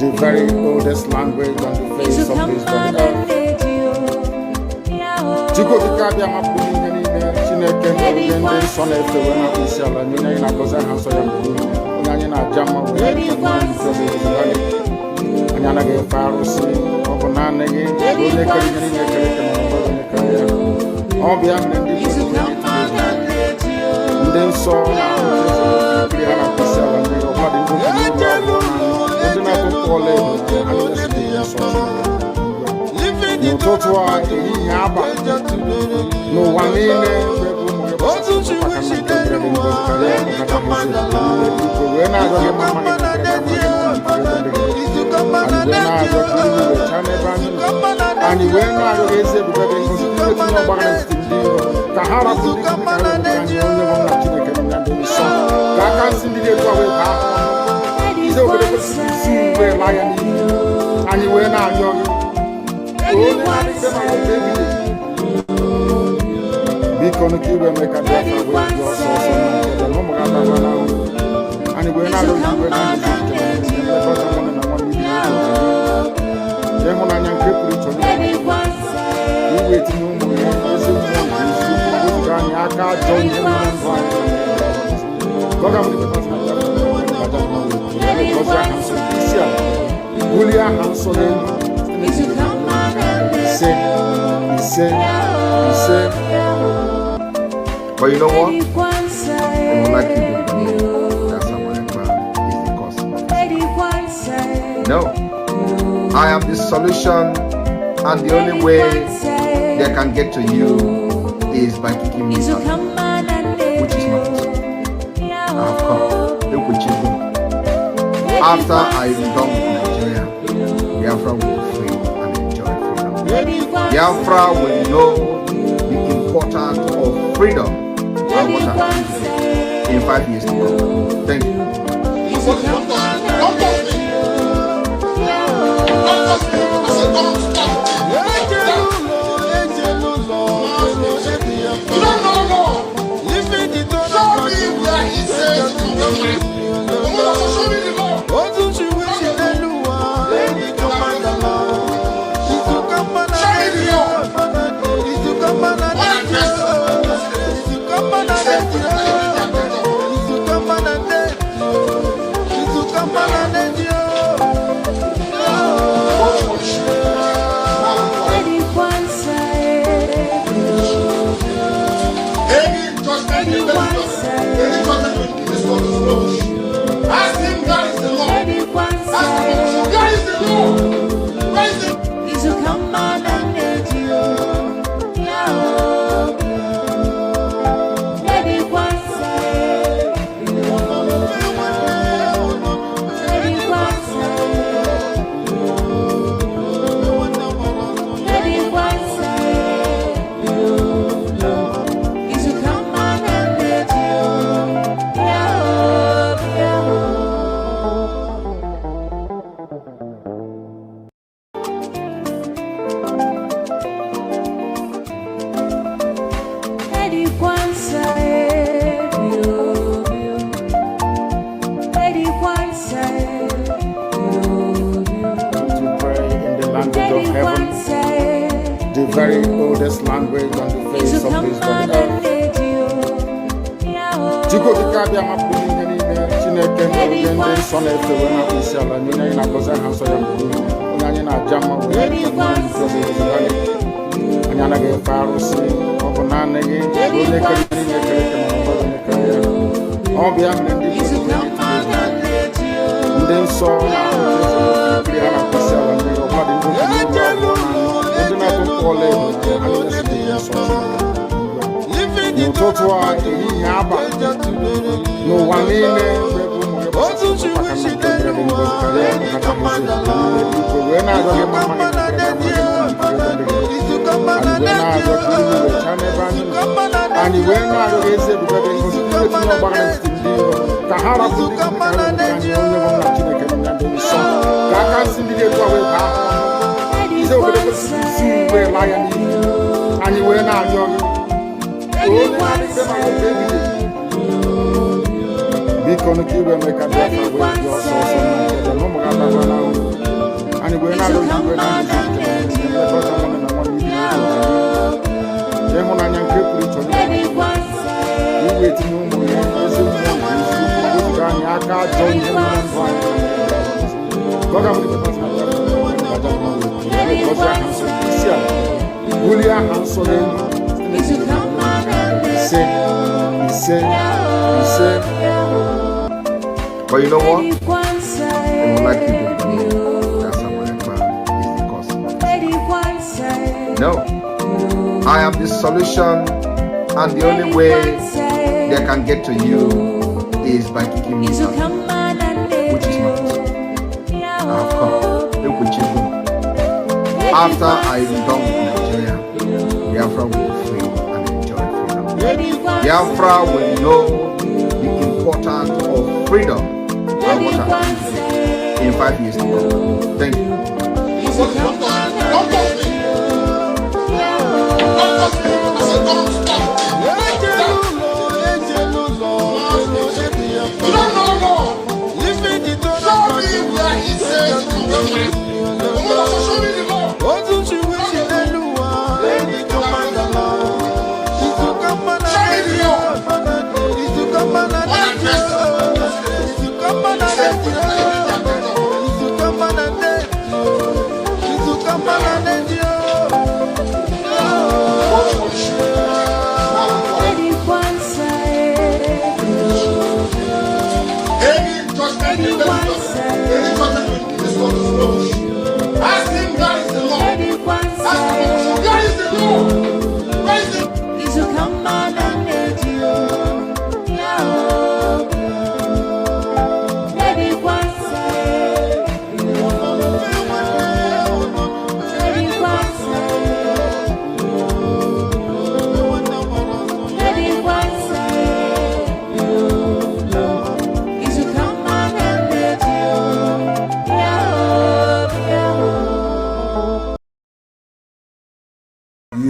the very oldest language on the face of this very earth. Chico di Cabia Mapuni, Chineke, and Son of the Winner, Isala, Nina, Goza, Hanso, Yanina, Jama, and Yanage, Faros, Obanane, all beyond the then saw no one in and you went out of his Tahara put the and you were not young. Because you will make a difference with your source and you were not but you know what? I would like you to believe that someone is the cause of this. No. I am the solution, and the only way they can get to you is by kicking me out, which is not possible. I have come. Look what you do. After I am done with Nigeria, Biafra will be free and enjoy freedom. Biafra will know the importance of freedom and what happens in 5 years to come. Thank you. The very oldest language on the face of this very earth. Chico di Cabia Mapuni, Chineke, and Son of the Winner, Isala, Nina, Goza, Hanso, Yanina, Jama, and Yanage, Faros, Obanane, all beyond the then saw no one in and you went out of his Tahara put the and you were not young. Because you will make a difference with your source. But you know what? They would like you to believe that someone is the cause. No. I am the solution, and the only way they can get to you is by kicking me out, which is not possible. I have come. After I am done with Nigeria, Biafra will be free and enjoy freedom. Biafra will know the importance of freedom and what happens in 5 years to come. Thank you.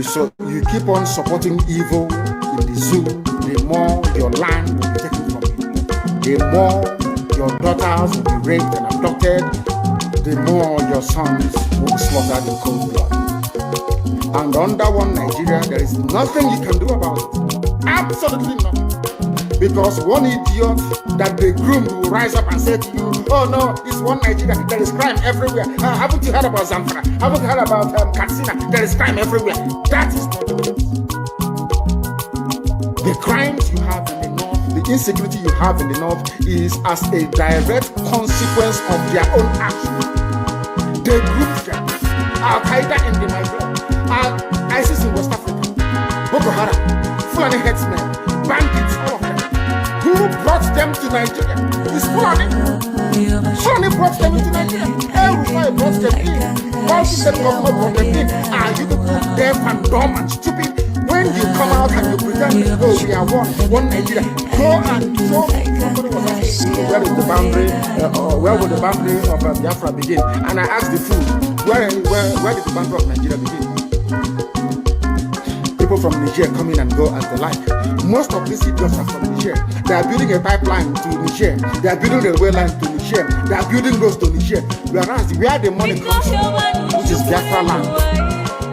So you keep on supporting evil in the zoo, the more your land will be taken from you. The more your daughters will be raped and abducted, the more your sons will be slaughtered in cold blood. And under one Nigeria, there is nothing you can do about it. Absolutely nothing. Because one idiot that they groomed will rise up and say to you, oh no, it's one Nigeria, there is crime everywhere. Haven't you heard about Zamfara? Haven't you heard about Katsina? There is crime everywhere. That is not the case. The crimes you have in the north, the insecurity you have in the north is as a direct consequence of their own action. They grouped them. Al-Qaeda in the Nigeria, ISIS in West Africa, Boko Haram, Fulani headsmen, bandits, all of them. Who brought them to Nigeria? It's Fulani. Fulani brought them into Nigeria. El-Rufai brought them in. All state government brought them in. Are you people deaf and dumb and stupid? When you come out and you pretend, oh, we are one Nigeria, go and show somebody was asking, where is the boundary, where will the boundary of Biafra begin? And I asked the fool, where did the boundary of Nigeria begin? People from Niger come in and go as they like. Most of these idiots are from Niger. They are building a pipeline to Niger. They are building a railway line to Niger. They are building roads to Niger. Whereas where the money comes from, which is Biafra land,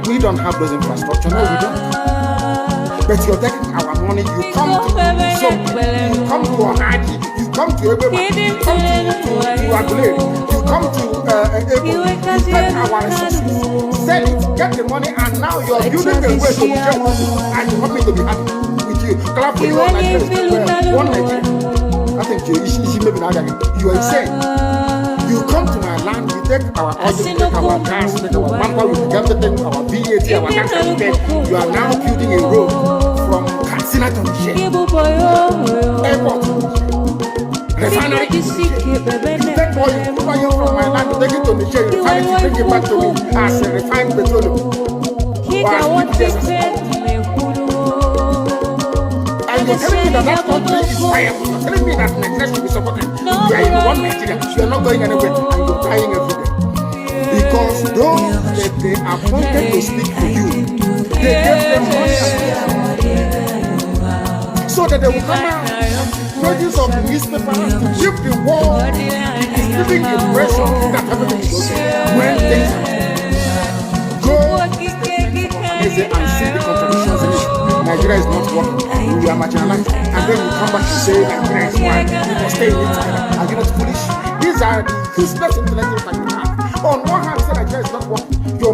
we don't have those infrastructure. No, we don't. But you're taking our money. You come to Onaji, you come to everybody, you come to Agulere, you come to Ebo, you take our resources, sell it, get the money, and now you're building a way to be and you want me to be happy with you. Clap for your Nigeria. One Nigeria. I think you are insane. You come to my land, you take our oil, you take our gas, you take our manpower, you take everything, our VAT, our tax, everything. You are now building a road from Katsina to Niger. Airport. Refinery. You take oil, from my land, you take it to Niger, you refine it, you bring it back to me as a refined petroleum. And you're telling me that country is viable. You're telling me that Nigeria should be supported. You are in one Nigeria. You're not going anywhere and you're dying every day. Because those that they appointed to speak for you, they gave them money so that they will come out. Pages of the newspaper to keep the war, giving the impression that everything is okay. When things happen, go and see the contradictions in it. Nigeria is not working. We are marginalized. And then you come back to say Nigeria is one. People stay in it together. Are you not foolish? These are the useless intellectual factors.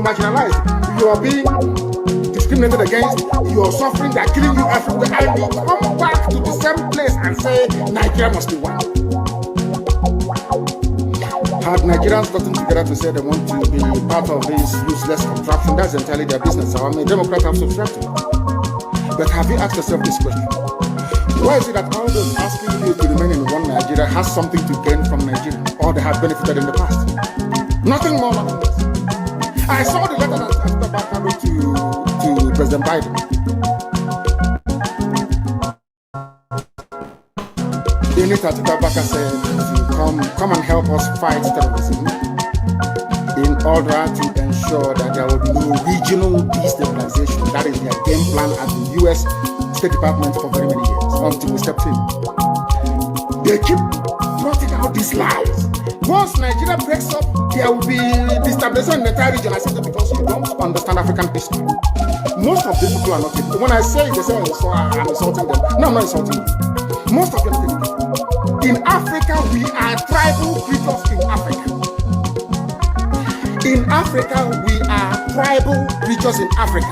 marginalized. You are being discriminated against. You are suffering. They are killing you everywhere. And you come back to the same place and say Nigeria must be one. Had Nigerians gotten together to say they want to be part of this useless contraption, that's entirely their business. I mean, Democrats have subscribed to it. But have you asked yourself this question? Why is it that all those asking you to remain in one Nigeria has something to gain from Nigeria, or they have benefited in the past? Nothing more, nothing less. I saw the letter that Atiku Abubakar wrote to President Biden. In it, Atiku Abubakar said, come and help us fight terrorism in order to ensure that there will be no regional destabilization. That is their game plan at the U.S. State Department for very many years, until we stepped in. They keep plotting out these lies. Once Nigeria breaks up, there will be destabilization in the entire region. I said that because you don't understand African history. Most of these people are not people. When I say it, they say, so I'm insulting them. No, I'm not insulting you. Most of them think in Africa, we are tribal creatures in Africa. In Africa, we are tribal creatures in Africa.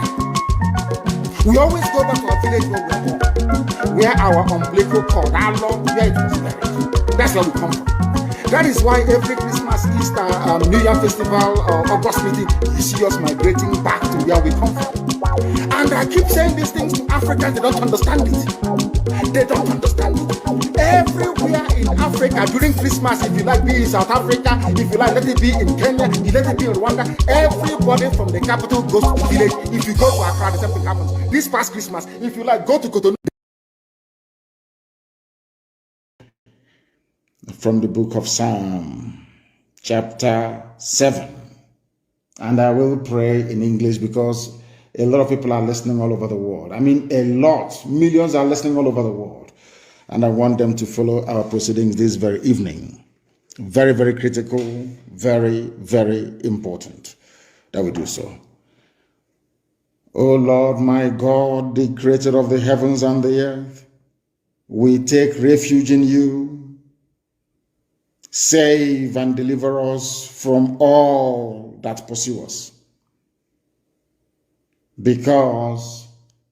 We always go back to our village where we are born, where our umbilical cord, our long, where it was buried. That's where we come from. That is why every Christmas, Easter, New Year festival, or August meeting, you see us migrating back to where we come from. And I keep saying these things to Africans, they don't understand it. They don't understand it. Everywhere in Africa during Christmas, if you like, be in South Africa, if you like, let it be in Kenya, you let it be in Rwanda, everybody from the capital goes to the village. If you go to Accra, the same thing happens. This past Christmas, if you like, go to Cotonou. From the book of Psalm, chapter 7. And I will pray in English because a lot of people are listening all over the world. I mean, a lot. Millions are listening all over the world. And I want them to follow our proceedings this very evening. Very, very critical, very, very important that we do so. O Lord, my God, the creator of the heavens and the earth, we take refuge in you. Save and deliver us from all that pursue us. Because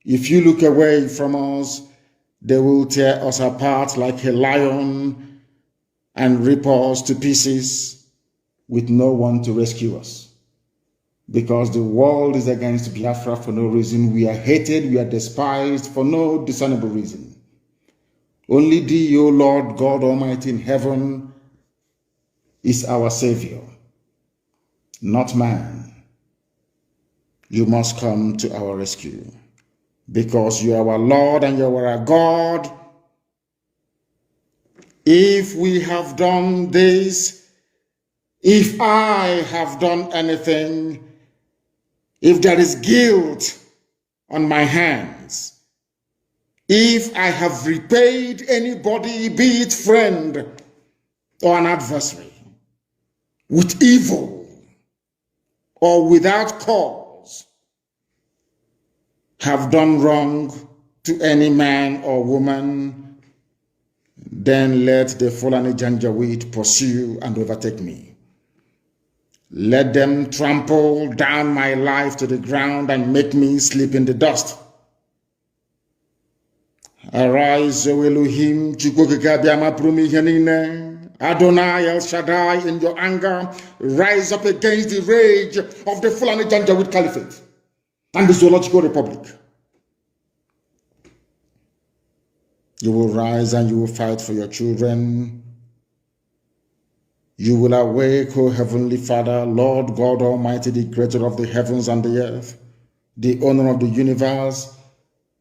if you look away from us, they will tear us apart like a lion and rip us to pieces with no one to rescue us. Because the world is against Biafra for no reason. We are hated, we are despised for no discernible reason. Only thee, O Lord God Almighty in heaven, is our Savior, not man. You must come to our rescue. Because you are our Lord and you are our God. If we have done this, if I have done anything, if there is guilt on my hands, if I have repaid anybody, be it friend or an adversary, with evil or without cause, have done wrong to any man or woman, then let the Fulani Janjaweed pursue and overtake me. Let them trample down my life to the ground and make me sleep in the dust. Arise, O Elohim, Adonai El Shaddai, in your anger, rise up against the rage of the Fulani Janjaweed Caliphate and the Zoological Republic. You will rise and you will fight for your children. You will awake, O Heavenly Father, Lord God Almighty, the creator of the heavens and the earth, the owner of the universe,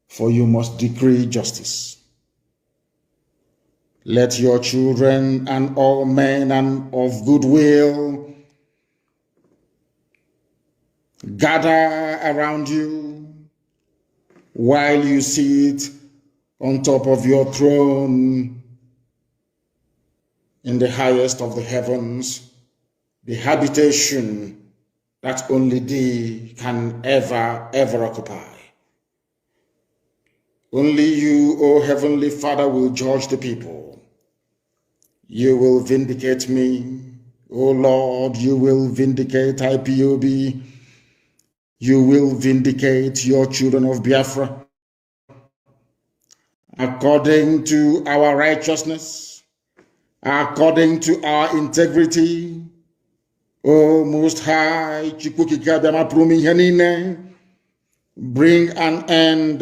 for you must decree justice. Let your children and all men and of goodwill gather around you while you sit on top of your throne in the highest of the heavens, the habitation that only thee can ever occupy. Only you, O Heavenly Father, will judge the people. You will vindicate me, O Lord, you will vindicate IPOB, You will vindicate your children of Biafra according to our righteousness, according to our integrity. O Most High, bring an end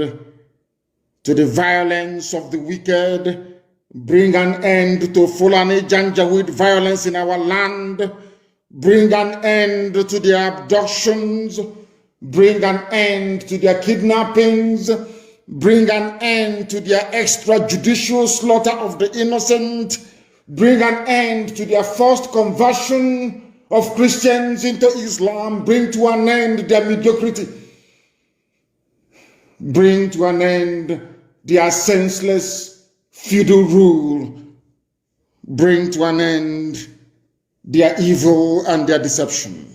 to the violence of the wicked. Bring an end to Fulani Janjaweed violence in our land. Bring an end to their abductions. Bring an end to their kidnappings. Bring an end to their extrajudicial slaughter of the innocent. Bring an end to their forced conversion of Christians into Islam. Bring to an end their mediocrity. Bring to an end their senseless feudal rule. Bring to an end their evil and their deception.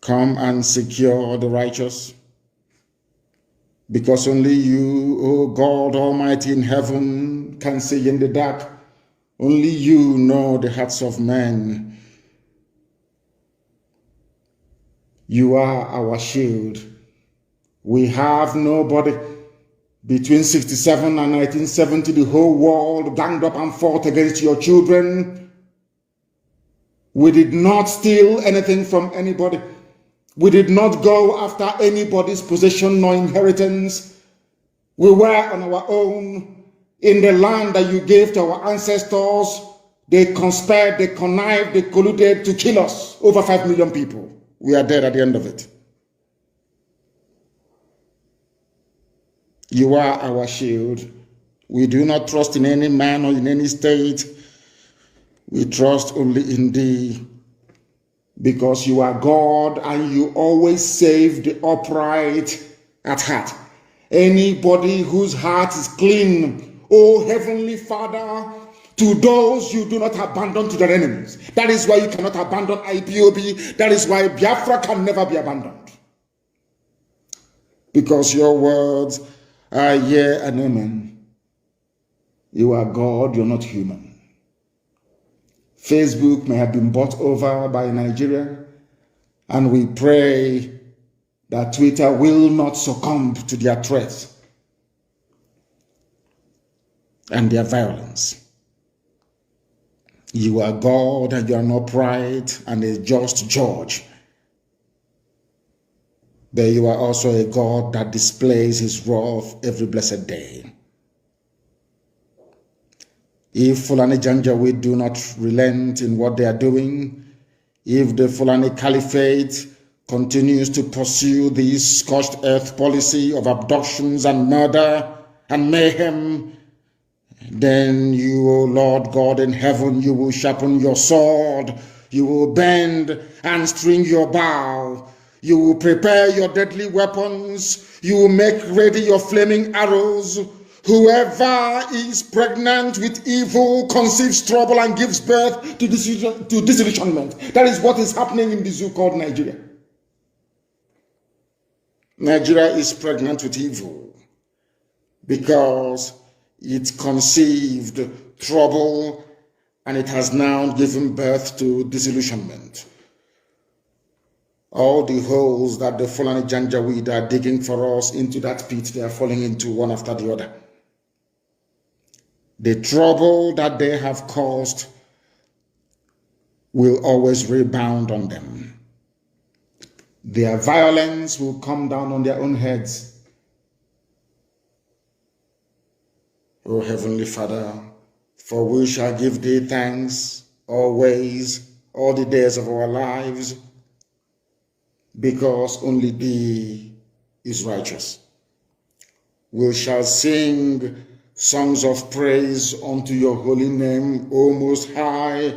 Come and secure the righteous, because only you, O God Almighty in heaven, can see in the dark. Only you know the hearts of men. You are our shield. We have nobody. Between 67 and 1970, the whole world ganged up and fought against your children. We did not steal anything from anybody. We did not go after anybody's possession nor inheritance. We were on our own in the land that you gave to our ancestors. They conspired, they connived, they colluded to kill us. Over 5 million people. We are dead at the end of it. You are our shield. We do not trust in any man or in any state. We trust only in thee, because you are God and you always save the upright at heart. Anybody whose heart is clean, O Heavenly Father, to those you do not abandon to their enemies. That is why you cannot abandon IPOB. That is why Biafra can never be abandoned. Because your words are yea and amen. You are God, you're not human. Facebook may have been bought over by Nigeria, and we pray that Twitter will not succumb to their threats and their violence. You are God, and you are not upright and a just judge. But you are also a God that displays his wrath every blessed day. If Fulani Janjaweed do not relent in what they are doing, if the Fulani Caliphate continues to pursue this scorched earth policy of abductions and murder and mayhem, then you, O Lord God in heaven, you will sharpen your sword, you will bend and string your bow, you will prepare your deadly weapons, you will make ready your flaming arrows. Whoever is pregnant with evil conceives trouble and gives birth to disillusionment. That is what is happening in the zoo called Nigeria. Nigeria is pregnant with evil because it conceived trouble and it has now given birth to disillusionment. All the holes that the Fulani Janjaweed are digging for us into that pit, they are falling into one after the other. The trouble that they have caused will always rebound on them. Their violence will come down on their own heads. O Heavenly Father, for we shall give thee thanks always, all the days of our lives, because only thee is righteous. We shall sing songs of praise unto your holy name, O Most High.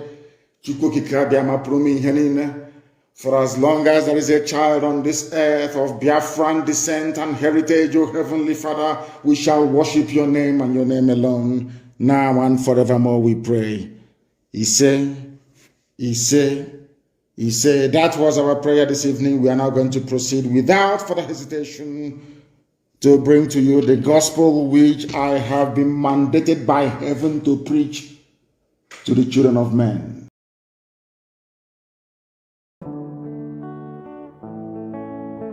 For as long as there is a child on this earth of Biafran descent and heritage, O Heavenly Father, we shall worship your name and your name alone, now and forevermore, we pray. He said, that was our prayer this evening. We are now going to proceed without further hesitation to bring to you the gospel which I have been mandated by heaven to preach to the children of men.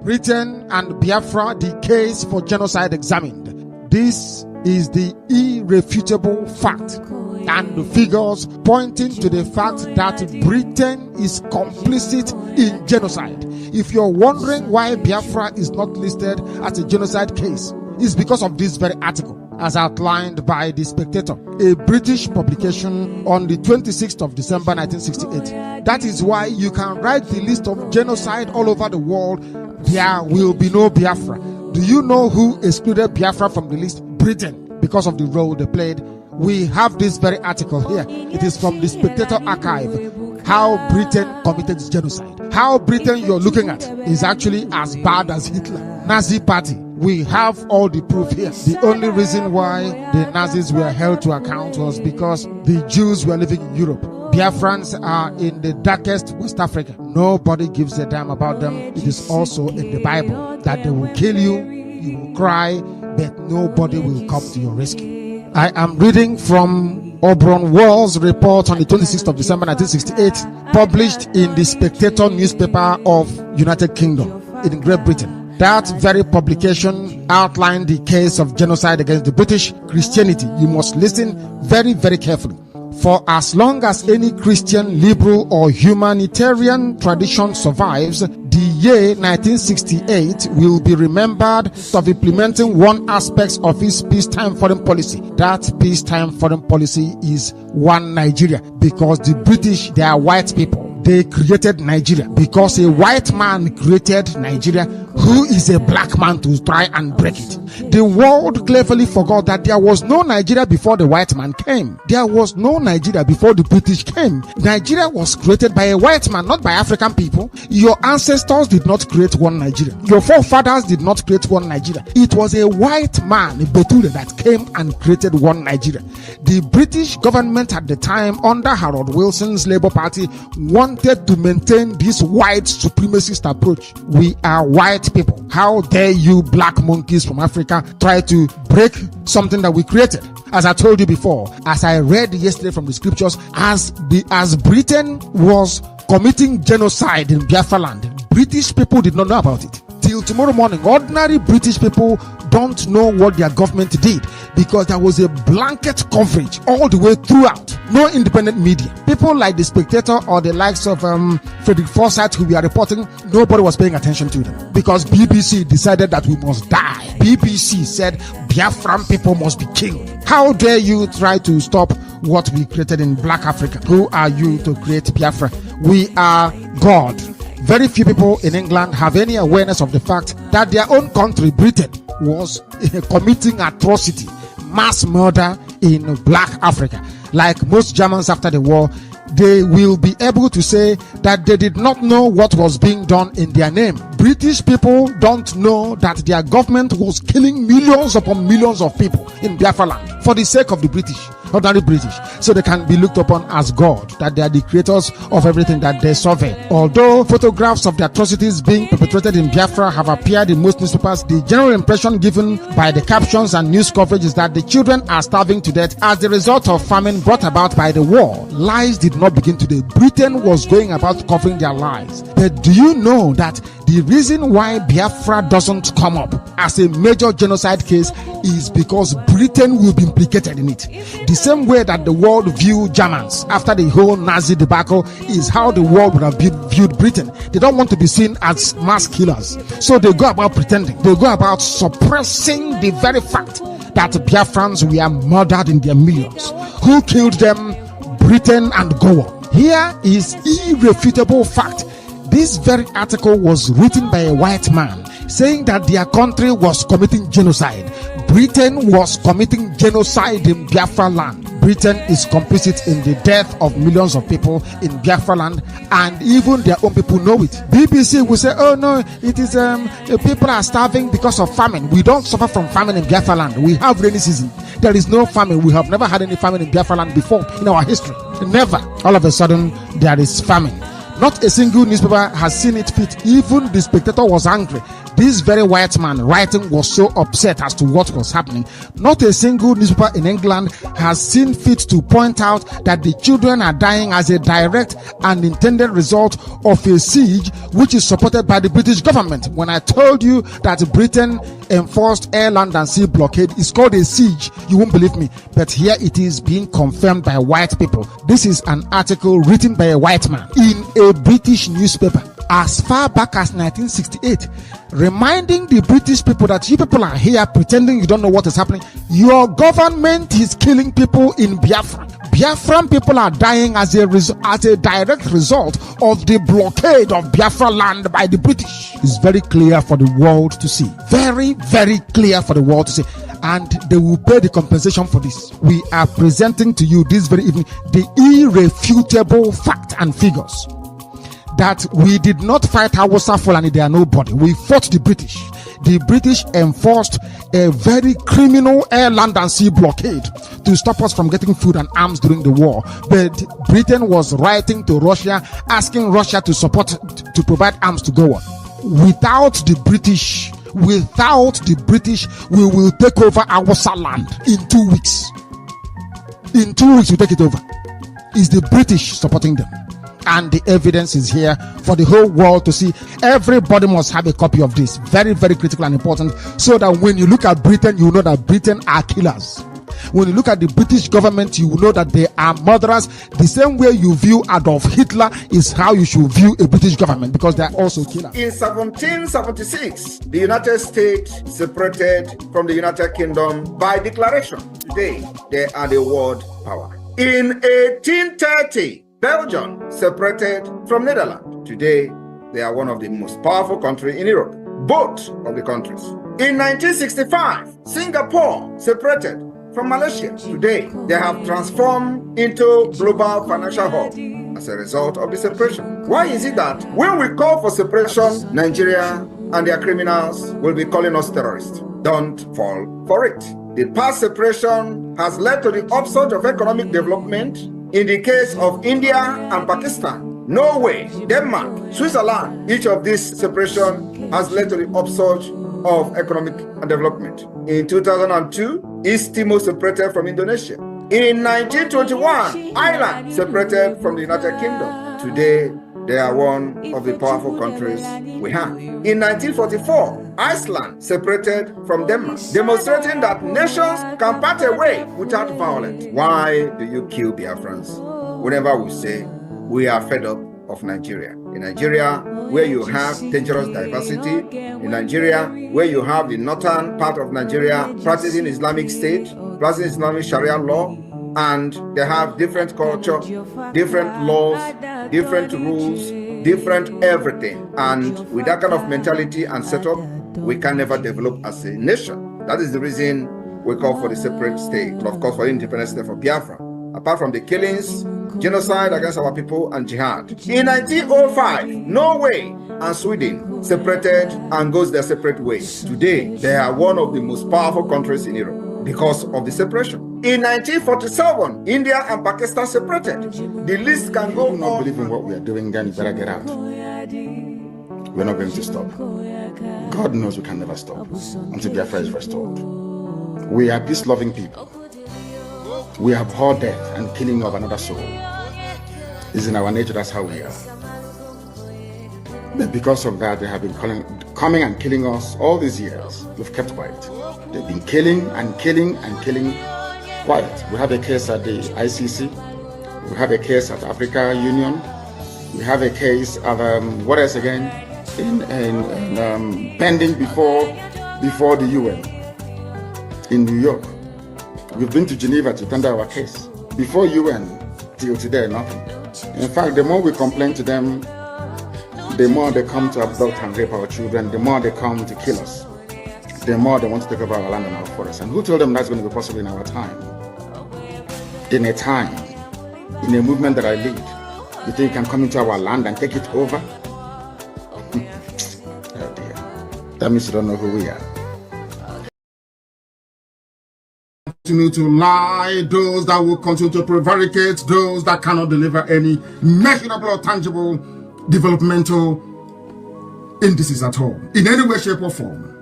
Britain and Biafra, the case for genocide examined. This is the irrefutable fact and the figures pointing to the fact that Britain is complicit in genocide. If you're wondering why Biafra is not listed as a genocide case, it's because of this very article, as outlined by The Spectator, a British publication on the 26th of December 1968. That is why you can write the list of genocide all over the world. There will be no Biafra. Do you know who excluded Biafra from the list? Britain, because of the role they played. We have this very article here. It is from the Spectator archive. How Britain committed genocide. How Britain you're looking at is actually as bad as Hitler. Nazi party. We have all the proof here. The only reason why the Nazis were held to account was because the Jews were living in Europe. Biafrans are in the darkest West Africa. Nobody gives a damn about them. It is also in the Bible that they will kill you, you will cry, but nobody will come to your rescue. I am reading from Aubrey Wall's report on the 26th of December 1968, published in the Spectator newspaper of United Kingdom in Great Britain. That very publication outlined the case of genocide against the British Christianity. You must listen very, very carefully. For as long as any Christian, liberal, or humanitarian tradition survives, the year 1968 will be remembered of implementing one aspect of its peacetime foreign policy. That peacetime foreign policy is one Nigeria, because the British, they are white people. They created Nigeria because a white man created Nigeria. Who is a black man to try and break it? The world cleverly forgot that there was no Nigeria before the white man came. There was no Nigeria before the British came. Nigeria was created by a white man, not by African people. Your ancestors did not create one Nigeria. Your forefathers did not create one Nigeria. It was a white man, Betule, that came and created one Nigeria. The British government at the time, under Harold Wilson's Labour Party, wanted to maintain this white supremacist approach. We are white people. How dare you black monkeys from Africa try to break something that we created? As I told you before, as I read yesterday from the scriptures, as Britain was committing genocide in Biafra land, British people did not know about it. Till tomorrow morning, ordinary British people don't know what their government did, because there was a blanket coverage all the way throughout. No independent media. People like The Spectator or the likes of Frederick Forsyth, who we are reporting, nobody was paying attention to them, because BBC decided that we must die. BBC said Biafran people must be killed. How dare you try to stop what we created in Black Africa? Who are you to create Biafra? We are God. Very few people in England have any awareness of the fact that their own country, Britain, was committing atrocity, mass murder in Black Africa. Like most Germans after the war, they will be able to say that they did not know what was being done in their name. British people don't know that their government was killing millions upon millions of people in Biafra land for the sake of the British, ordinary British, so they can be looked upon as God, that they are the creators of everything that they survey. Although photographs of the atrocities being perpetrated in Biafra have appeared in most newspapers, the general impression given by the captions and news coverage is that the children are starving to death as the result of famine brought about by the war. Lies did not begin today. Britain was going about covering their lies. But do you know that the reason why Biafra doesn't come up as a major genocide case is because Britain will be implicated in it? The same way that the world viewed Germans after the whole Nazi debacle is how the world would have viewed Britain. They don't want to be seen as mass killers, so they go about pretending. They go about suppressing the very fact that Biafrans were murdered in their millions. Who killed them? Britain and go on. Here is irrefutable fact. This very article was written by a white man saying that their country was committing genocide. Britain was committing genocide in Biafra land. Britain is complicit in the death of millions of people in Biafra land, and even their own people know it. BBC will say, oh no, it is people are starving because of famine. We don't suffer from famine in Biafra land. We have rainy season. There is no famine. We have never had any famine in Biafra land before in our history. Never. All of a sudden, there is famine. Not a single newspaper has seen it fit. Even The Spectator was angry this very white man writing was so upset as to what was happening, not a single newspaper in England has seen fit to point out that the children are dying as a direct and intended result of a siege which is supported by the British government. When I told you that Britain enforced air, land and sea blockade, it's called a siege, you won't believe me, but here it is being confirmed by white people. This is an article written by a white man in a British newspaper as far back as 1968, reminding the British people that you people are here pretending you don't know what is happening. Your government is killing people in Biafra. Biafran people are dying as a direct result of the blockade of Biafra land by the British. It's very clear for the world to see. Very, very clear for the world to see. And they will pay the compensation for this. We are presenting to you this very evening the irrefutable fact and figures that we did not fight Hausa Fulani, they are nobody. We fought the British. The British enforced a very criminal air, land and sea blockade to stop us from getting food and arms during the war. But Britain was writing to Russia, asking Russia to provide arms to go on. Without the British, we will take over Hausa land in 2 weeks. In 2 weeks, we take it over. It's the British supporting them. And the evidence is here for the whole world to see. Everybody must have a copy of this. Very, very critical and important, so that when you look at Britain, you know that Britain are killers. When you look at the British government, you will know that they are murderers. The same way you view Adolf Hitler is how you should view a British government, because they are also killers. In 1776, the United States separated from the United Kingdom by declaration. Today, they are the world power. In 1830, Belgium separated from Netherlands. Today, they are one of the most powerful countries in Europe, both of the countries. In 1965, Singapore separated from Malaysia. Today, they have transformed into global financial hub as a result of the separation. Why is it that when we call for separation, Nigeria and their criminals will be calling us terrorists? Don't fall for it. The past separation has led to the upsurge of economic development. In the case of India and Pakistan, Norway, Denmark, Switzerland, each of these separation has led to the upsurge of economic development. In 2002, East Timor separated from Indonesia. In 1921, Ireland separated from the United Kingdom. Today, they are one of the powerful countries we have. In 1944, Iceland separated from Denmark, demonstrating that nations can part away without violence. Why do you kill Biafrans? Whenever we say we are fed up of Nigeria. In Nigeria, where you have dangerous diversity, in Nigeria, where you have the northern part of Nigeria practicing Islamic State, practicing Islamic Sharia law, and they have different culture, different laws, different rules, different everything. And with that kind of mentality and setup, we can never develop as a nation. That is the reason we call for the separate state, and of course for the independent state for Biafra. Apart from the killings, genocide against our people, and jihad. In 1905, Norway and Sweden separated and goes their separate ways. Today, they are one of the most powerful countries in Europe because of the separation. In 1947, India and Pakistan separated. The list can go on. If you don't believe in what we are doing, then you better get out. We're not going to stop. God knows we can never stop until Biafra is restored. We are peace-loving people. We abhor death and killing of another soul. It's in our nature, that's how we are. But because of that, they have been coming and killing us all these years. We've kept quiet. They've been killing and killing and killing quiet. We have a case at the ICC. We have a case at Africa Union. We have a case of, what else again? Pending before the UN in New York. We've been to Geneva to tender our case. Before UN, till today, nothing. In fact, the more we complain to them, the more they come to abduct and rape our children, the more they come to kill us, the more they want to take over our land and our forests. And who told them that's going to be possible in our time? In a time, in a movement that I lead, you think you can come into our land and take it over? Oh dear. That means you don't know who we are. Continue to lie, those that will continue to prevaricate, those that cannot deliver any measurable or tangible developmental indices at all, in any way, shape, or form.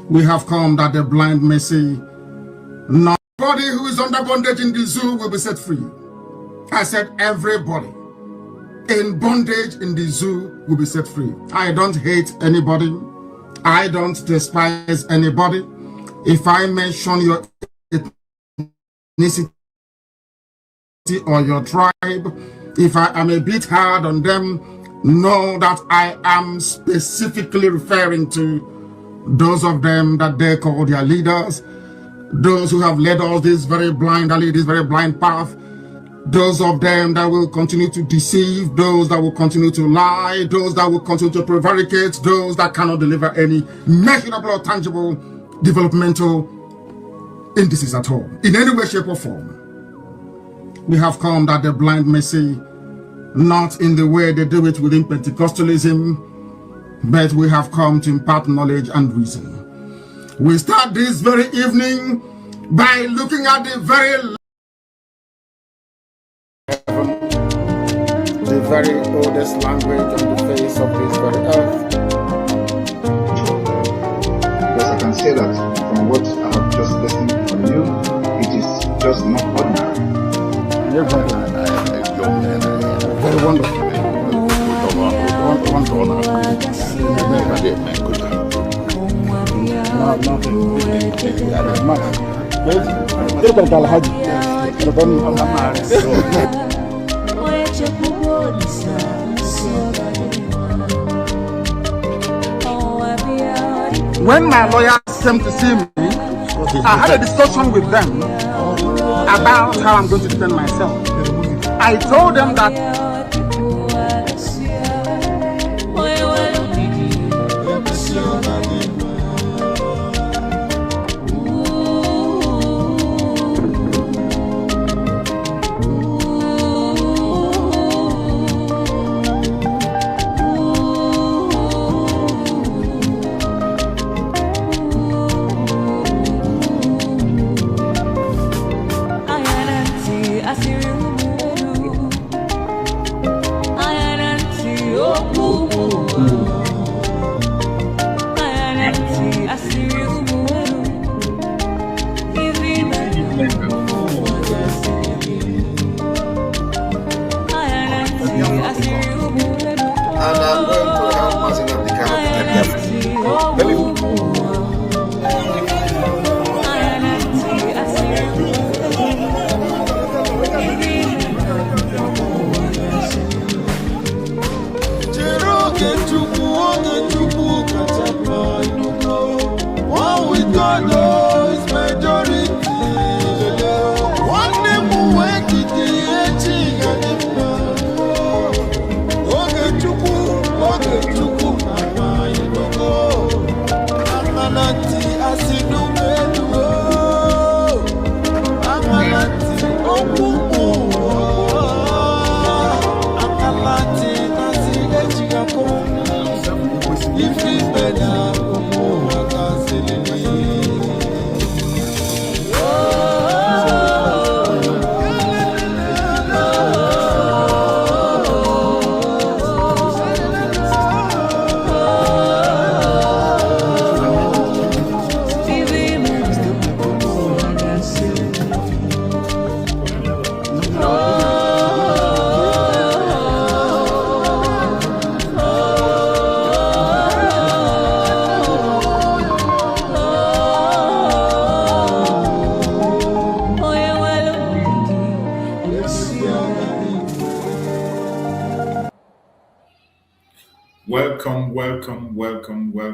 We have come that the blind may see. Nobody who is under bondage in the zoo will be set free. I said everybody in bondage in the zoo will be set free. I don't hate anybody. I don't despise anybody. If I mention your ethnicity or your tribe, if I am a bit hard on them, know that I am specifically referring to those of them that they call their leaders, those who have led us this very blind alley, this very blind path, those of them that will continue to deceive, those that will continue to lie, those that will continue to prevaricate, those that cannot deliver any measurable or tangible developmental indices at all, in any way, shape, or form. We have come that the blind may see, not in the way they do it within Pentecostalism, but we have come to impart knowledge and reason. We start this very evening by looking at the very oldest language on the face of this very earth. Because I can say that from what I have just listened from you, it is just not ordinary. Very wonderful. When my lawyers came to see me, I had a discussion with them about how I'm going to defend myself. I told them that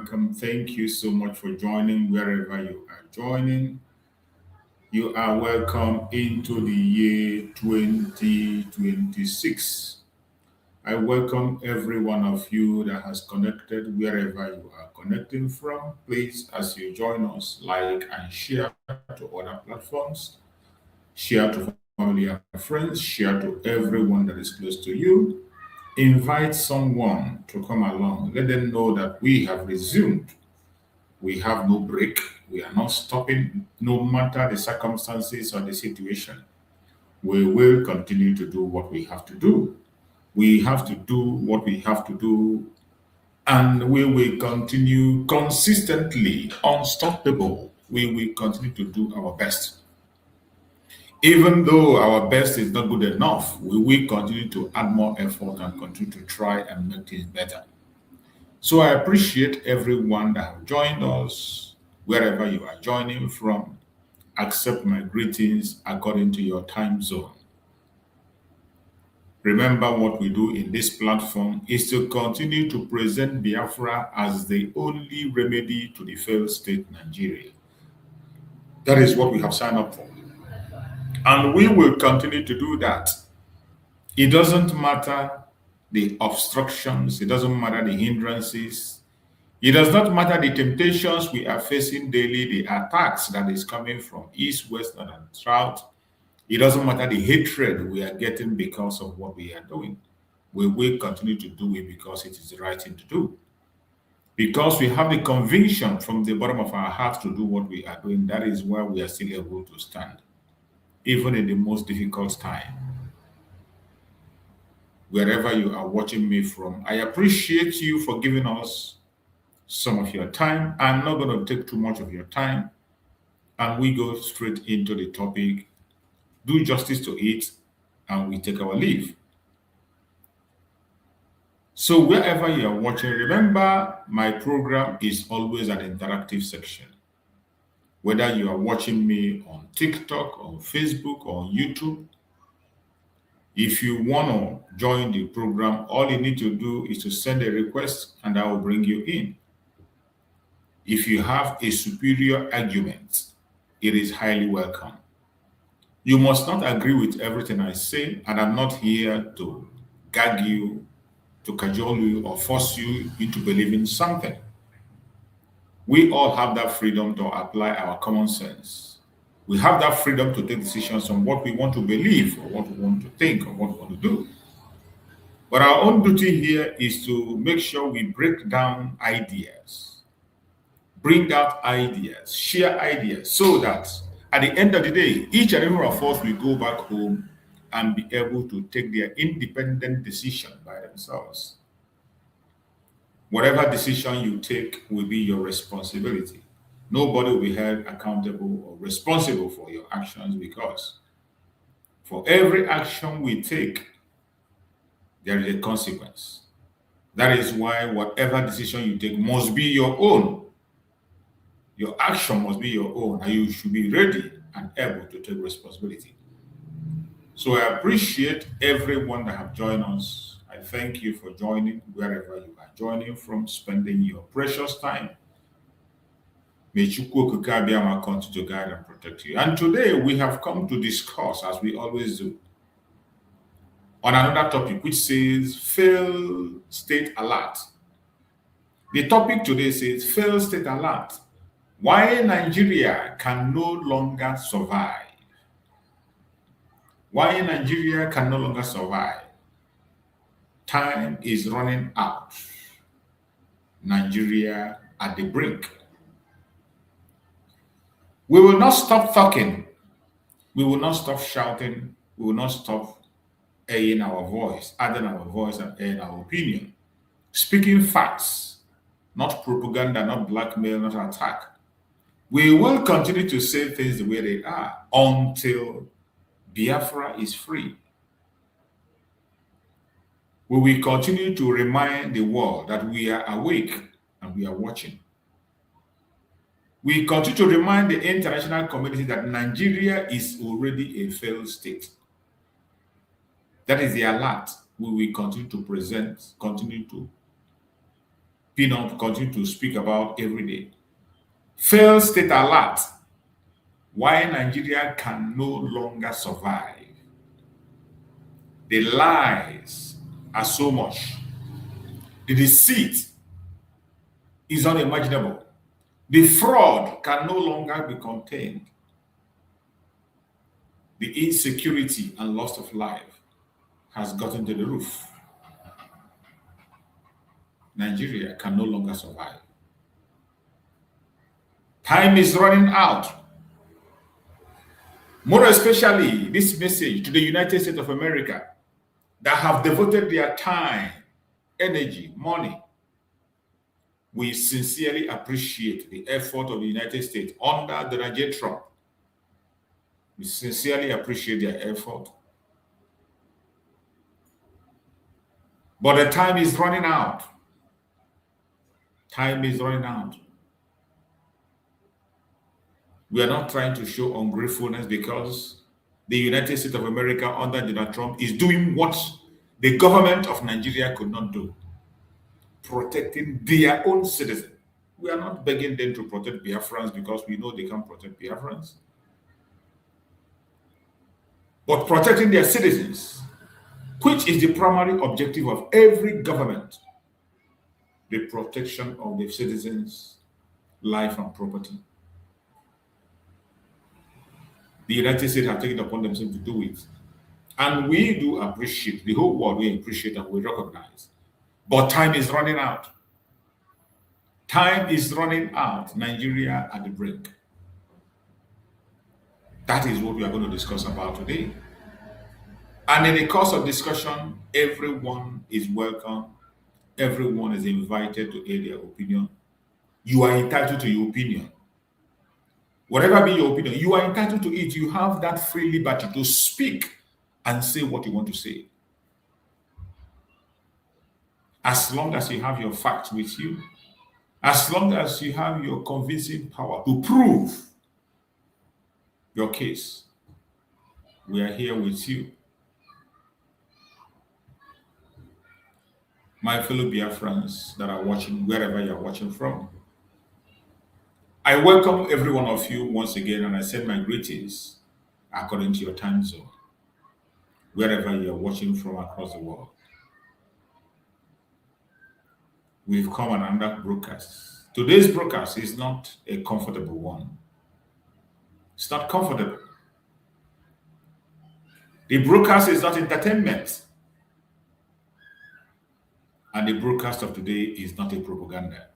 Welcome. Thank you so much for joining wherever you are joining. You are welcome into the year 2026. I welcome every one of you that has connected wherever you are connecting from. Please, as you join us, like and share to other platforms, share to family and friends, share to everyone that is close to you. Invite someone to come along. Let them know that we have resumed. We have no break. We are not stopping, no matter the circumstances or the situation. We will continue to do what we have to do. We have to do what we have to do And we will continue consistently, unstoppable. We will continue to do our best. Even though our best is not good enough, we will continue to add more effort and continue to try and make things better. So I appreciate everyone that have joined us, wherever you are joining from. Accept my greetings according to your time zone. Remember, what we do in this platform is to continue to present Biafra as the only remedy to the failed state Nigeria. That is what we have signed up for. And we will continue to do that. It doesn't matter the obstructions, it doesn't matter the hindrances, it does not matter the temptations we are facing daily, the attacks that is coming from east, west, north, and south. It doesn't matter the hatred we are getting because of what we are doing. We will continue to do it because it is the right thing to do. Because we have the conviction from the bottom of our hearts to do what we are doing, that is why we are still able to stand, even in the most difficult time. Wherever you are watching me from, I appreciate you for giving us some of your time. I'm not going to take too much of your time, and we go straight into the topic, do justice to it, and we take our leave. So wherever you are watching, remember my program is always an interactive section. Whether you are watching me on TikTok, on Facebook, or on YouTube, if you want to join the program, all you need to do is to send a request and I will bring you in. If you have a superior argument, it is highly welcome. You must not agree with everything I say, and I'm not here to gag you, to cajole you, or force you into believing something. We all have that freedom to apply our common sense. We have that freedom to take decisions on what we want to believe, or what we want to think, or what we want to do. But our own duty here is to make sure we break down ideas, bring out ideas, share ideas, so that at the end of the day, each and every one of us will go back home and be able to take their independent decision by themselves. Whatever decision you take will be your responsibility. Nobody will be held accountable or responsible for your actions, because for every action we take, there is a consequence. That is why whatever decision you take must be your own. Your action must be your own, and you should be ready and able to take responsibility. So I appreciate everyone that have joined us. I thank you for joining wherever you are joining from, spending your precious time. May Chukwu Okike Abiyama continue to guide and protect you. And today we have come to discuss, as we always do, on another topic which says failed state alert. The topic today says failed state alert. Why Nigeria can no longer survive. Why Nigeria can no longer survive. Time is running out. Nigeria at the brink. We will not stop talking. We will not stop shouting. We will not stop adding our voice and adding our opinion. Speaking facts, not propaganda, not blackmail, not attack. We will continue to say things the way they are until Biafra is free. We will continue to remind the world that we are awake and we are watching. We continue to remind the international community that Nigeria is already a failed state. That is the alert we will continue to present, continue to pin up, continue to speak about every day. Failed state alert. Why Nigeria can no longer survive. The lies are so much. The deceit is unimaginable. The fraud can no longer be contained. The insecurity and loss of life has gotten to the roof. Nigeria can no longer survive. Time is running out. More especially, this message to the United States of America that have devoted their time, energy, money We sincerely appreciate the effort of the United States under Donald Trump. We sincerely appreciate their effort. But the time is running out. Time is running out. We are not trying to show ungratefulness because the United States of America under Donald Trump is doing what the government of Nigeria could not do, protecting their own citizens. We are not begging them to protect Biafrans because we know they can't protect Biafrans, but protecting their citizens, which is the primary objective of every government, the protection of the citizens' life and property. The United States have taken upon themselves to do it. And we do appreciate, the whole world we appreciate and we recognize. But time is running out. Time is running out. Nigeria at the brink. That is what we are going to discuss about today. And in the course of discussion, everyone is welcome. Everyone is invited to air their opinion. You are entitled to your opinion. Whatever be your opinion, you are entitled to it. You have that free liberty to speak and say what you want to say. As long as you have your facts with you, as long as you have your convincing power to prove your case, we are here with you. My fellow Biafrans that are watching, wherever you are watching from, I welcome every one of you once again, and I send my greetings according to your time zone, wherever you are watching from across the world. We've come on another broadcast. Today's broadcast is not a comfortable one. It's not comfortable. The broadcast is not entertainment. And the broadcast of today is not a propaganda.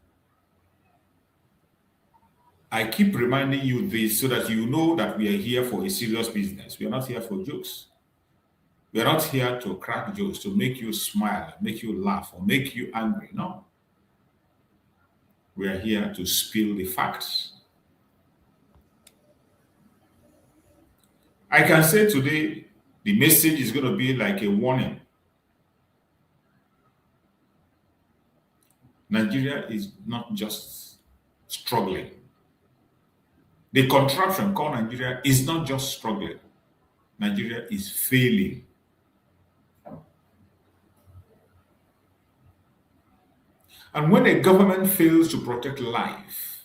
I keep reminding you this so that you know that we are here for a serious business. We are not here for jokes. We are not here to crack jokes, to make you smile, make you laugh, or make you angry. No. We are here to spill the facts. I can say today, the message is going to be like a warning. Nigeria is not just struggling. The contraption called Nigeria is not just struggling. Nigeria is failing. And when a government fails to protect life,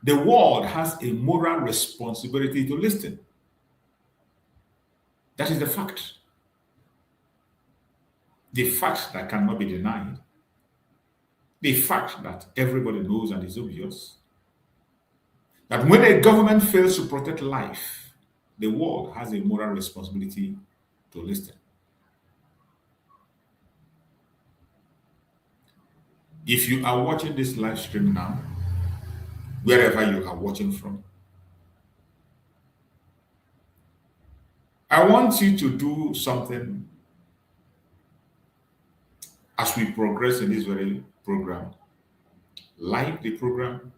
the world has a moral responsibility to listen. That is the fact. The fact that cannot be denied. The fact that everybody knows and is obvious. That when a government fails to protect life, the world has a moral responsibility to listen. If you are watching this live stream now, wherever you are watching from, I want you to do something as we progress in this very program. Like the program,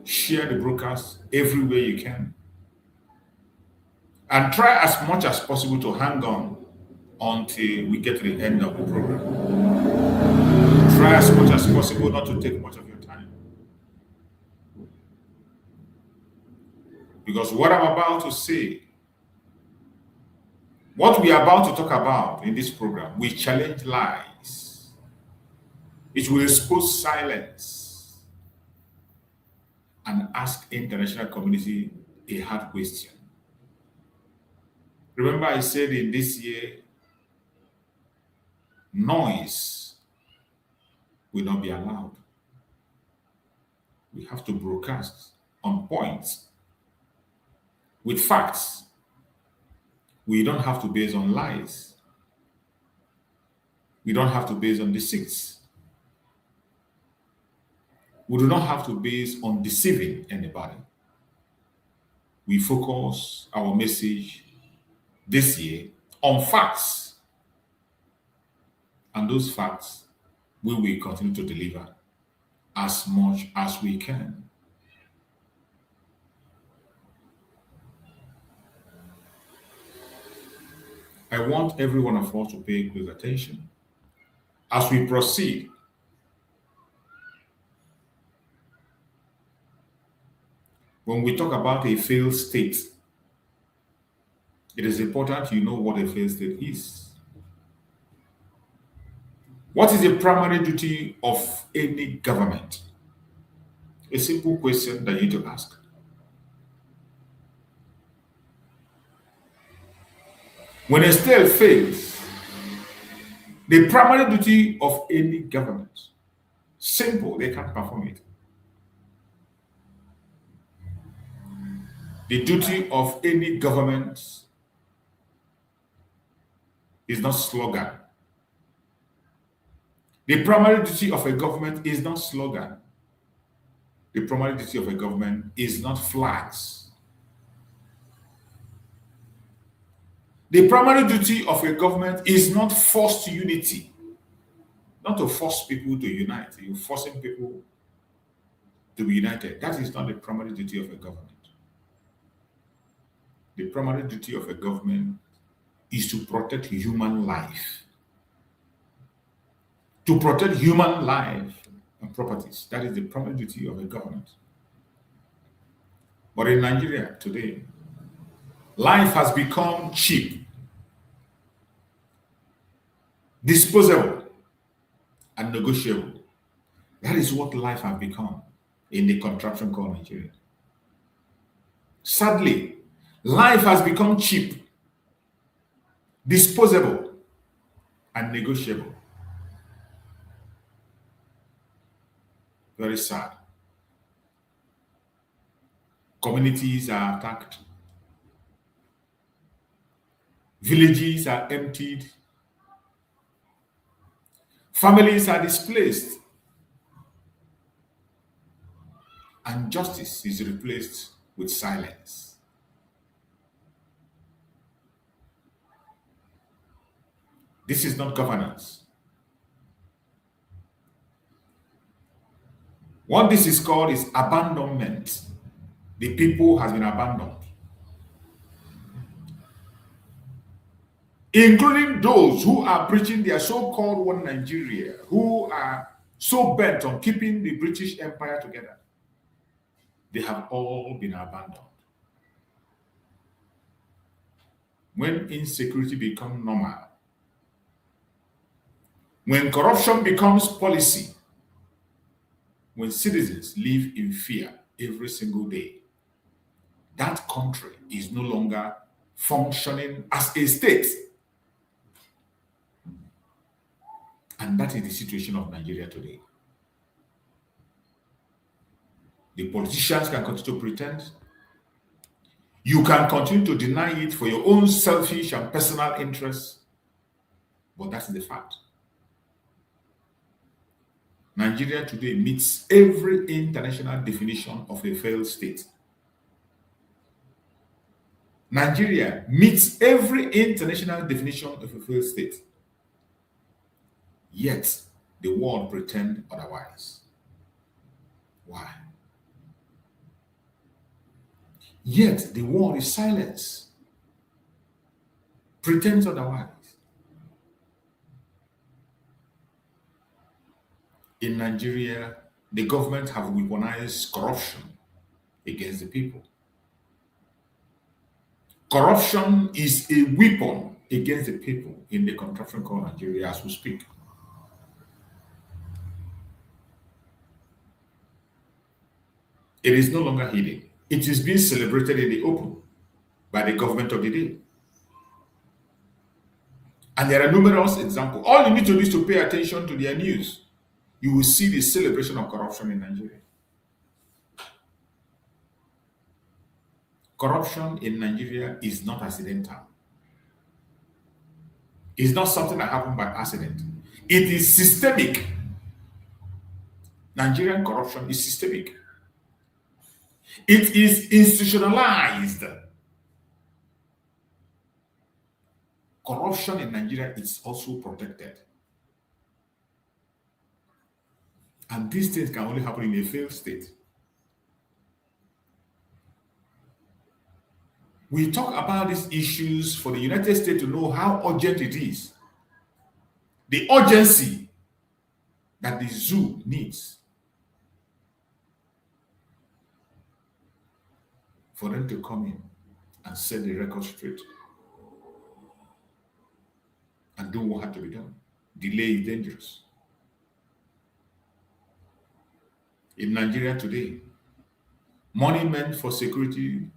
share the broadcast everywhere you can, and try as much as possible to hang on until we get to the end of the program. Try as much as possible not to take much of your time. Because what I'm about to say, what we are about to talk about in this program, will challenge lies. It will expose silence and ask international community a hard question. Remember I said in this year, noise will not be allowed. We have to broadcast on point with facts. We don't have to base on lies. We don't have to base on deceits. We do not have to base on deceiving anybody. We focus our message this year on facts. And those facts we will continue to deliver as much as we can. I want every one of us to pay close attention as we proceed. When we talk about a failed state, it is important you know what a failed state is. What is the primary duty of any government? A simple question that you need to ask. When a state fails, the primary duty of any government, simple, they can't perform it. The duty of any government is not slogan. The primary duty of a government is not slogan. The primary duty of a government is not flags. The primary duty of a government is not forced unity. Not to force people to unite. You're forcing people to be united. That is not the primary duty of a government. The primary duty of a government is to protect human life. To protect human life and properties. That is the primary duty of a government. But in Nigeria today, life has become cheap, disposable, and negotiable. That is what life has become in the contraption called Nigeria. Sadly, life has become cheap, disposable, and negotiable. Very sad. Communities are attacked. Villages are emptied. Families are displaced. And justice is replaced with silence. This is not governance. What this is called is abandonment. The people has been abandoned. Including those who are preaching their so-called one Nigeria, who are so bent on keeping the British Empire together. They have all been abandoned. When insecurity becomes normal, when corruption becomes policy, when citizens live in fear every single day, that country is no longer functioning as a state. And that is the situation of Nigeria today. The politicians can continue to pretend. You can continue to deny it for your own selfish and personal interests. But that's the fact. Nigeria today meets every international definition of a failed state. Nigeria meets every international definition of a failed state. Yet, the world pretends otherwise. Why? Yet, the world is silent. Pretends otherwise. In Nigeria, the government have weaponized corruption against the people. Corruption is a weapon against the people in the contraption called Nigeria as we speak. It is no longer hidden. It is being celebrated in the open by the government of the day. And there are numerous examples. All you need to do is to pay attention to their news. You will see the celebration of corruption in Nigeria. Corruption in Nigeria is not accidental. It's not something that happened by accident. It is systemic. Nigerian corruption is systemic. It is institutionalized. Corruption in Nigeria is also protected. And these things can only happen in a failed state. We talk about these issues for the United States to know how urgent it is. The urgency that the zoo needs for them to come in and set the record straight and do what had to be done. Delay is dangerous. In Nigeria today, money meant for security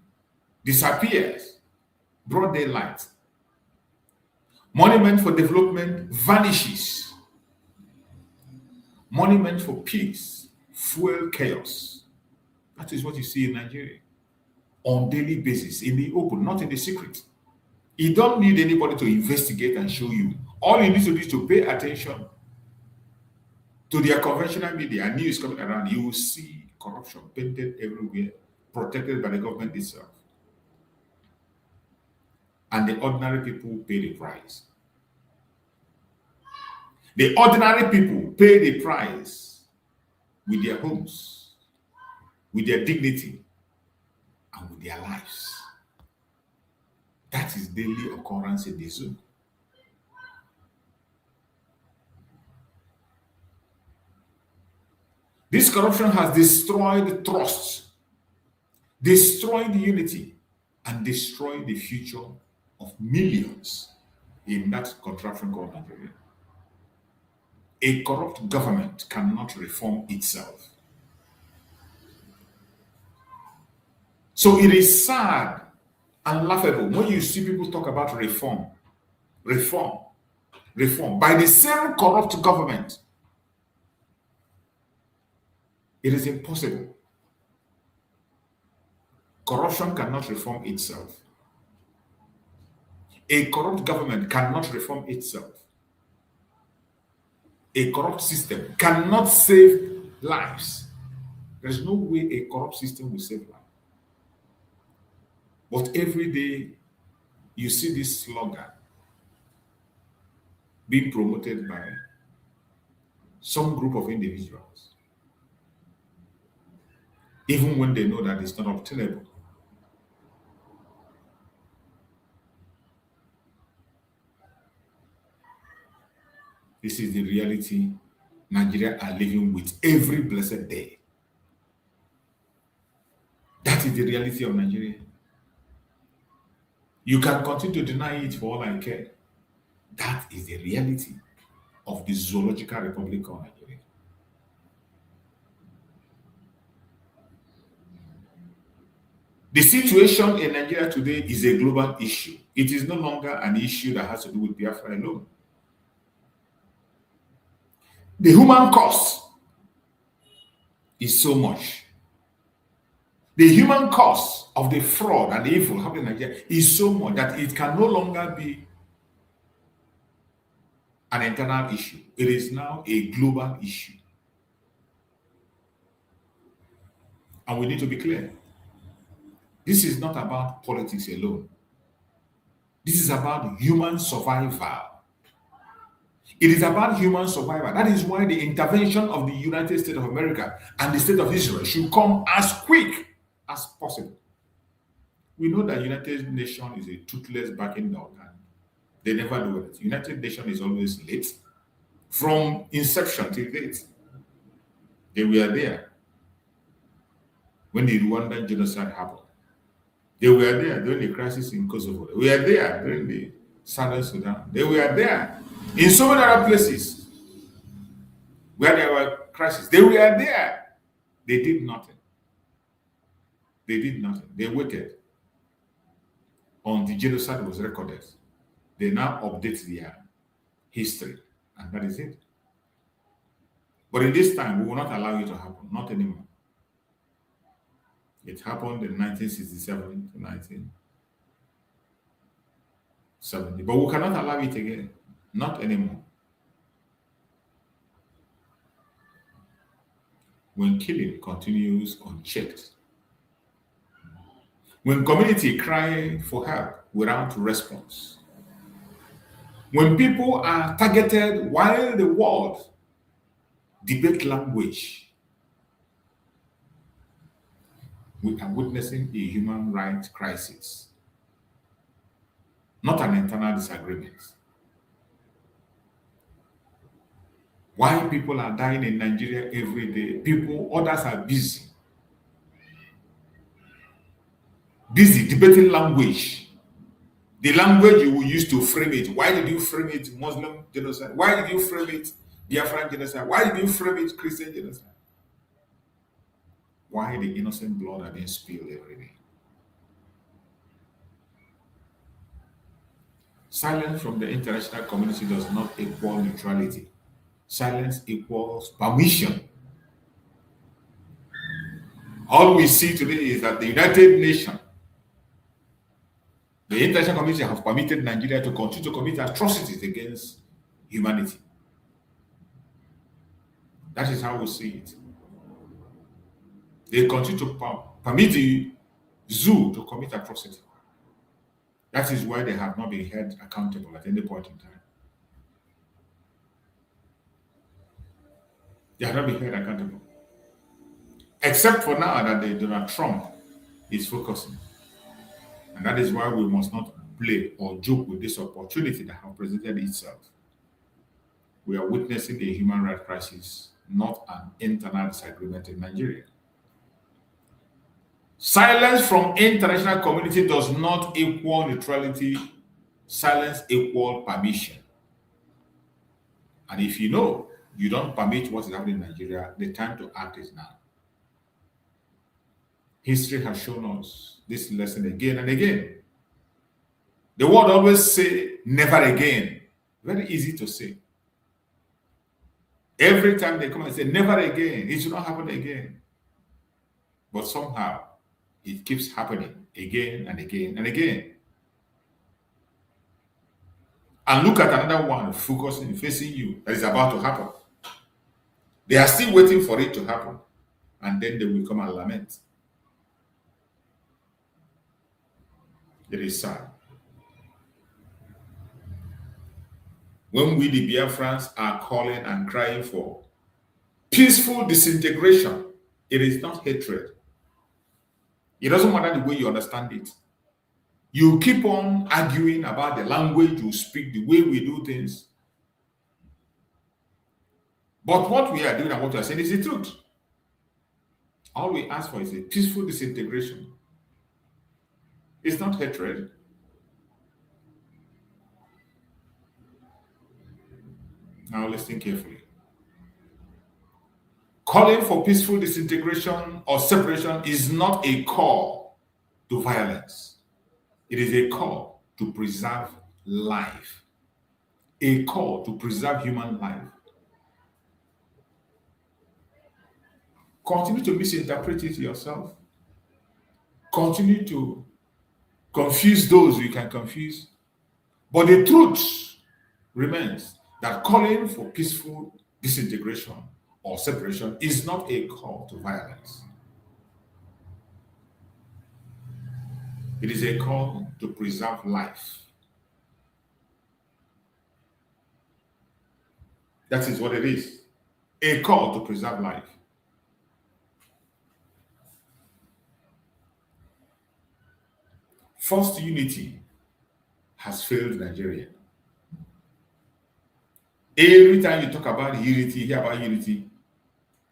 disappears, broad daylight. Money meant for development vanishes. Money meant for peace fuel chaos. That is what you see in Nigeria on daily basis, in the open, not in the secret. You don't need anybody to investigate and show you. All you need to do is to pay attention to their conventional media and news coming around. You will see corruption painted everywhere, protected by the government itself. And the ordinary people pay the price. The ordinary people pay the price with their homes, with their dignity, and with their lives. That is daily occurrence in the zoo. This corruption has destroyed trust, destroyed unity, and destroyed the future of millions in that contraption called Nigeria. A corrupt government cannot reform itself. So it is sad and laughable when you see people talk about reform by the same corrupt government. It is impossible. Corruption cannot reform itself. A corrupt government cannot reform itself. A corrupt system cannot save lives. There's no way a corrupt system will save lives. But every day, you see this slogan being promoted by some group of individuals, even when they know that it's not obtainable. This is the reality Nigeria are living with every blessed day. That is the reality of Nigeria. You can continue to deny it for all I care. That is the reality of the Zoological Republic of Nigeria. The situation in Nigeria today is a global issue. It is no longer an issue that has to do with Biafra alone. The human cost is so much. The human cost of the fraud and the evil happening in Nigeria is so much that it can no longer be an internal issue. It is now a global issue. And we need to be clear. This is not about politics alone. This is about human survival. It is about human survival. That is why the intervention of the United States of America and the State of Israel should come as quick as possible. We know that United Nations is a toothless backing dog and they never do it. United Nations is always late. From inception till date, they were there when the Rwandan genocide happened. They were there during the crisis in Kosovo. They were there during the Southern Sudan. They were there in so many other places where there were crises. They were there. They did nothing. They did nothing. They waited until the genocide was recorded. They now update their history, and that is it. But in this time, we will not allow it to happen. Not anymore. It happened in 1967 to 1970. But we cannot allow it again. Not anymore. When killing continues unchecked, when community cry for help without response, when people are targeted while the world debate language, we are witnessing a human rights crisis, not an internal disagreement. Why people are dying in Nigeria every day? Others are busy debating language. The language you will use to frame it. Why did you frame it Muslim genocide? Why did you frame it Biafra genocide? Why did you frame it Christian genocide? Why the innocent blood are being spilled every day? Silence from the international community does not equal neutrality. Silence equals permission. All we see today is that the United Nations, the international community, have permitted Nigeria to continue to commit atrocities against humanity. That is how we see it. They continue to permit the zoo to commit atrocity. That is why they have not been held accountable at any point in time. They have not been held accountable. Except for now that Donald Trump is focusing. And that is why we must not play or joke with this opportunity that has presented itself. We are witnessing a human rights crisis, not an internal disagreement in Nigeria. Silence from international community does not equal neutrality. Silence equals permission. And if you know you don't permit what is happening in Nigeria, the time to act is now. History has shown us this lesson again and again. The world always say never again. Very easy to say. Every time they come and say never again, it should not happen again. But somehow it keeps happening again and again and again. And look at another one facing you that is about to happen. They are still waiting for it to happen. And then they will come and lament. It is sad. When we, the Biafrans, are calling and crying for peaceful disintegration, it is not hatred. It doesn't matter the way you understand it. You keep on arguing about the language you speak, the way we do things. But what we are doing and what we are saying is the truth. All we ask for is a peaceful disintegration. It's not hatred. Now listen carefully. Calling for peaceful disintegration or separation is not a call to violence. It is a call to preserve life. A call to preserve human life. Continue to misinterpret it yourself. Continue to confuse those you can confuse. But the truth remains that calling for peaceful disintegration or separation is not a call to violence. It is a call to preserve life. That is what it is. A call to preserve life. Forced unity has failed Nigeria. Every time you talk about unity, hear about unity,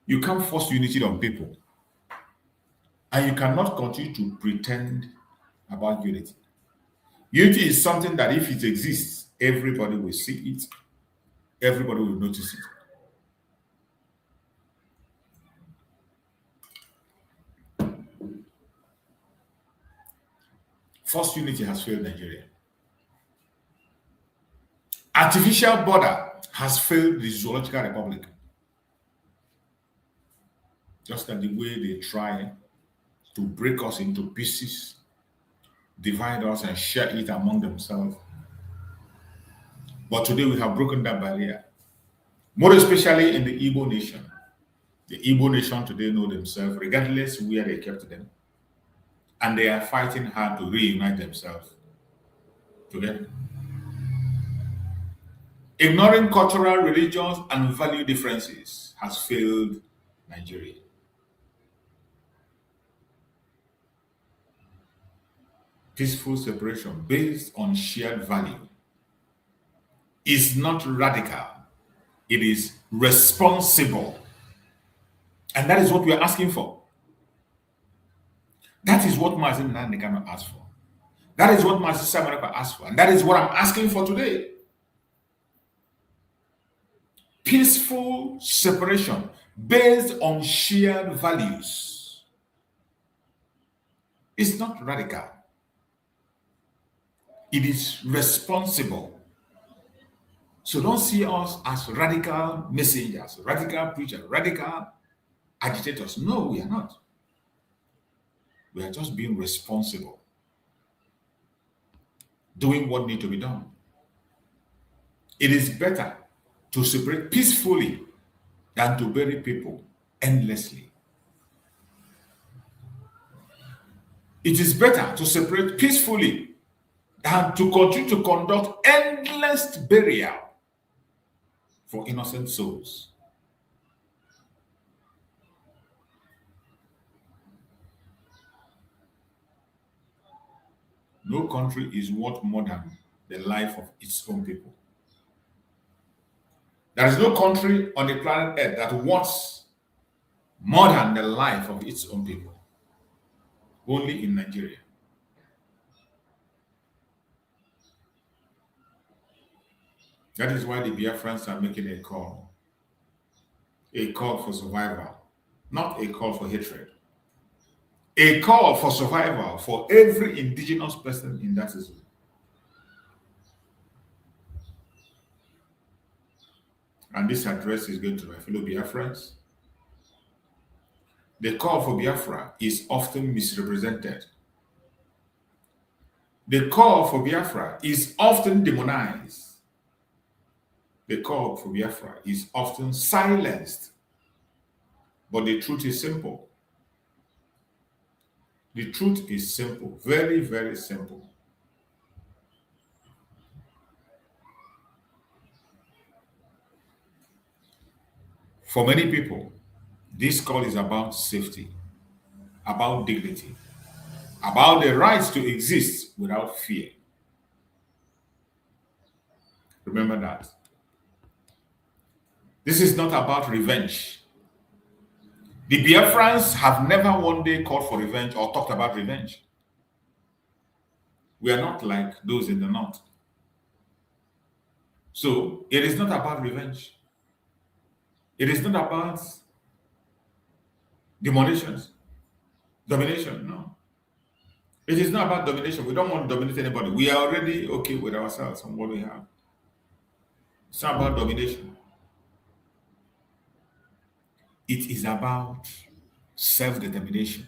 you can't force unity on people. And you cannot continue to pretend about unity. Unity is something that if it exists, everybody will see it. Everybody will notice it. Forced unity has failed Nigeria. Artificial border has failed the Zoological Republic. Just like the way they try to break us into pieces, divide us and share it among themselves. But today we have broken that barrier. More especially in the Igbo nation. The Igbo nation today know themselves, regardless where they kept them. And they are fighting hard to reunite themselves together. Ignoring cultural, religious, and value differences has failed Nigeria. Peaceful separation based on shared value is not radical, it is responsible. And that is what we are asking for. That is what Mazin Nandekano asked for. That is what Mazin Samarapa asked for. And that is what I'm asking for today. Peaceful separation based on shared values is not radical. It is responsible. So don't see us as radical messengers, radical preachers, radical agitators. No, we are not. We are just being responsible, doing what needs to be done. It is better to separate peacefully than to bury people endlessly. It is better to separate peacefully than to continue to conduct endless burial for innocent souls. No country is worth more than the life of its own people. There is no country on the planet Earth that wants more than the life of its own people. Only in Nigeria. That is why the Biafrans are making a call for survival, not a call for hatred. A call for survival for every indigenous person in that zone. And this address is going to my fellow Biafrans. The call for Biafra is often misrepresented. The call for Biafra is often demonized. The call for Biafra is often silenced. But the truth is simple. The truth is simple, very, very simple. For many people, this call is about safety, about dignity, about the right to exist without fear. Remember that. This is not about revenge. The Biafrans have never one day called for revenge or talked about revenge. We are not like those in the north. So it is not about revenge. It is not about domination, no. It is not about domination. We don't want to dominate anybody. We are already okay with ourselves and what we have. It's not about domination. It is about self-determination.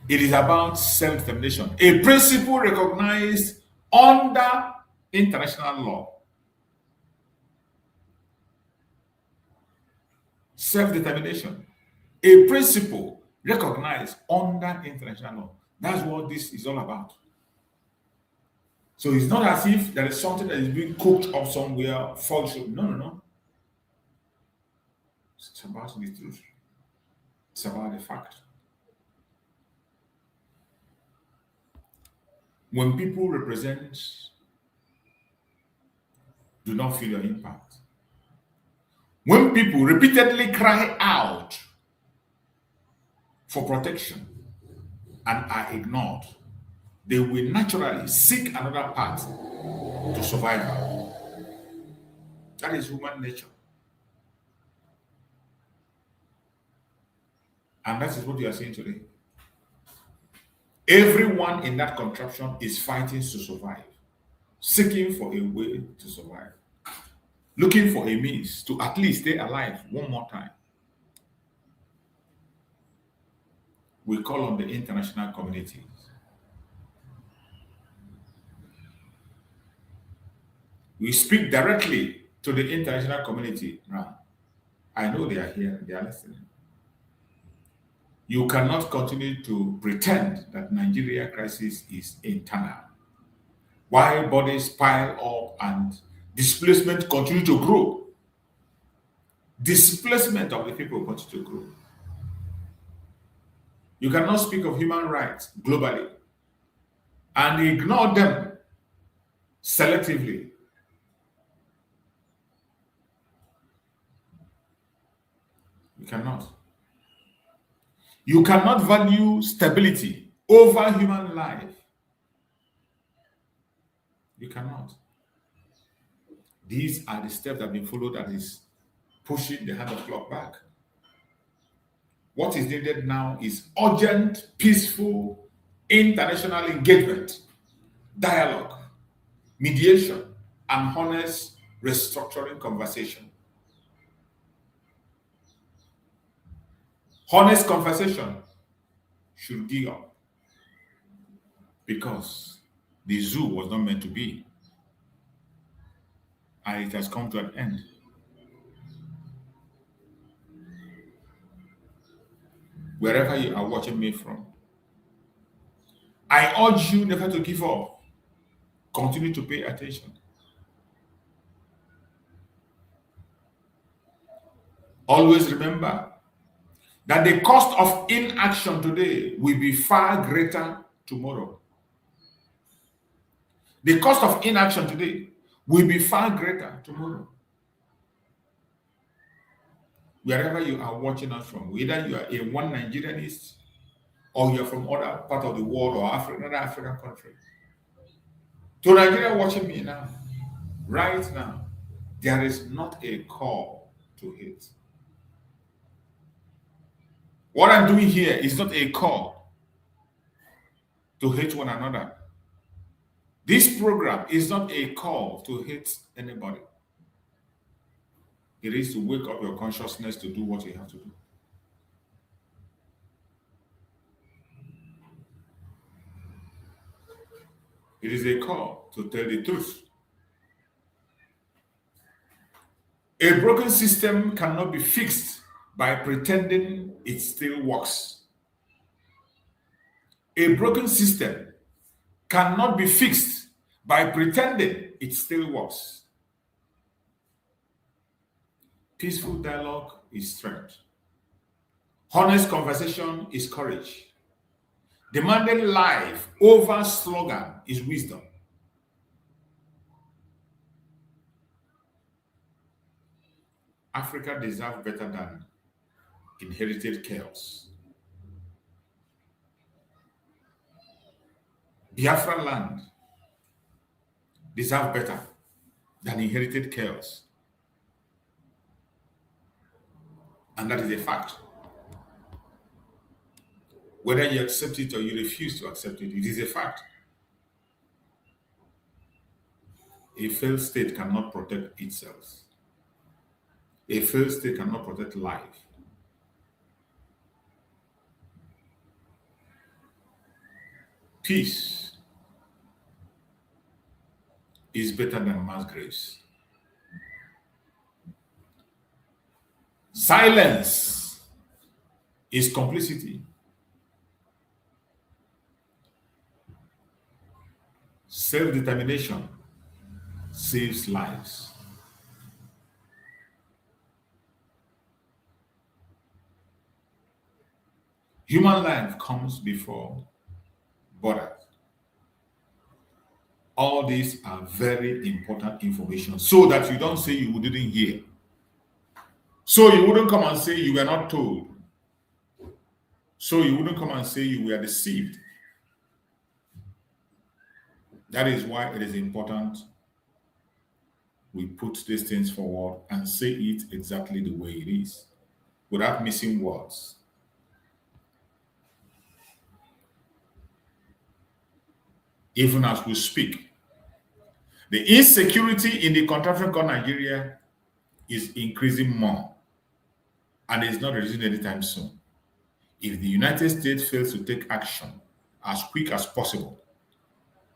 It is about self-determination, a principle recognized under international law. Self-determination, a principle recognized under international law. That's what this is all about. So it's not as if there is something that is being cooked up somewhere, false. No. It's about the truth. It's about the fact. When people represent, do not feel your impact. When people repeatedly cry out for protection and are ignored, they will naturally seek another path to survival. That is human nature. And that is what you are seeing today. Everyone in that contraption is fighting to survive, seeking for a way to survive, looking for a means to at least stay alive one more time. We call on the international community. We speak directly to the international community now. I know they are here, they are listening. You cannot continue to pretend that Nigeria crisis is internal. Why bodies pile up and displacement continue to grow. Displacement of the people continue to grow. You cannot speak of human rights globally and ignore them selectively. You cannot. You cannot value stability over human life. You cannot. These are the steps that have been followed that is pushing the hand of clock back. What is needed now is urgent, peaceful, international engagement, dialogue, mediation, and honest restructuring conversation. Honest conversation should gear up because the zoo was not meant to be, and it has come to an end. Wherever you are watching me from, I urge you never to give up. Continue to pay attention. Always remember that the cost of inaction today will be far greater tomorrow. The cost of inaction today will be far greater tomorrow. Wherever you are watching us from, whether you are a one Nigerianist or you are from other part of the world or another African country. To Nigeria watching me now, right now, there is not a call to hate. What I'm doing here is not a call to hate one another. This program is not a call to hate anybody. It is to wake up your consciousness to do what you have to do. It is a call to tell the truth. A broken system cannot be fixed by pretending it still works. A broken system cannot be fixed by pretending it still works. Peaceful dialogue is strength. Honest conversation is courage. Demanding life over slogan is wisdom. Africa deserves better than inherited chaos. Biafra land deserves better than inherited chaos. And that is a fact. Whether you accept it or you refuse to accept it, it is a fact. A failed state cannot protect itself. A failed state cannot protect life. Peace is better than mass graves. Silence is complicity. Self-determination saves lives. Human life comes before borders. All these are very important information so that you don't say you didn't hear. So you wouldn't come and say you were not told. So you wouldn't come and say you were deceived. That is why it is important we put these things forward and say it exactly the way it is, without missing words. Even as we speak, the insecurity in the contraction called Nigeria is increasing more, and it's not reducing anytime soon. If the United States fails to take action as quick as possible,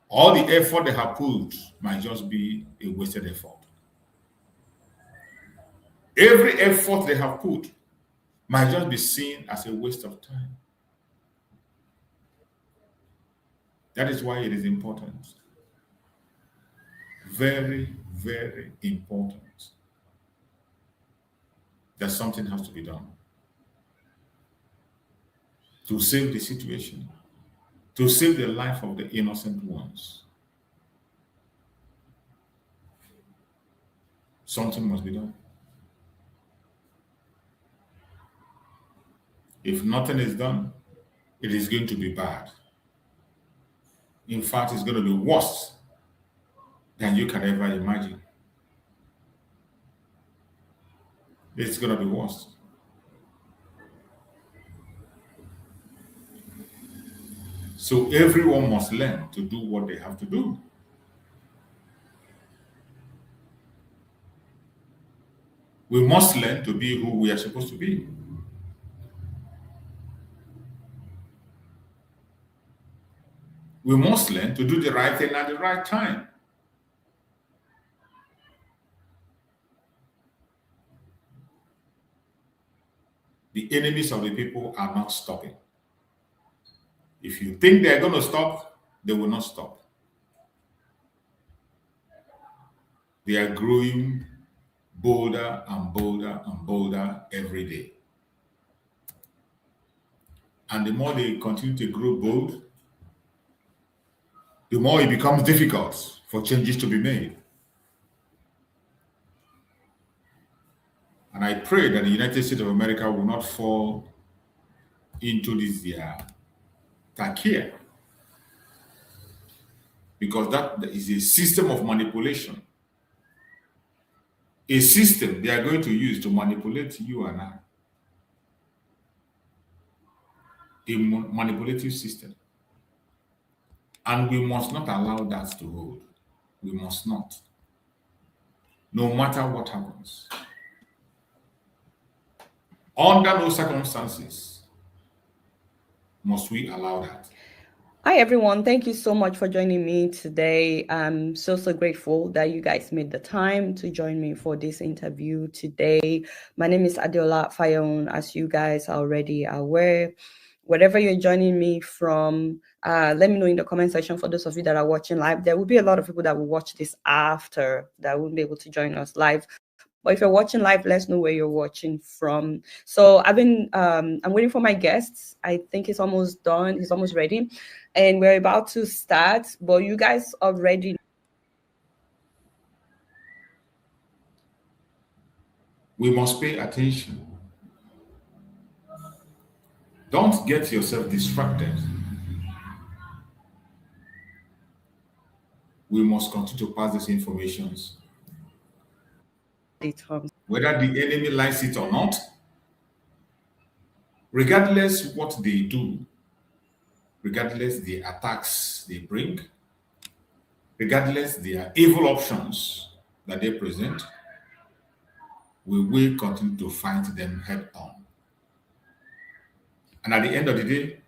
all the effort they have put might just be a wasted effort. Every effort they have put might just be seen as a waste of time. That is why it is important very, very important that something has to be done to save the situation, to save the life of the innocent ones. Something must be done. If nothing is done, it is going to be bad. In fact, it's going to be worse than you can ever imagine. It's going to be worse. So everyone must learn to do what they have to do. We must learn to be who we are supposed to be. We must learn to do the right thing at the right time. The enemies of the people are not stopping. If you think they're going to stop, they will not stop. They are growing bolder and bolder and bolder every day. And the more they continue to grow bold, the more it becomes difficult for changes to be made. And I pray that the United States of America will not fall into this takia, because that is a system of manipulation, a system they are going to use to manipulate you and I, a manipulative system. And we must not allow that to hold. We must not. No matter what happens. Under no circumstances must we allow that. Hi, everyone. Thank you so much for joining me today. I'm so grateful that you guys made the time to join me for this interview today. My name is Adeola Fayon, as you guys are already aware. Wherever you're joining me from, let me know in the comment section. For those of you that are watching live, there will be a lot of people that will watch this after that won't be able to join us live. But if you're watching live, let's know where you're watching from. So I'm waiting for my guests. I think he's almost done. He's almost ready. And we're about to start, but you guys already. We must pay attention. Don't get yourself distracted. We must continue to pass these informations. Whether the enemy likes it or not, regardless what they do, regardless the attacks they bring, regardless their evil options that they present, we will continue to fight them head on. And at the end of the day,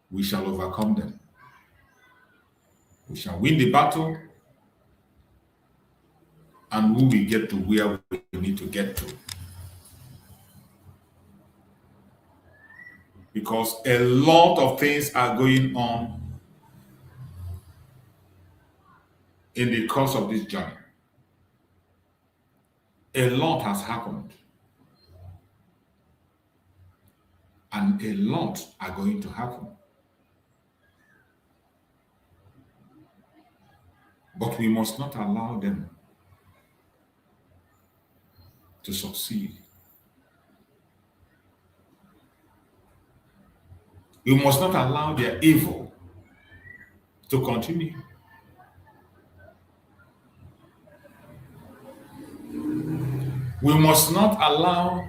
we shall overcome them. We shall win the battle, and we will get to where we need to get to. Because a lot of things are going on in the course of this journey. A lot has happened. And a lot are going to happen. But we must not allow them to succeed. We must not allow their evil to continue. We must not allow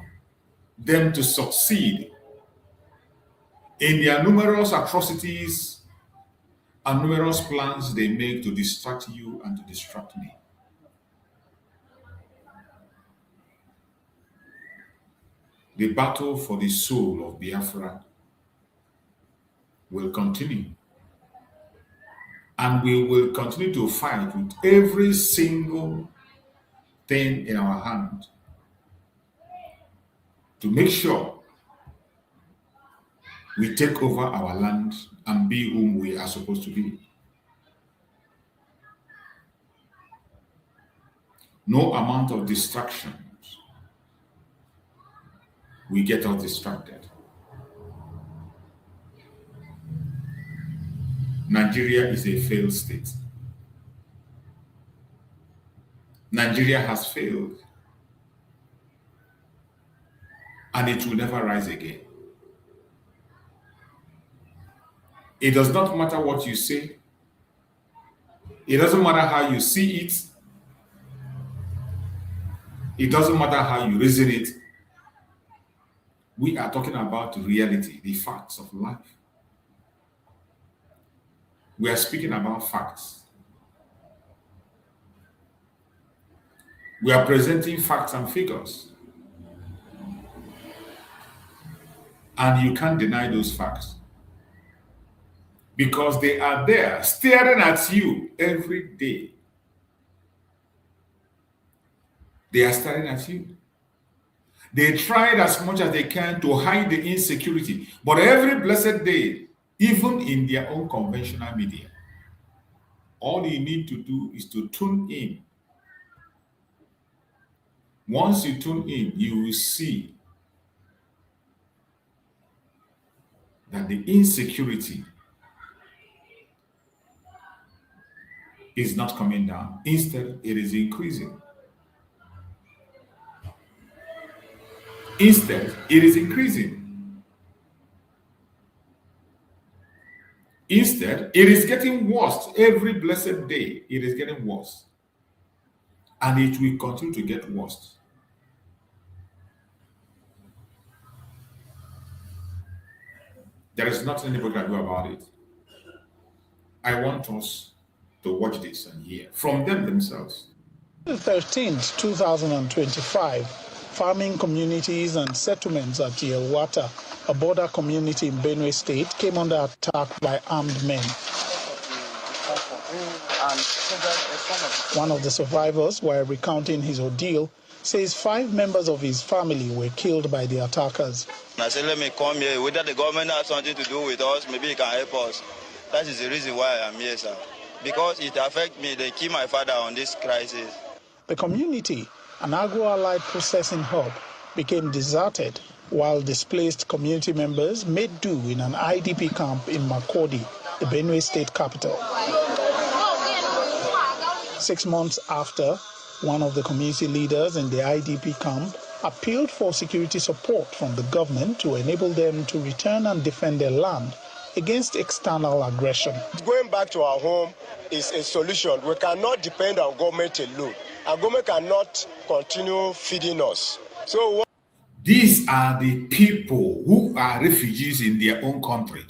them to succeed in their numerous atrocities and numerous plans they make to distract you and to distract me. The battle for the soul of Biafra will continue. And we will continue to fight with every single thing in our hand to make sure we take over our land and be whom we are supposed to be. No amount of distractions will get us distracted. Nigeria is a failed state. Nigeria has failed, and it will never rise again. It does not matter what you say. It doesn't matter how you see it. It doesn't matter how you reason it. We are talking about reality, the facts of life. We are speaking about facts. We are presenting facts and figures. And you can't deny those facts. Because they are there, staring at you every day. They are staring at you. They tried as much as they can to hide the insecurity. But every blessed day, even in their own conventional media, all you need to do is to tune in. Once you tune in, you will see that the insecurity is not coming down. Instead, it is increasing. Instead, it is increasing. Instead, it is getting worse. Every blessed day, it is getting worse. And it will continue to get worse. There is nothing anybody can do about it. I want us to watch this and hear from them themselves. On the 13th, 2025, farming communities and settlements at Yelwata, a border community in Benue State, came under attack by armed men. One of the survivors, while recounting his ordeal, says 5 members of his family were killed by the attackers. I said, let me come here. Whether the government has something to do with us, maybe it can help us. That is the reason why I am here, sir. Because it affects me. They kill my father on this crisis. The community, an agro-allied processing hub, became deserted while displaced community members made do in an IDP camp in Makurdi, the Benue State capital. 6 months after, one of the community leaders in the IDP camp appealed for security support from the government to enable them to return and defend their land against external aggression. Going back to our home is a solution. We cannot depend on government alone. Our government cannot continue feeding us. So these are the people who are refugees in their own country.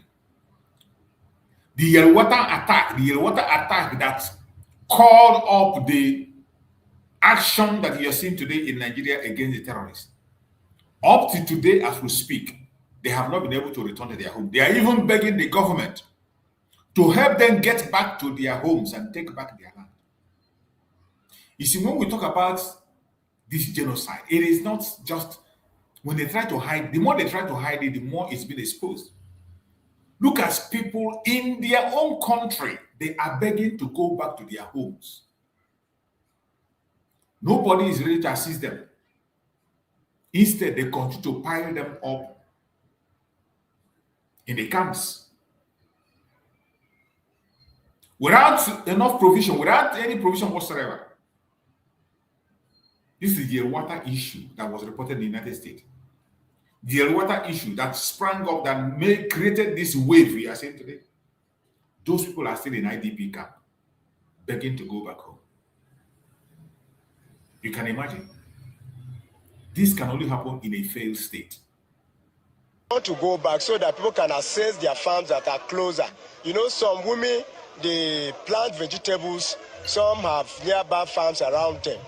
The Yelwata attack that called up the action that you are seeing today in Nigeria against the terrorists. Up to today, as we speak, they have not been able to return to their home. They are even begging the government to help them get back to their homes and take back their land. You see, when we talk about this genocide, it is not just when they try to hide, the more they try to hide it, the more it's been exposed. Look at people in their own country, they are begging to go back to their homes. Nobody is ready to assist them. Instead, they continue to pile them up in the camps. Without enough provision, without any provision whatsoever. This is the water issue that was reported in the United States. The water issue that sprang up, that created this wave we are seeing today. Those people are still in IDP camp, begging to go back home. You can imagine. This can only happen in a failed state. want to go back so that people can access their farms that are closer. You know, some women, they plant vegetables, some have nearby farms around them.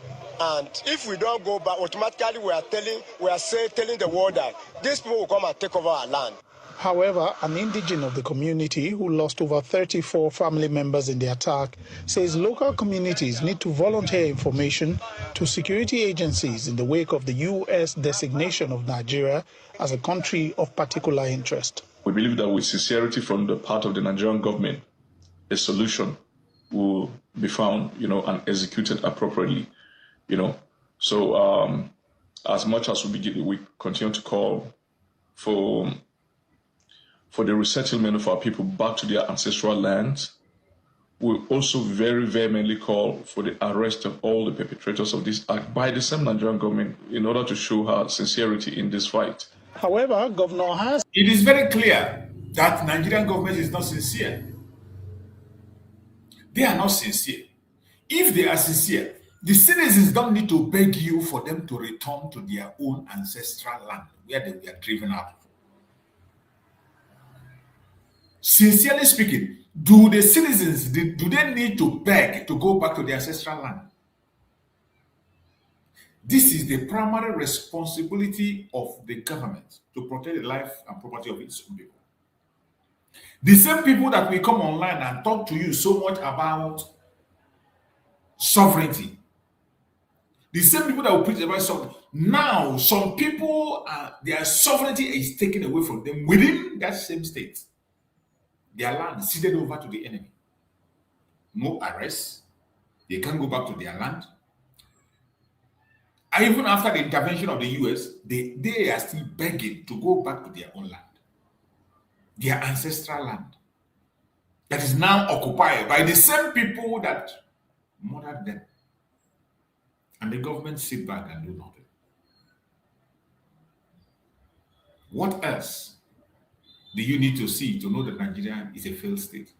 And if we don't go back, automatically we are telling the world that these people will come and take over our land. However, an indigene of the community who lost over 34 family members in the attack says local communities need to volunteer information to security agencies in the wake of the U.S. designation of Nigeria as a country of particular interest. We believe that with sincerity from the part of the Nigerian government, a solution will be found, and executed appropriately. So as much as we continue to call for the resettlement of our people back to their ancestral lands, we also very vehemently call for the arrest of all the perpetrators of this act by the same Nigerian government in order to show her sincerity in this fight. However, Governor has... It is very clear that Nigerian government is not sincere. They are not sincere. If they are sincere, the citizens don't need to beg you for them to return to their own ancestral land where they were driven out. Sincerely speaking, do the citizens, do they need to beg to go back to their ancestral land? This is the primary responsibility of the government, to protect the life and property of its own people. The same people that will come online and talk to you so much about sovereignty, the same people that will preach about sovereignty, now some people, their sovereignty is taken away from them within that same state. Their land ceded over to the enemy. No arrest. They can't go back to their land. And even after the intervention of the US, they are still begging to go back to their own land, their ancestral land, that is now occupied by the same people that murdered them. And the government sit back and do nothing. What else do you need to see to know that Nigeria is a failed state?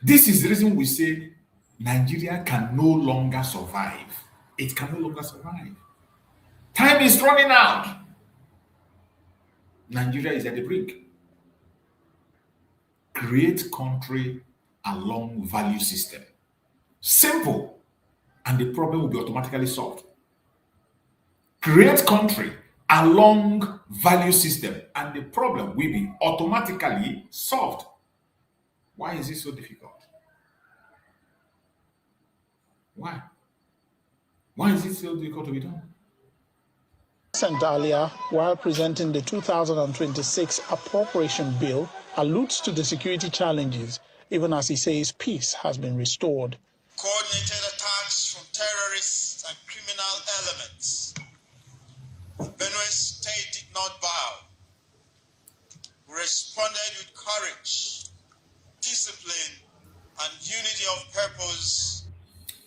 This is the reason we say Nigeria can no longer survive. It can no longer survive. Time is running out. Nigeria is at the brink. Create country along value system. Simple. And the problem will be automatically solved. Create country along value system and the problem will be automatically solved. Why is it so difficult? Why? Why is it so difficult to be done? Sent earlier, while presenting the 2026 appropriation bill, alludes to the security challenges, even as he says peace has been restored. Coordinated attacks from terrorists and criminal elements. Benue State did not bow. We responded with courage, discipline, and unity of purpose.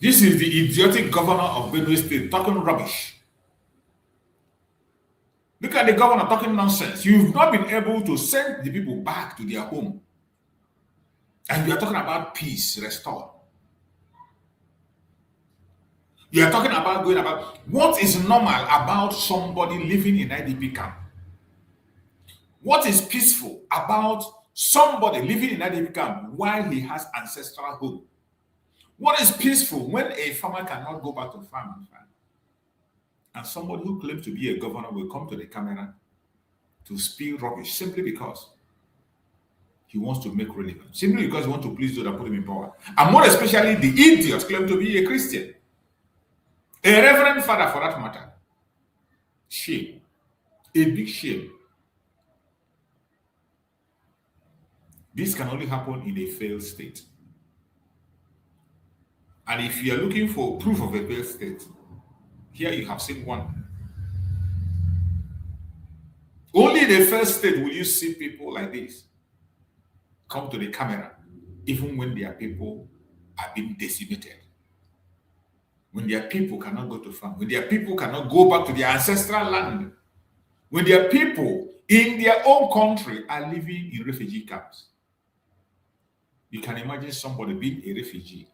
This is the idiotic governor of Benue State talking rubbish. Look at the governor talking nonsense. You've not been able to send the people back to their home. And you are talking about peace restored. You are talking about going about what is normal about somebody living in IDP camp. What is peaceful about somebody living in IDP camp while he has ancestral home? What is peaceful when a farmer cannot go back to farm and farm? And somebody who claims to be a governor will come to the camera to spew rubbish simply because he wants to make relevance, simply because he wants to please those that put him in power. And more especially, the idiots claim to be a Christian, a reverend father for that matter. Shame, a big shame. This can only happen in a failed state. And if you are looking for proof of a failed state, here you have seen one. Only in the first state will you see people like this come to the camera, even when their people are being decimated. When their people cannot go to farm, when their people cannot go back to their ancestral land, when their people in their own country are living in refugee camps. You can imagine somebody being a refugee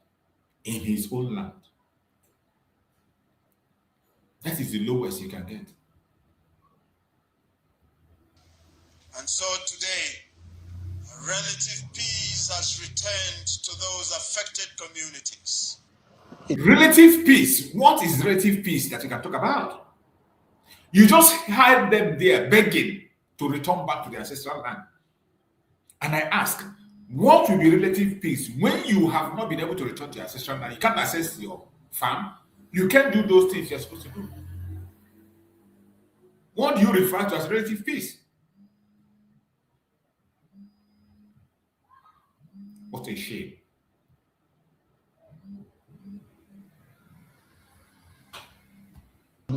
in his own land. That is the lowest you can get. And so today, a relative peace has returned to those affected communities. Relative peace. What is relative peace that you can talk about? You just hide them there begging to return back to their ancestral land. And I ask, what will be relative peace when you have not been able to return to your ancestral land? You can't access your farm. You can't do those things you're supposed to do. What do you refer to as relative peace? What a shame.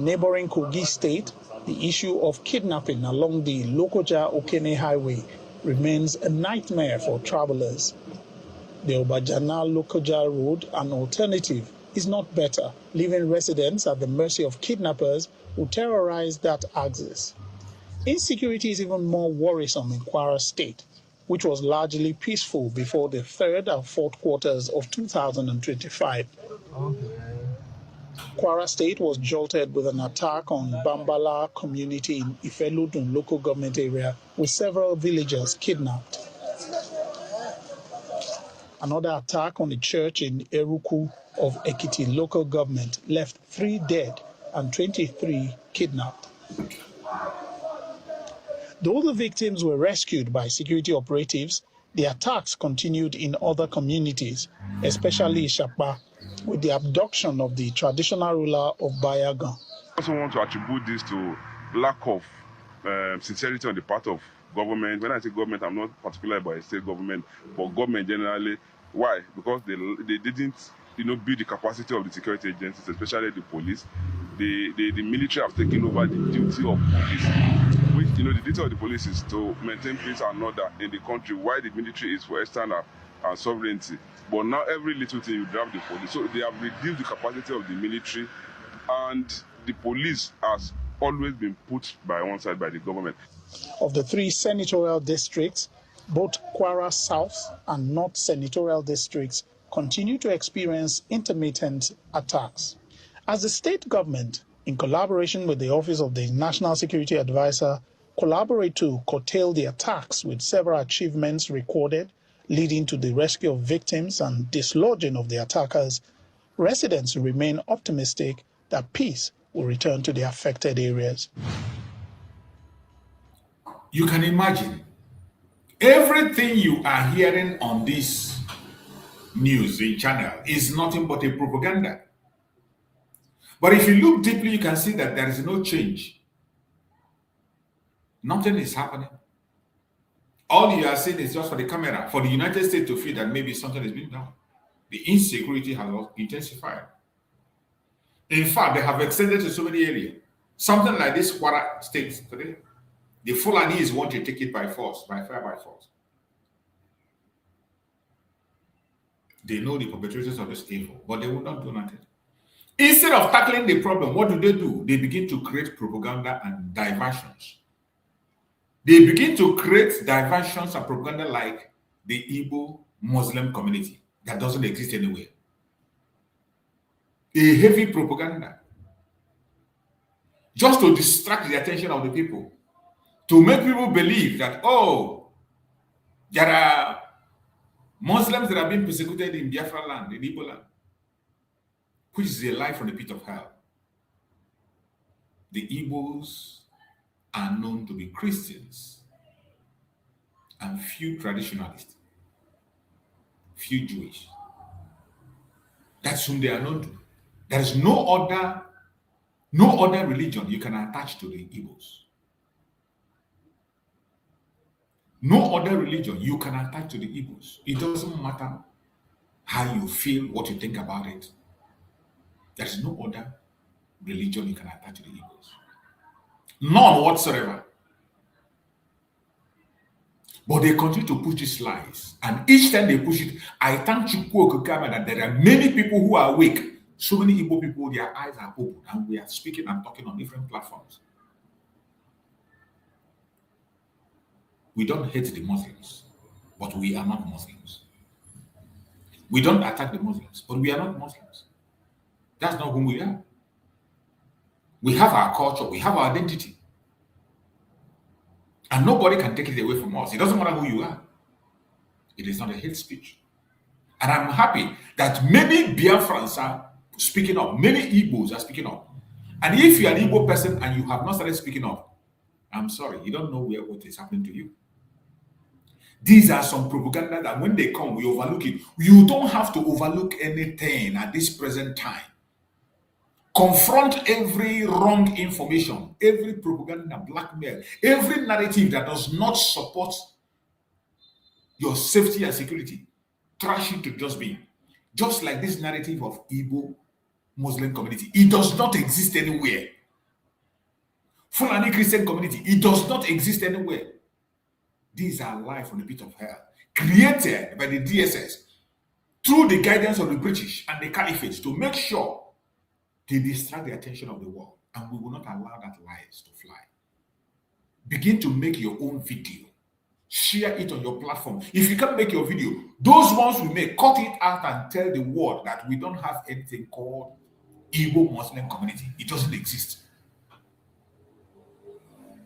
neighboring Kogi state, the issue of kidnapping along the Lokoja-Okene highway remains a nightmare for travelers. The Obajana-Lokoja road, an alternative, is not better, leaving residents at the mercy of kidnappers who terrorize that axis. Insecurity is even more worrisome in Kwara State, which was largely peaceful before the third and fourth quarters of 2025. Kwara State was jolted with an attack on Bambala community in Ifelodun local government area, with several villagers kidnapped. Another attack on the church in Eruku of Ekiti local government left 3 dead and 23 kidnapped. Though the victims were rescued by security operatives, the attacks continued in other communities, especially Ishapa, with the abduction of the traditional ruler of Bayagan. I also want to attribute this to lack of sincerity on the part of government. When I say government, I'm not particular about state government, but government generally. Why? Because they didn't, build the capacity of the security agencies, especially the police. The military have taken over the duty of police. Which, the duty of the police is to maintain peace and order in the country, while the military is for external and sovereignty. But now every little thing you drive the police. So they have reduced the capacity of the military, and the police has always been put by one side by the government. Of the 3 senatorial districts, both Kwara South and North senatorial districts continue to experience intermittent attacks. As the state government, in collaboration with the Office of the National Security Advisor, collaborate to curtail the attacks, with several achievements recorded, leading to the rescue of victims and dislodging of the attackers, residents remain optimistic that peace will return to the affected areas. You can imagine everything you are hearing on this news channel is nothing but a propaganda. But if you look deeply, you can see that there is no change. Nothing is happening. All you are seeing is just for the camera, for the United States to feel that maybe something is being done. The insecurity has intensified. In fact, they have extended to so many areas. Something like this Kwara State today. The Fulanese want to take it by force, by fire, by force. They know the perpetrators of this evil, but they will not do nothing. Instead of tackling the problem, what do? They begin to create propaganda and diversions. They begin to create diversions and propaganda like the Igbo Muslim community that doesn't exist anywhere. A heavy propaganda. Just to distract the attention of the people. To make people believe that, there are Muslims that are being persecuted in Biafra land, in Igbo land, which is a lie from the pit of hell. The Igbos are known to be Christians and few traditionalists, few Jewish. That's whom they are known to. There is no other religion you can attach to the Igbos. No other religion you can attach to the Igbos. It doesn't matter how you feel, what you think about it. There is no other religion you can attach to the Igbos. None whatsoever. But they continue to push these lies. And each time they push it, I thank Chukwu Okukame that there are many people who are awake. So many Igbo people, their eyes are open, and we are speaking and talking on different platforms. We don't hate the Muslims, but we are not Muslims. We don't attack the Muslims, but we are not Muslims. That's not who we are. We have our culture, we have our identity. And nobody can take it away from us. It doesn't matter who you are. It is not a hate speech. And I'm happy that many Biafrans are speaking up. Many Igbos are speaking up. And if you're an Igbo person and you have not started speaking up, I'm sorry, you don't know what is happening to you. These are some propaganda that when they come, we overlook it. You don't have to overlook anything at this present time. Confront every wrong information, every propaganda, blackmail, every narrative that does not support your safety and security. Trash it to dustbin. Just like this narrative of Igbo Muslim community. It does not exist anywhere. Fulani Christian community. It does not exist anywhere. These are lies from the pit of hell, created by the DSS through the guidance of the British and the Caliphate to make sure they distract the attention of the world. And we will not allow that lies to fly. Begin to make your own video. Share it on your platform. If you can't make your video, those ones we make, cut it out and tell the world that we don't have anything called Igbo Muslim community. It doesn't exist.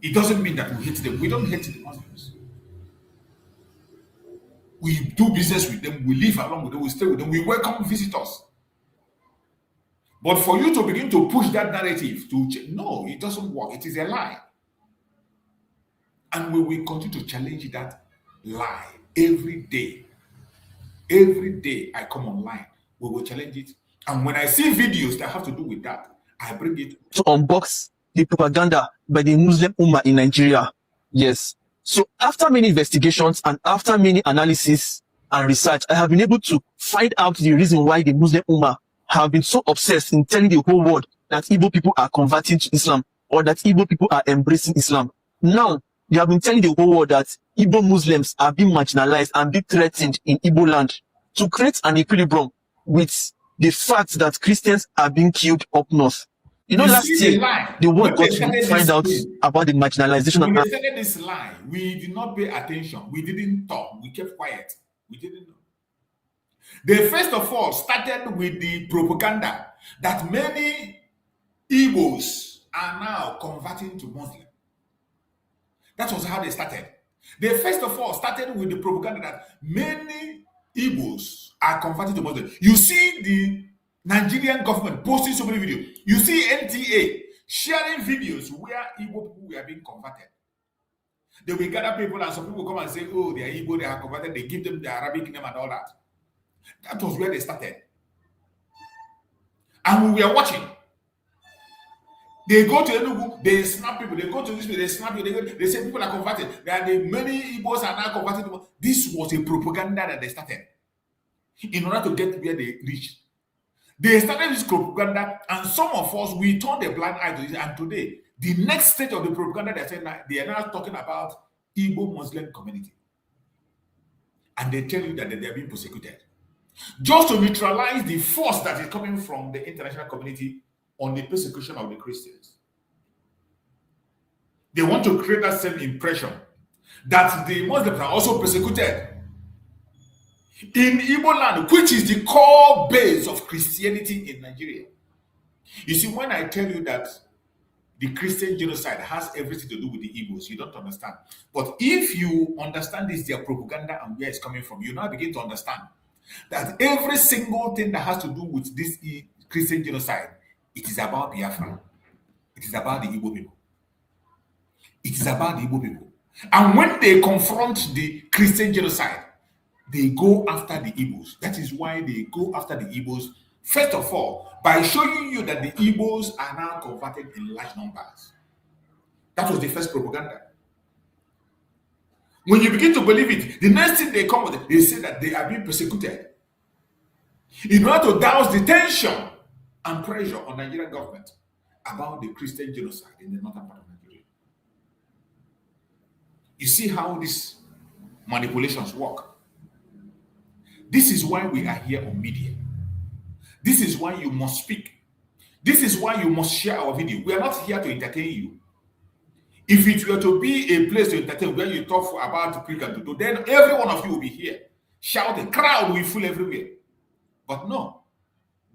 It doesn't mean that we hate them. We don't hate the Muslims. We do business with them. We live along with them. We stay with them. We welcome visitors. But for you to begin to push that narrative, no, it doesn't work. It is a lie. And we will continue to challenge that lie every day. Every day I come online, we will challenge it. And when I see videos that have to do with that, I bring it to unbox the propaganda by the Muslim Ummah in Nigeria. Yes. So after many investigations and after many analysis and research, I have been able to find out the reason why the Muslim Ummah have been so obsessed in telling the whole world that Igbo people are converting to Islam or that Igbo people are embracing Islam. Now, they have been telling the whole world that Igbo Muslims are being marginalized and being threatened in Igbo land to create an equilibrium with the fact that Christians are being killed up north. You know, last year, the world got to find out about the marginalization. When they started this lie, we did not pay attention. We didn't talk. We kept quiet. We didn't know. They first of all started with the propaganda that many Igbos are now converting to Muslim. That was how they started. They first of all started with the propaganda that many Igbos are converting to Muslim. You see the Nigerian government posting so many videos. You see NTA sharing videos where Igbo people were being converted. They will gather people and some people come and say, oh, they are Igbo, they are converted. They give them the Arabic name and all that. That was where they started. And we were watching. They go to Enugu, they snap people. They go to this place, they snap people. They say people are converted. There are many Igbos are now converted. This was a propaganda that they started in order to get where they reached. They started this propaganda, and some of us, we turned a blind eye to it. And today, the next stage of the propaganda, they are now talking about Igbo Muslim community. And they tell you that they are being persecuted. Just to neutralize the force that is coming from the international community on the persecution of the Christians. They want to create that same impression that the Muslims are also persecuted in Igbo land, which is the core base of Christianity in Nigeria. You see, when I tell you that the Christian genocide has everything to do with the Igbos, you don't understand. But if you understand this, their propaganda and where it's coming from, you now begin to understand that every single thing that has to do with this Christian genocide, it is about Biafra. It is about the Igbo people. It is about the Igbo people. And when they confront the Christian genocide, they go after the Igbos. That is why they go after the Igbos, first of all, by showing you that the Igbos are now converted in large numbers. That was the first propaganda. When you begin to believe it, the next thing they come with, they say that they are being persecuted. In order to douse the tension and pressure on the Nigerian government about the Christian genocide in the northern part of Nigeria. You see how these manipulations work. This is why we are here on media. This is why you must speak. This is why you must share our video. We are not here to entertain you. If it were to be a place to entertain where you talk about Brink and Dudu, then every one of you will be here shouting. Crowd will fill everywhere. But no.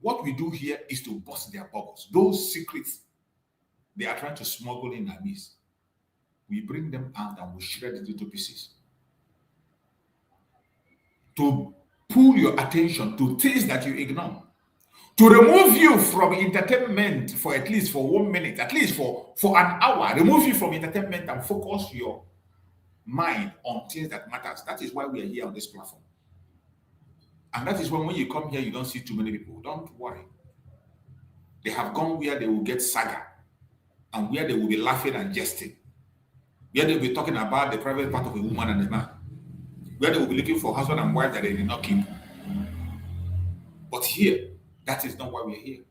What we do here is to bust their bubbles. Those secrets they are trying to smuggle in our midst. We bring them out and we shred it into pieces. To pull your attention to things that you ignore. To remove you from entertainment for at least for 1 minute, at least for an hour. Remove you from entertainment and focus your mind on things that matters. That is why we are here on this platform. And that is when you come here, you don't see too many people. Don't worry. They have gone where they will get saga and where they will be laughing and jesting. Where they will be talking about the private part of a woman and a man. Where they will be looking for husband and wife that they did not keep. But here, that is not why we are here.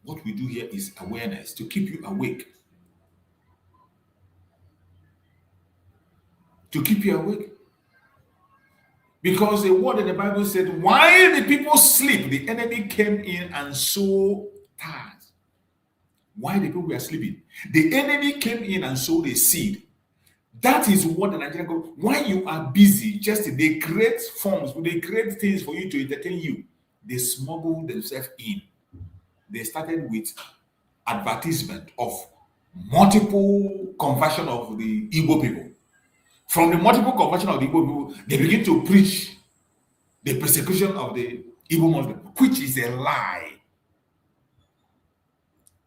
What we do here is awareness to keep you awake. To keep you awake. Because the word in the Bible said, while the people sleep, the enemy came in and sowed tares. While the people were sleeping, the enemy came in and sowed a seed. That is what the Nigerian government, when you are busy, just they create forms, they create things for you to entertain you. They smuggle themselves in. They started with advertisement of multiple conversion of the Igbo people. From the multiple conversion of the Igbo people, they begin to preach the persecution of the Igbo Muslim, which is a lie.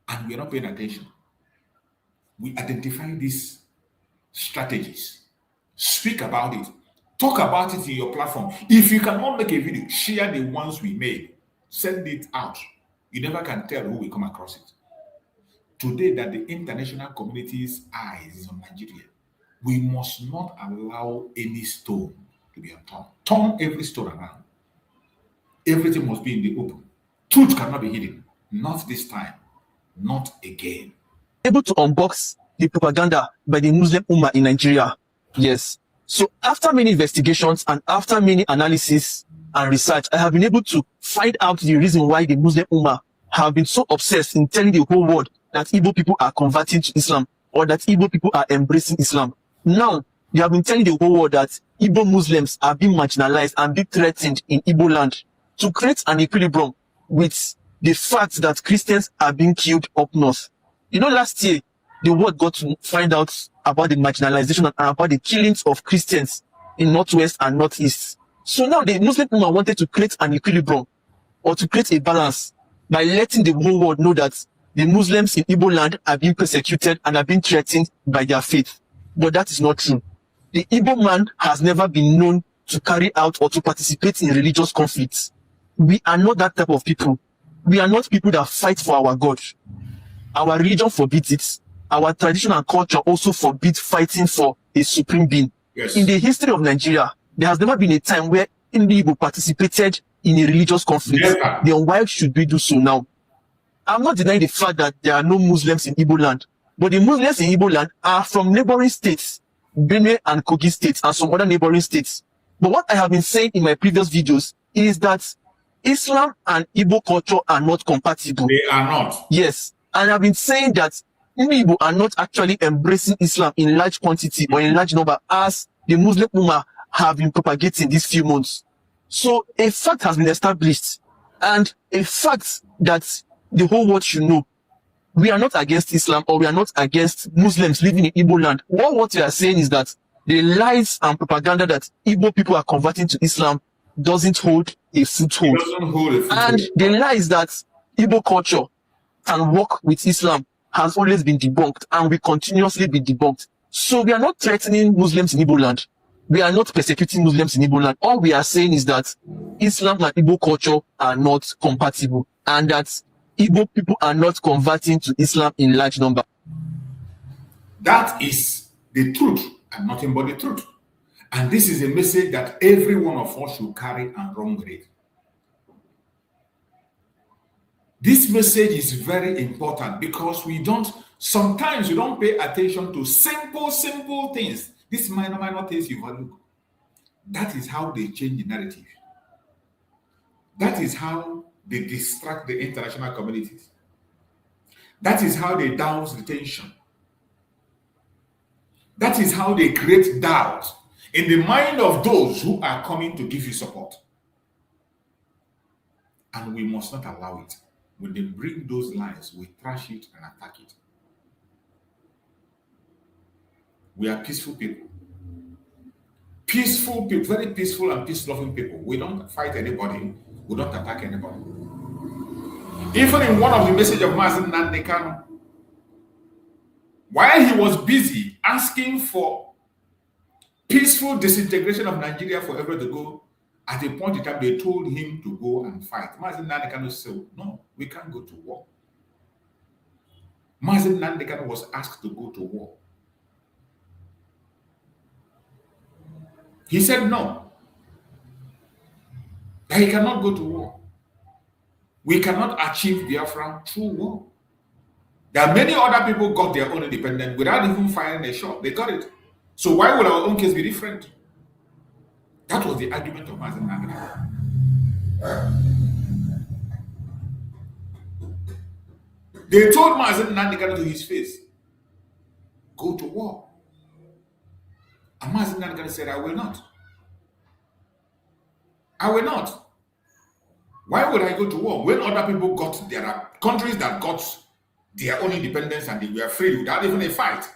And we are not paying attention. We identify these strategies, speak about it, talk about it in your platform. If you cannot make a video, share the ones we made, send it out. You never can tell who will come across it. Today, that the international community's eyes is on Nigeria, we must not allow any stone to be unturned. Turn every stone around. Everything must be in the open. Truth cannot be hidden. Not this time. Not again. Able to unbox the propaganda by the Muslim Ummah in Nigeria. Yes. So after many investigations and after many analysis and research, I have been able to find out the reason why the Muslim Ummah have been so obsessed in telling the whole world that Igbo people are converting to Islam or that Igbo people are embracing Islam. Now, they have been telling the whole world that Igbo Muslims are being marginalized and being threatened in Igbo land to create an equilibrium with the fact that Christians are being killed up north. You know, last year, the world got to find out about the marginalization and about the killings of Christians in Northwest and Northeast. So now the Muslim Ummah wanted to create an equilibrium or to create a balance by letting the whole world know that the Muslims in Igbo land are being persecuted and are being threatened by their faith. But that is not true. The Igbo man has never been known to carry out or to participate in religious conflicts. We are not that type of people. We are not people that fight for our God. Our religion forbids it. Our tradition and culture also forbids fighting for a supreme being. Yes. In the history of Nigeria, there has never been a time where Igbo participated in a religious conflict. Never. Then why should we do so now? I'm not denying the fact that there are no Muslims in Igbo land, but the Muslims in Igbo land are from neighboring states, Benue and Kogi states, and some other neighboring states. But what I have been saying in my previous videos is that Islam and Igbo culture are not compatible. They are not. Yes. And I've been saying that Igbo are not actually embracing Islam in large quantity or in large number as the Muslim Ummah have been propagating these few months. So a fact has been established, and a fact that the whole world should know. We are not against Islam or we are not against Muslims living in Igbo land. What we are saying is that the lies and propaganda that Igbo people are converting to Islam doesn't hold a foothold. And the lies that Igbo culture can work with Islam has always been debunked and will continuously be debunked. So we are not threatening Muslims in Igbo land. We are not persecuting Muslims in Igbo land. All we are saying is that Islam and Igbo culture are not compatible and that Igbo people are not converting to Islam in large number. That is the truth and nothing but the truth. And this is a message that every one of us should carry and run with it. This message is very important because sometimes we don't pay attention to simple things. These minor things you value. That is how they change the narrative. That is how they distract the international communities. That is how they douse the tension. That is how they create doubt in the mind of those who are coming to give you support. And we must not allow it. When they bring those lies, we trash it and attack it. We are peaceful people. Peaceful people, very peaceful and peace-loving people. We don't fight anybody. We don't attack anybody. Even in one of the messages of Mazen Nnamdi Kanu, while he was busy asking for peaceful disintegration of Nigeria for everyone to go, at a point in time, they told him to go and fight. Mazen Nnamdi Kanu said, no, we can't go to war. Mazen Nnamdi Kanu was asked to go to war. He said no, that he cannot go to war. We cannot achieve Biafra through war. There are many other people got their own independence without even firing a shot. They got it. So why would our own case be different? That was the argument of Mazen Nandekano. They told Mazen Nandekano to his face, go to war. And Mazen Nandekano said, I will not. I will not. Why would I go to war? When other people got, there are countries that got their own independence and they were free without even a fight.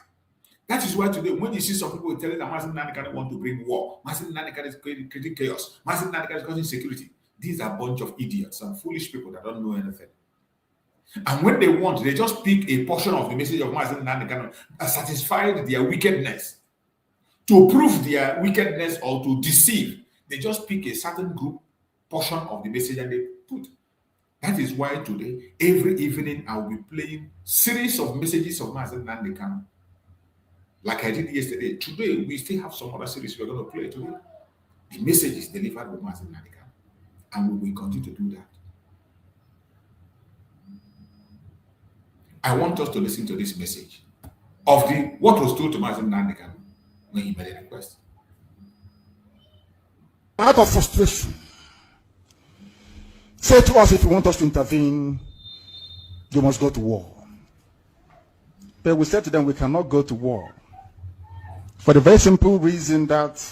That is why today, when you see some people telling that Mazen Nandekano want to bring war, Mazen Nandekano is creating chaos, Mazen Nandekano is causing insecurity, these are a bunch of idiots and foolish people that don't know anything. And when they want, they just pick a portion of the message of Mazen Nandekano and satisfy their wickedness. To prove their wickedness or to deceive, they just pick a certain group portion of the message and they put. That is why today, every evening, I will be playing series of messages of Mazen Nandekano. Like I did yesterday. Today, we still have some other series we're going to play today. The message is delivered by Mazen Nandekano. And we will continue to do that. I want us to listen to this message of what was told to Mazen Nandekano when he made a request. Out of frustration, say to us, if you want us to intervene, you must go to war. But we said to them, we cannot go to war. For the very simple reason that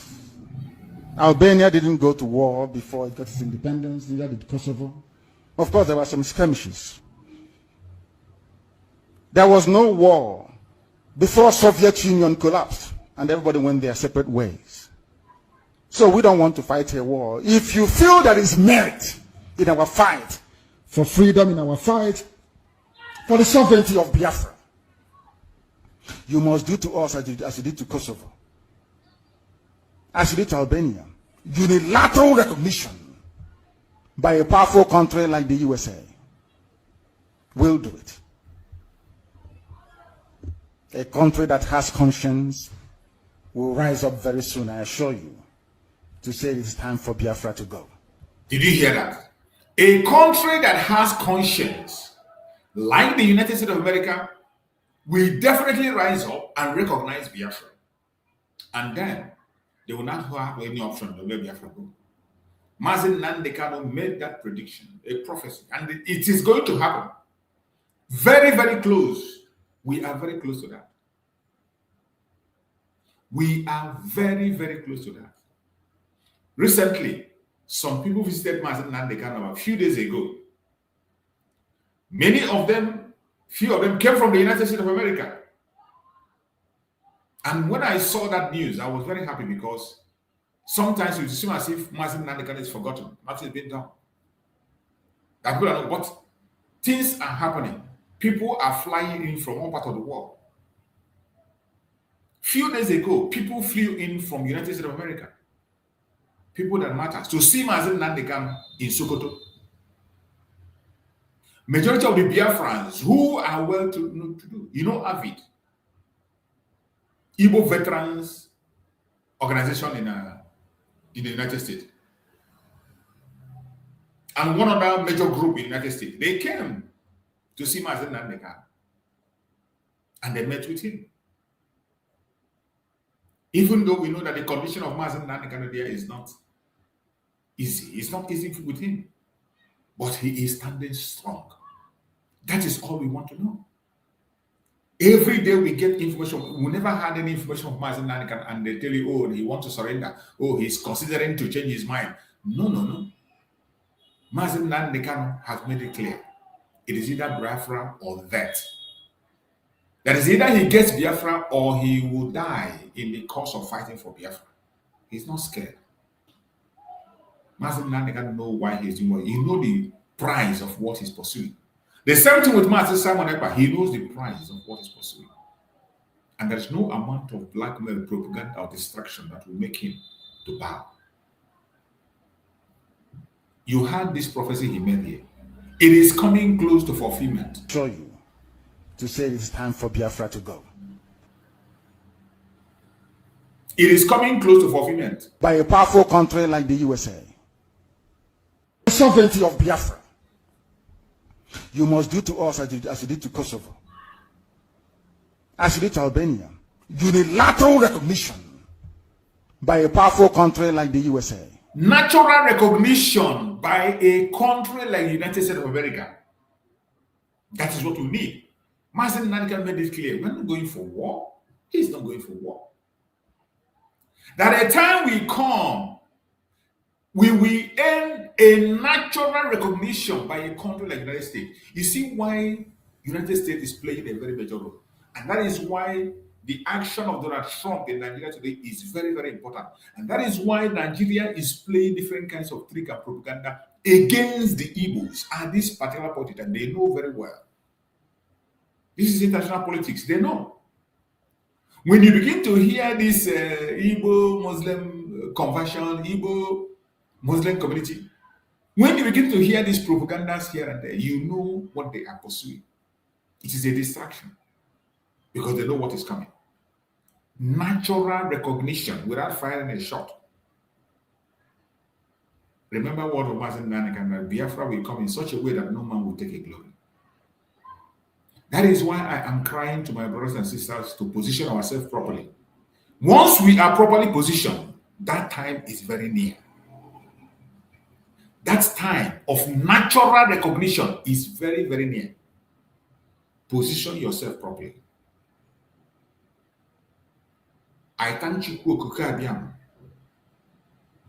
Albania didn't go to war before it got its independence, neither did Kosovo. Of course, there were some skirmishes. There was no war before Soviet Union collapsed and everybody went their separate ways. So we don't want to fight a war. If you feel there is merit in our fight for freedom, in our fight for the sovereignty of Biafra, you must do to us as you did to Kosovo, as you did to Albania, unilateral recognition by a powerful country like the USA. We'll do it. A country that has conscience will rise up very soon, I assure you, to say it's time for Biafra to go. Did you hear that? A country that has conscience, like the United States of America, will definitely rise up and recognize Biafra. And then they will not have any option to let Biafra go. Mazen Nandekano made that prediction, a prophecy, and it is going to happen. Very, very close. We are very close to that. We are very, very close to that. Recently, some people visited Mazen Nandekano a few days ago. Many of them, few of them came from the United States of America. And when I saw that news, I was very happy because sometimes it seems as if Mazen Nandekano is forgotten. Nothing has been done. That people are not, but things are happening. People are flying in from one part of the world. Few days ago, people flew in from the United States of America. People that matter. To see Mazen Nandekano in Sokoto. Majority of the Biafrans who are well to do, AVID, Igbo Veterans Organization in the United States, and one other major group in the United States, they came to see Mazen Nandekano and they met with him. Even though we know that the condition of Mazen Nandekano there is not easy. It's not easy with him. But he is standing strong. That is all we want to know. Every day we get information. We never had any information of Mazen Nandekano and they tell you, oh, he wants to surrender. Oh, he's considering to change his mind. No. Mazen Nandekano has made it clear. It is either Biafra or that. That is either he gets Biafra or he will die in the course of fighting for Biafra. He's not scared. Mazen Nandekano knows why he's doing what he knows the price of what he's pursuing. The same thing with Mazen Simon Ekpa. He knows the price of what he's pursuing. And there's no amount of blackmail, propaganda, or distraction that will make him to bow. You heard this prophecy he made here. It is coming close to fulfillment. Show you to say it's time for Biafra to go. It is coming close to fulfillment. By a powerful country like the USA. The sovereignty of Biafra. You must do to us as you did to Kosovo, as you did to Albania. Unilateral recognition by a powerful country like the USA. Natural recognition by a country like the United States of America. That is what we need. Mazen Nandika made it clear. We're not going for war. He's not going for war. That a time will come, we will earn a natural recognition by a country like the United States. You see why United States is playing a very major role. And that is why the action of Donald Trump in Nigeria today is very, very important. And that is why Nigeria is playing different kinds of trick and propaganda against the Igbos at this particular point. And they know very well. This is international politics. They know. When you begin to hear this Igbo Muslim conversion, Igbo Muslim community, when you begin to hear these propagandas here and there, you know what they are pursuing. It is a distraction because they know what is coming. Natural recognition without firing a shot. Remember what Mazen Nanikan, Biafra will come in such a way that no man will take a glory. That is why I am crying to my brothers and sisters to position ourselves properly. Once we are properly positioned, that time is very near. That time of natural recognition is very, very near. Position yourself properly. I thank you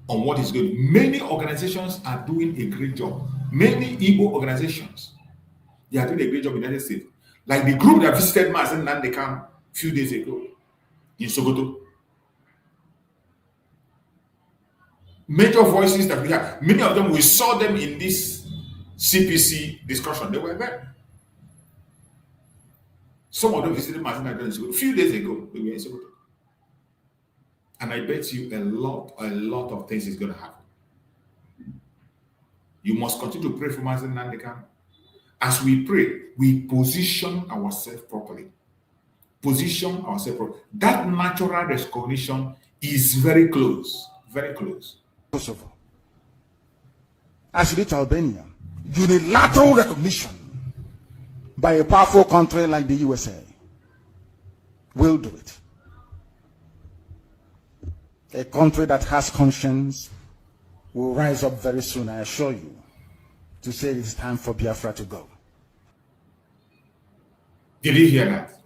on what is good. Many organizations are doing a great job. Many Igbo organizations, they are doing a great job in the United States. Like the group that visited Mazen Nandekam a few days ago in Sokoto. Major voices that we have, many of them, we saw them in this CPC discussion. They were there. Some of them visited Mazen Nandekam a few days ago. They were in Sokoto. And I bet you a lot of things is going to happen. You must continue to pray for Mazen Nandekam. As we pray, we position ourselves properly. Position ourselves properly. That natural recognition is very close. Very close. Kosovo. As you did to Albania. Unilateral recognition by a powerful country like the USA. We'll do it. A country that has conscience will rise up very soon, I assure you, to say it's time for Biafra to go. Did you hear that?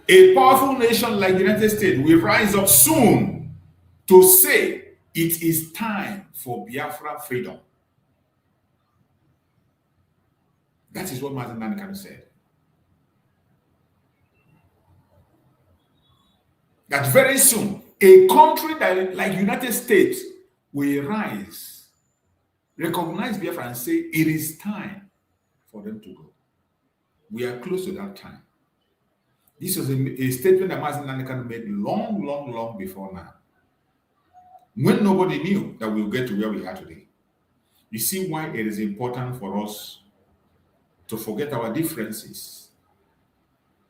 A powerful nation like the United States will rise up soon to say it is time for Biafra freedom. That is what Mazen Nandekam said. That very soon, a country that like United States will rise, recognize Biafra and say it is time for them to go. We are close to that time. This was a statement that Mazen Nandekam made long before now. When nobody knew that we'll get to where we are today. You see why it is important for us to forget our differences,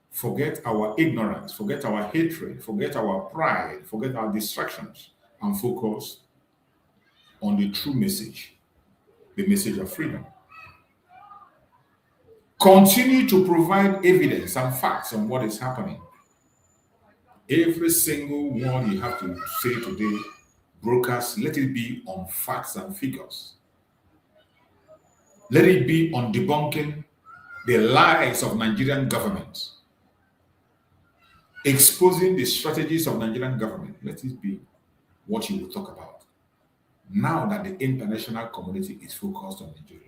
forget our ignorance, forget our hatred, forget our pride, forget our distractions, and focus on the true message, the message of freedom. Continue to provide evidence and facts on what is happening. Every single one you have to say today, broadcast, let it be on facts and figures. Let it be on debunking the lies of Nigerian government, exposing the strategies of Nigerian government. Let it be what you will talk about. Now that the international community is focused on Nigeria,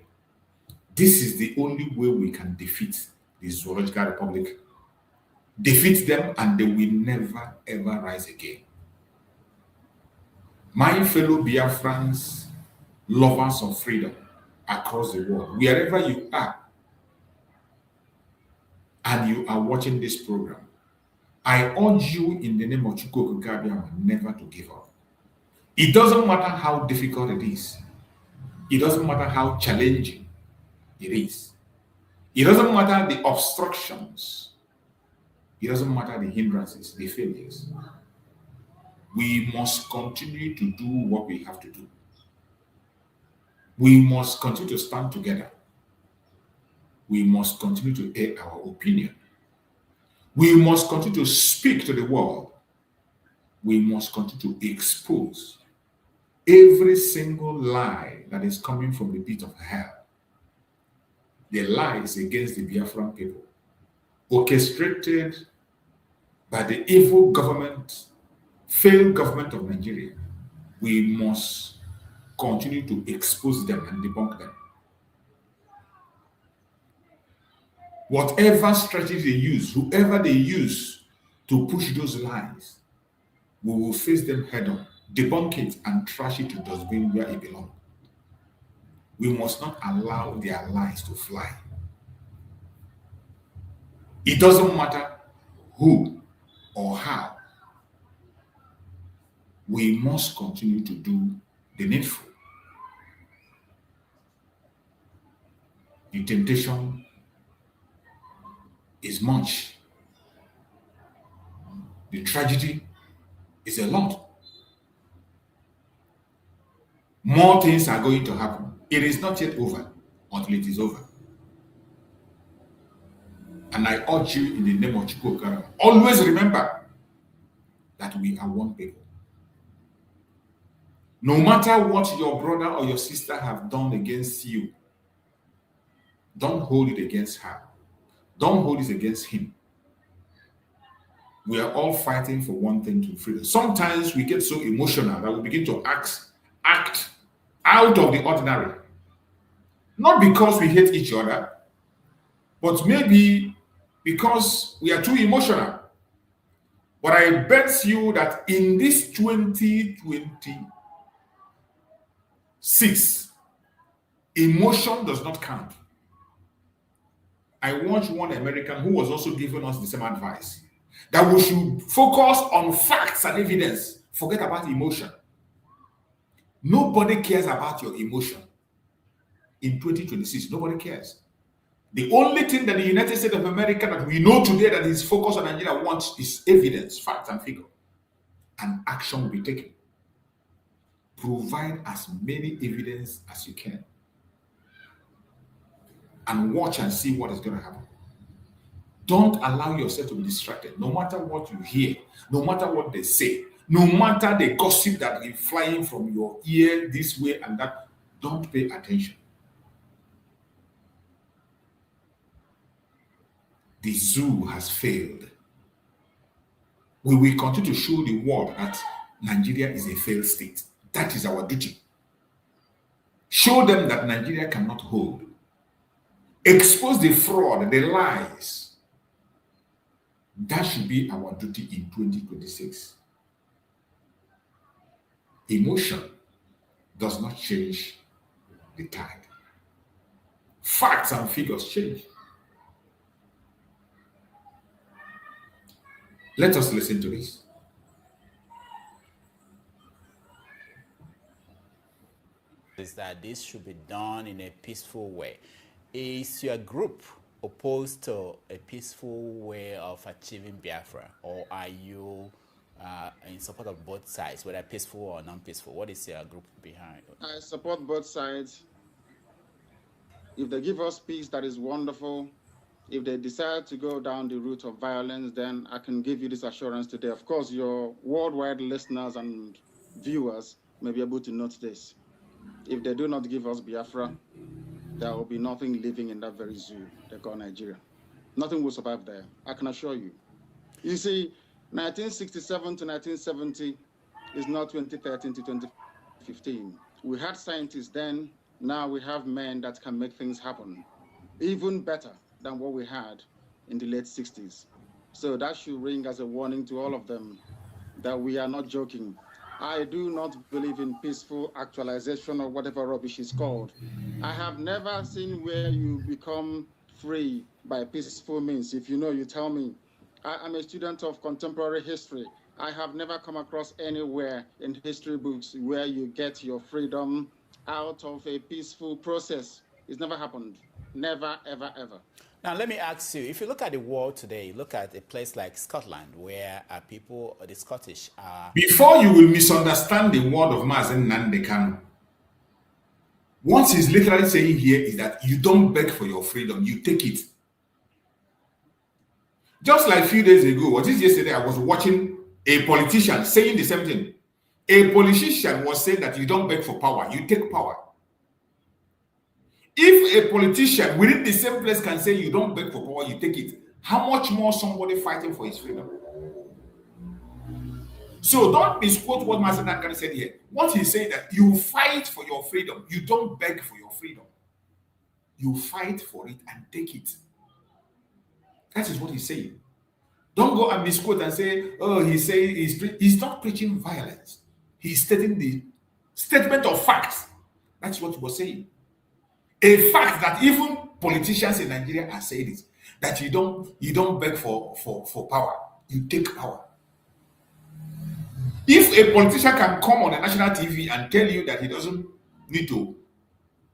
this is the only way we can defeat the Zoological Republic, defeat them, and they will never ever rise again. My fellow Biafrans, lovers of freedom across the world, wherever you are, and you are watching this program, I urge you in the name of Chukwu Okike never to give up. It doesn't matter how difficult it is. It doesn't matter how challenging it is. It doesn't matter the obstructions. It doesn't matter the hindrances, the failures. We must continue to do what we have to do. We must continue to stand together we must continue to air our opinion. We must continue to speak to the world. We must continue to expose every single lie that is coming from the pit of hell. The lies against the Biafran people, orchestrated by the evil government, failed government of Nigeria. We must continue to expose them and debunk them. Whatever strategy they use, whoever they use to push those lies, we will face them head on, debunk it, and trash it to dustbin where it belongs. We must not allow their lies to fly. It doesn't matter who or how. We must continue to do the needful. The temptation is much. The tragedy is a lot. More things are going to happen. It is not yet over until it is over. And I urge you in the name of Chukwu, always remember that we are one people. No matter what your brother or your sister have done against you, don't hold it against her. Don't hold it against him. We are all fighting for one thing, to freedom. Sometimes we get so emotional that we begin to act out of the ordinary. Not because we hate each other, but maybe because we are too emotional. But I bet you that in this 2026, emotion does not count. I watched one American who was also giving us the same advice, that we should focus on facts and evidence. Forget about emotion. Nobody cares about your emotion. In 2026, nobody cares. The only thing that the United States of America that we know today that is focused on Nigeria wants is evidence, facts, and figure. And action will be taken. Provide as many evidence as you can. And watch and see what is going to happen. Don't allow yourself to be distracted. No matter what you hear, no matter what they say, no matter the gossip that is flying from your ear this way and that, don't pay attention. The zoo has failed. We will continue to show the world that Nigeria is a failed state. That is our duty. Show them that Nigeria cannot hold. Expose the fraud, the lies. That should be our duty in 2026. Emotion does not change the tide. Facts and figures change. Let us listen to this. Is that this should be done in a peaceful way. Is your group opposed to a peaceful way of achieving Biafra, or are you in support of both sides, whether peaceful or non-peaceful? What is your group behind? I support both sides. If they give us peace, that is wonderful. If they decide to go down the route of violence, then I can give you this assurance today. Of course, your worldwide listeners and viewers may be able to note this. If they do not give us Biafra, there will be nothing living in that very zoo they call Nigeria. Nothing will survive there, I can assure you. You see, 1967 to 1970 is not 2013 to 2015. We had scientists then, now we have men that can make things happen. Even better than what we had in the late 60s. So that should ring as a warning to all of them that we are not joking. I do not believe in peaceful actualization or whatever rubbish is called. I have never seen where you become free by peaceful means. If you know, you tell me. I'm a student of contemporary history. I have never come across anywhere in history books where you get your freedom out of a peaceful process. It's never happened. Never, ever, ever. Now, let me ask you, if you look at the world today, look at a place like Scotland, where people, the Scottish are... Before you will misunderstand the word of Mazen Nandekano, What he's literally saying here is that you don't beg for your freedom, you take it. Just like a few days ago, or just yesterday, I was watching a politician saying the same thing. A politician was saying that you don't beg for power, you take power. If a politician within the same place can say you don't beg for power, you take it, how much more somebody fighting for his freedom? So don't misquote what Master Nankari said here. What he's saying that you fight for your freedom, you don't beg for your freedom. You fight for it and take it. That is what he's saying. Don't go and misquote and say, oh, he's saying he's not preaching violence. He's stating the statement of facts. That's what he was saying. A fact that even politicians in Nigeria are saying it, that you don't beg for power, you take power. If a politician can come on a national TV and tell you that he doesn't need to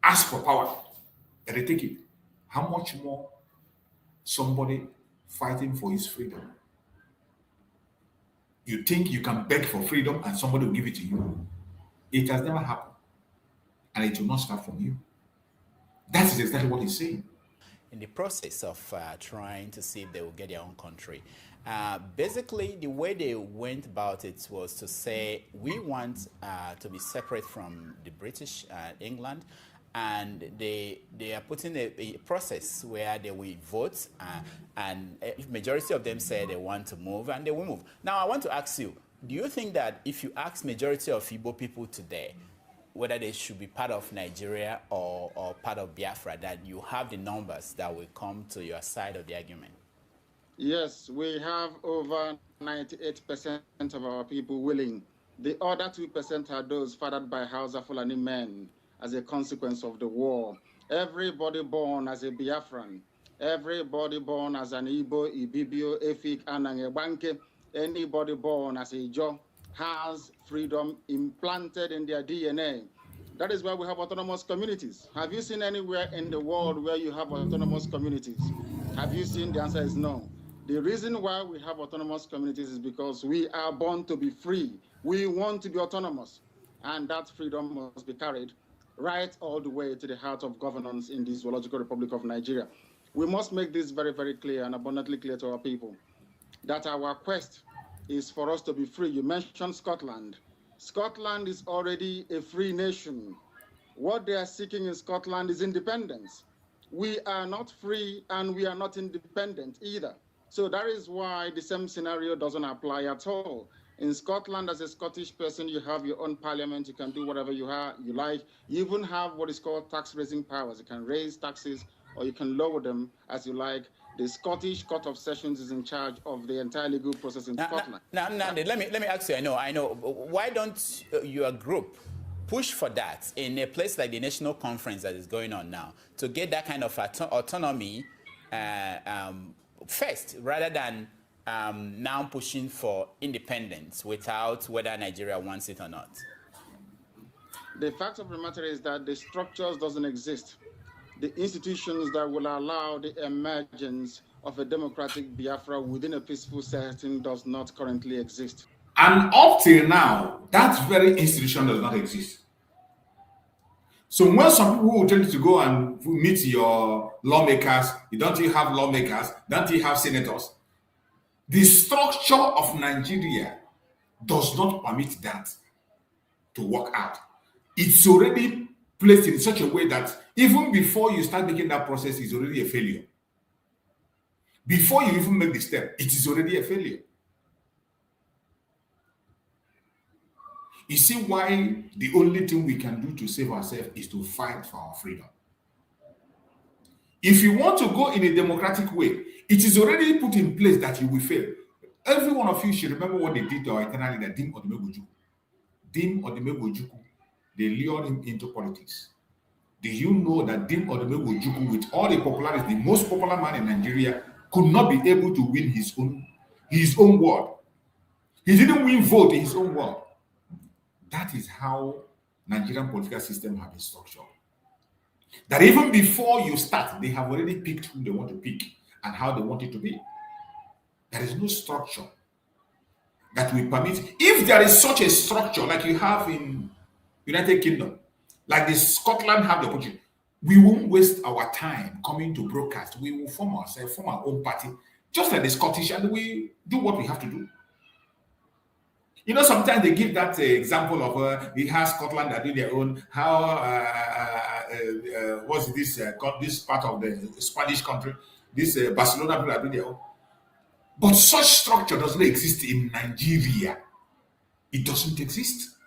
ask for power, that they take it, how much more somebody fighting for his freedom? You think you can beg for freedom and somebody will give it to you? It has never happened. And it will not start from you. That is exactly what he's saying. In the process of trying to see if they will get their own country, basically the way they went about it was to say, we want to be separate from the British England, and they are putting a process where they will vote, and majority of them say they want to move, and they will move. Now I want to ask you, do you think that if you ask majority of Igbo people today whether they should be part of Nigeria or part of Biafra, that you have the numbers that will come to your side of the argument? Yes, we have over 98% of our people willing. The other 2% are those fathered by Hausa Fulani men as a consequence of the war. Everybody born as a Biafran, everybody born as an Igbo, Ibibio, Efik, Anangebanke, anybody born as a Jo has freedom implanted in their DNA. That is why we have autonomous communities. Have you seen anywhere in the world where you have autonomous communities? Have you seen? The answer is no. The reason why we have autonomous communities is because we are born to be free. We want to be autonomous. And that freedom must be carried right all the way to the heart of governance in the Zoological Republic of Nigeria. We must make this very, very clear and abundantly clear to our people that our quest is for us to be free. You mentioned Scotland. Scotland is already a free nation. What they are seeking in Scotland is independence. We are not free and we are not independent either. So that is why the same scenario doesn't apply at all. In Scotland, as a Scottish person, you have your own parliament. You can do whatever you like. You even have what is called tax-raising powers. You can raise taxes or you can lower them as you like. The Scottish Court of Sessions is in charge of the entire legal process in Scotland. Now, let me ask you. I know. Why don't your group push for that in a place like the National Conference that is going on now to get that kind of autonomy first, rather than now pushing for independence without whether Nigeria wants it or not? The fact of the matter is that the structures doesn't exist. The institutions that will allow the emergence of a democratic Biafra within a peaceful setting does not currently exist. And up till now, that very institution does not exist. So when some people will tell you to go and meet your lawmakers, don't you have lawmakers? Don't you have senators? The structure of Nigeria does not permit that to work out. It's already placed in such a way that even before you start making that process, it's already a failure. Before you even make the step, it is already a failure. You see why the only thing we can do to save ourselves is to fight for our freedom. If you want to go in a democratic way, it is already put in place that you will fail. Every one of you should remember what they did to our eternal leader, Dim Odumegwu. Dim Odumegwu, they lured him into politics. Do you know that Dim Odumegwu, with all the popularity, the most popular man in Nigeria, could not be able to win his own ward? He didn't win vote in his own ward. That is how Nigerian political system have been structured. That even before you start, they have already picked who they want to pick and how they want it to be. There is no structure that will permit. If there is such a structure like you have in United Kingdom, Like the Scotland have the opportunity. We won't waste our time coming to broadcast. We will form ourselves, form our own party, just like the Scottish, and we do what we have to do. You know, sometimes they give that example of we have Scotland that do their own. How what's this this part of the Spanish country? This Barcelona people are doing their own. But such structure doesn't exist in Nigeria. It doesn't exist.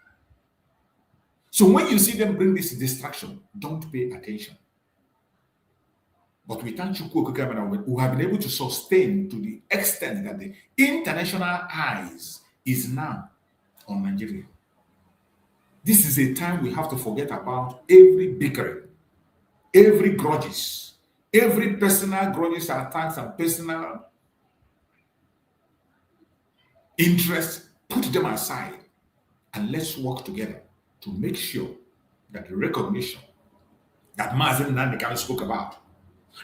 So when you see them bring this distraction, don't pay attention. But we thank Chukwu Okeke who have been able to sustain to the extent that the international eyes is now on Nigeria. This is a time we have to forget about every bickering, every grudges, every personal grudges, attacks, and personal interests. Put them aside and let's work together to make sure that the recognition that Mazen Nandekano spoke about,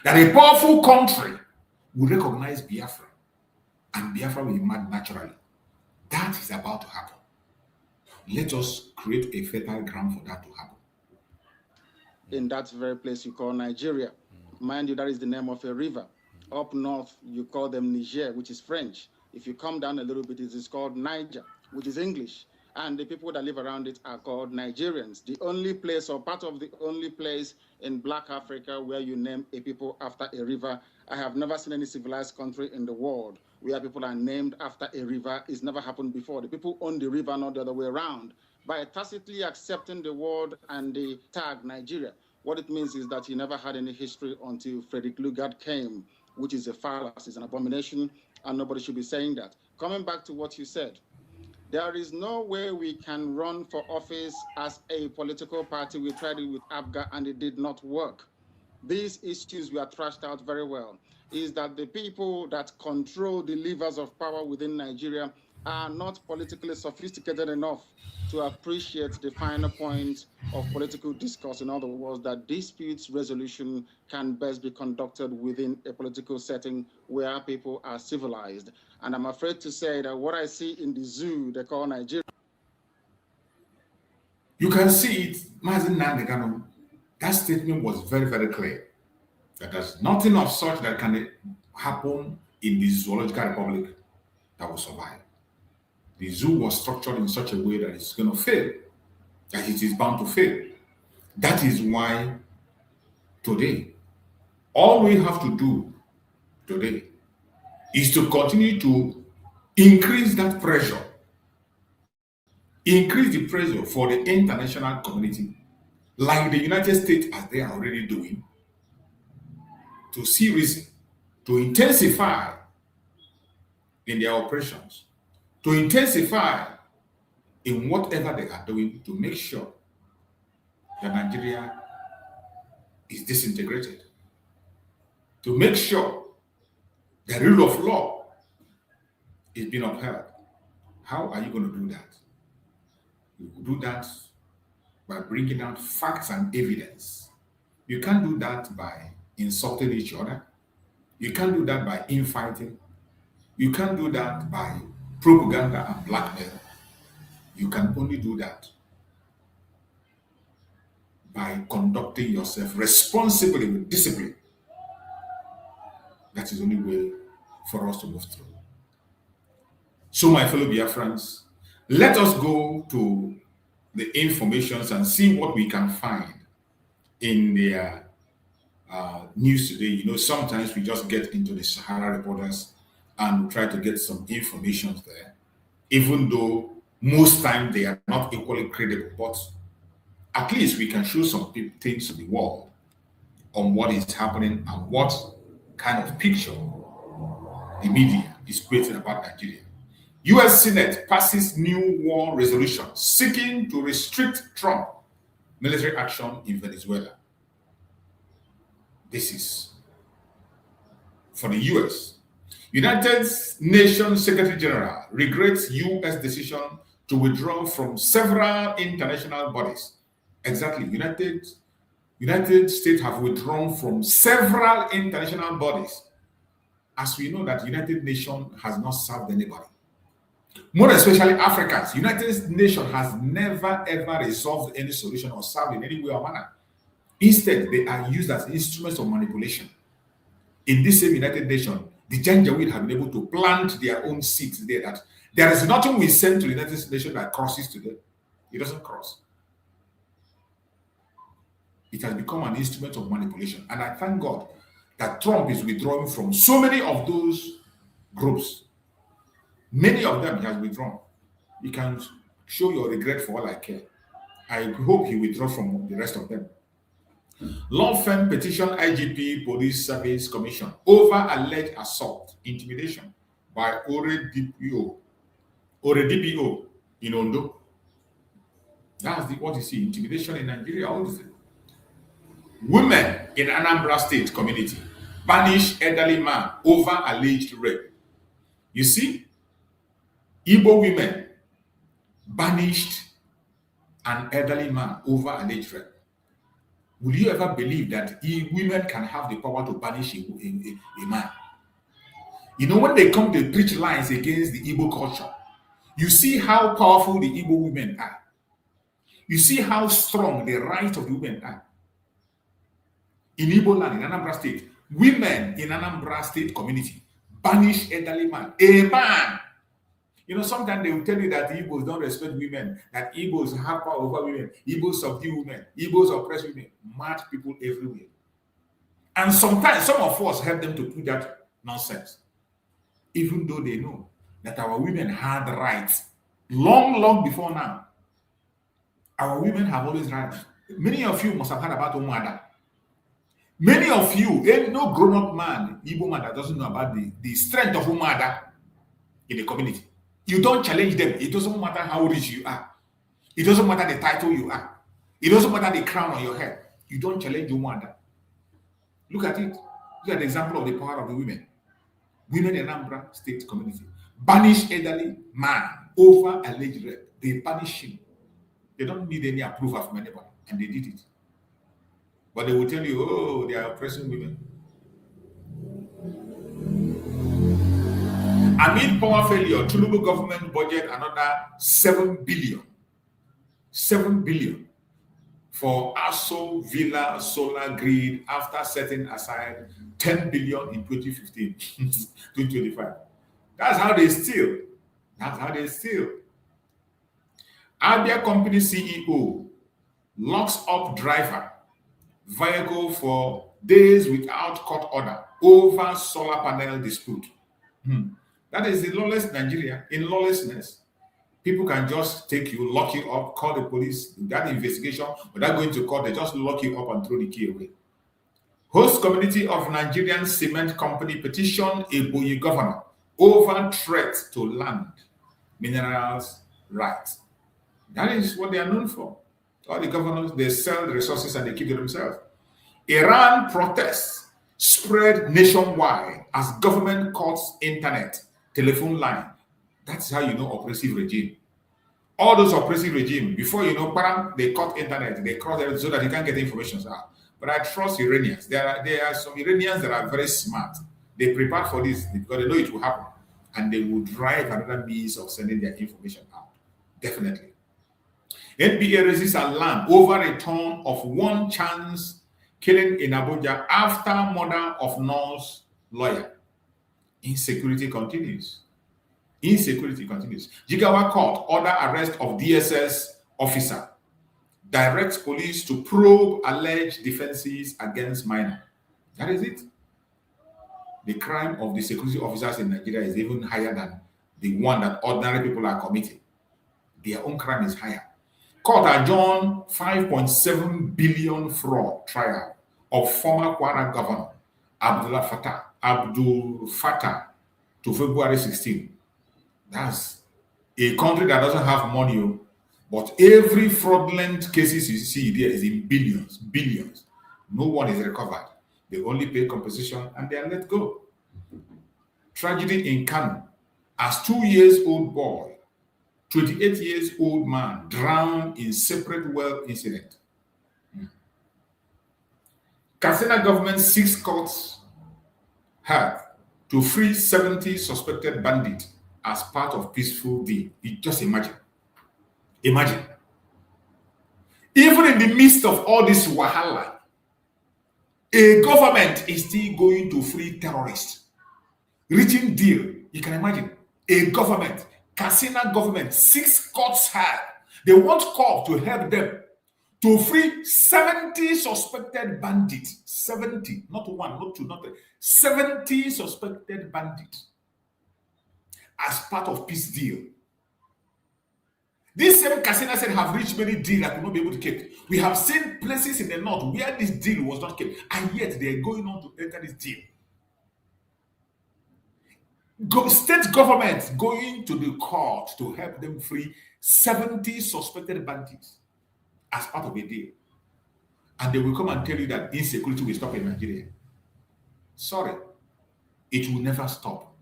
that a powerful country will recognize Biafra and Biafra will emerge naturally. That is about to happen. Let us create a fertile ground for that to happen. In that very place you call Nigeria. Mind you, that is the name of a river. Up north, you call them Niger, which is French. If you come down a little bit, it is called Niger, which is English. And the people that live around it are called Nigerians. The only place, or part of the only place in Black Africa where you name a people after a river. I have never seen any civilized country in the world where people are named after a river. It's never happened before. The people own the river, not the other way around. By tacitly accepting the word and the tag Nigeria, what it means is that you never had any history until Frederick Lugard came, which is a fallacy, it's an abomination, and nobody should be saying that. Coming back to what you said, there is no way we can run for office as a political party. We tried it with ABGA and it did not work. These issues were thrashed out very well. Is that the people that control the levers of power within Nigeria are not politically sophisticated enough to appreciate the finer point of political discourse. In other words, that disputes resolution can best be conducted within a political setting where people are civilized. And I'm afraid to say that what I see in the zoo they call Nigeria. You can see it, Mazen Nandekano. That statement was very, very clear. That there's nothing of such that can happen in the zoological republic that will survive. The zoo was structured in such a way that it's going to fail, that it is bound to fail. That is why today, all we have to do today is to continue to increase that pressure, increase the pressure for the international community, like the United States, as they are already doing, to see reason, to intensify in their operations, to intensify in whatever they are doing to make sure that Nigeria is disintegrated, to make sure the rule of law is being upheld. How are you going to do that? You will do that by bringing out facts and evidence. You can't do that by insulting each other. You can't do that by infighting. You can't do that by propaganda and blackmail. You can only do that by conducting yourself responsibly with discipline. That is the only way for us to move through. So, my fellow Biafrans, let us go to the informations and see what we can find in their news today. You know, sometimes we just get into the Sahara Reporters and try to get some information there, even though most times they are not equally credible, but at least we can show some things to the world on what is happening and what kind of picture the media is creating about Nigeria. U.S. Senate passes new war resolution seeking to restrict Trump military action in Venezuela. This is for the U.S. United Nations Secretary General regrets U.S. decision to withdraw from several international bodies. Exactly, United States have withdrawn from several international bodies. As we know that United Nations has not served anybody. More especially Africans. United Nations has never ever resolved any solution or solved in any way or manner. Instead, they are used as instruments of manipulation. In this same United Nations, the Janjaweed have been able to plant their own seeds there that there is nothing we send to the United Nations that crosses to them. It doesn't cross. It has become an instrument of manipulation. And I thank God that Trump is withdrawing from so many of those groups. Many of them he has withdrawn. You can show your regret for all I care. I hope he withdraws from the rest of them. Law firm petition IGP Police Service Commission over alleged assault, intimidation by Ore DPO in Ondo. That's what you see, intimidation in Nigeria. All this. Women in Anambra State community banish elderly man over alleged rape. You see, Igbo women banished an elderly man over alleged rape. Will you ever believe that women can have the power to banish a man? You know, when they come to preach lies against the Igbo culture, you see how powerful the Igbo women are. You see how strong the rights of the women are. In Igbo land, in Anambra State, women in Anambra State community banish elderly man. A man. You know, sometimes they will tell you that the Igbos don't respect women, that Igbos have power over women, Igbos subdue women, Igbos oppress women. Mad people everywhere. And sometimes some of us help them to put that nonsense, even though they know that our women had rights long before now. Our women have always rights. Many of you must have heard about Umuada. Many of you, ain't no grown-up man, Igbo man, that doesn't know about the strength of Umuada in the community. You don't challenge them. It doesn't matter how rich you are. It doesn't matter the title you are. It doesn't matter the crown on your head. You don't challenge Umuada. Look at it. Look at the example of the power of the women. Women in Anambra State community banish elderly man over alleged rape. They banish him. They don't need any approval from anybody, and they did it. But they will tell you, oh, they are oppressing women. Amid power failure, Tinubu government budget another 7 billion. 7 billion for ASO Villa Solar Grid after setting aside 10 billion in 2015, 2025. That's how they steal. That's how they steal. Abia company CEO locks up driver vehicle for days without court order over solar panel dispute. That is the lawless Nigeria. In lawlessness, people can just take you, lock you up, call the police, that investigation, without going to court, they just lock you up and throw the key away. Host community of Nigerian cement company petition Ebonyi governor over threat to land, minerals, rights. That is what they are known for. All the governors, they sell the resources and they keep it themselves. Iran protests spread nationwide as government cuts internet, telephone line. That's how you know oppressive regime. All those oppressive regime, before you know, they cut internet, they cross everything so that you can't get information out. But I trust Iranians. There are some Iranians that are very smart. They prepare for this because they know it will happen. And they will drive another means of sending their information out. Definitely. NBA raises alarm over return of one chance killing in Abuja after murder of nurse lawyer. Insecurity continues. Insecurity continues. Jigawa court order arrest of DSS officer. Directs police to probe alleged defenses against minor. That is it. The crime of the security officers in Nigeria is even higher than the one that ordinary people are committing. Their own crime is higher. Court adjourned 5.7 billion fraud trial of former Kwara governor Abdul Fattah to February 16. That's a country that doesn't have money, but every fraudulent cases you see there is in billions. No one is recovered. They only pay compensation and they are let go. Tragedy in Kano, as 2-year-old boy, 28-year-old man drowned in separate well incident. Katsina government 6 courts had to free 70 suspected bandits as part of peaceful deal. You just imagine. Imagine. Even in the midst of all this wahala, a government is still going to free terrorists. Reaching deal. You can imagine. A government, Kasina government, 6 courts high. They want court to help them to free 70 suspected bandits. 70, not 1, not 2, not 3. 70 suspected bandits as part of peace deal. This same Kasina said have reached many deals that could not be able to keep. We have seen places in the north where this deal was not kept, and yet they are going on to enter this deal. State governments going to the court to help them free 70 suspected bandits as part of a deal. And they will come and tell you that insecurity will stop in Nigeria. Sorry, it will never stop.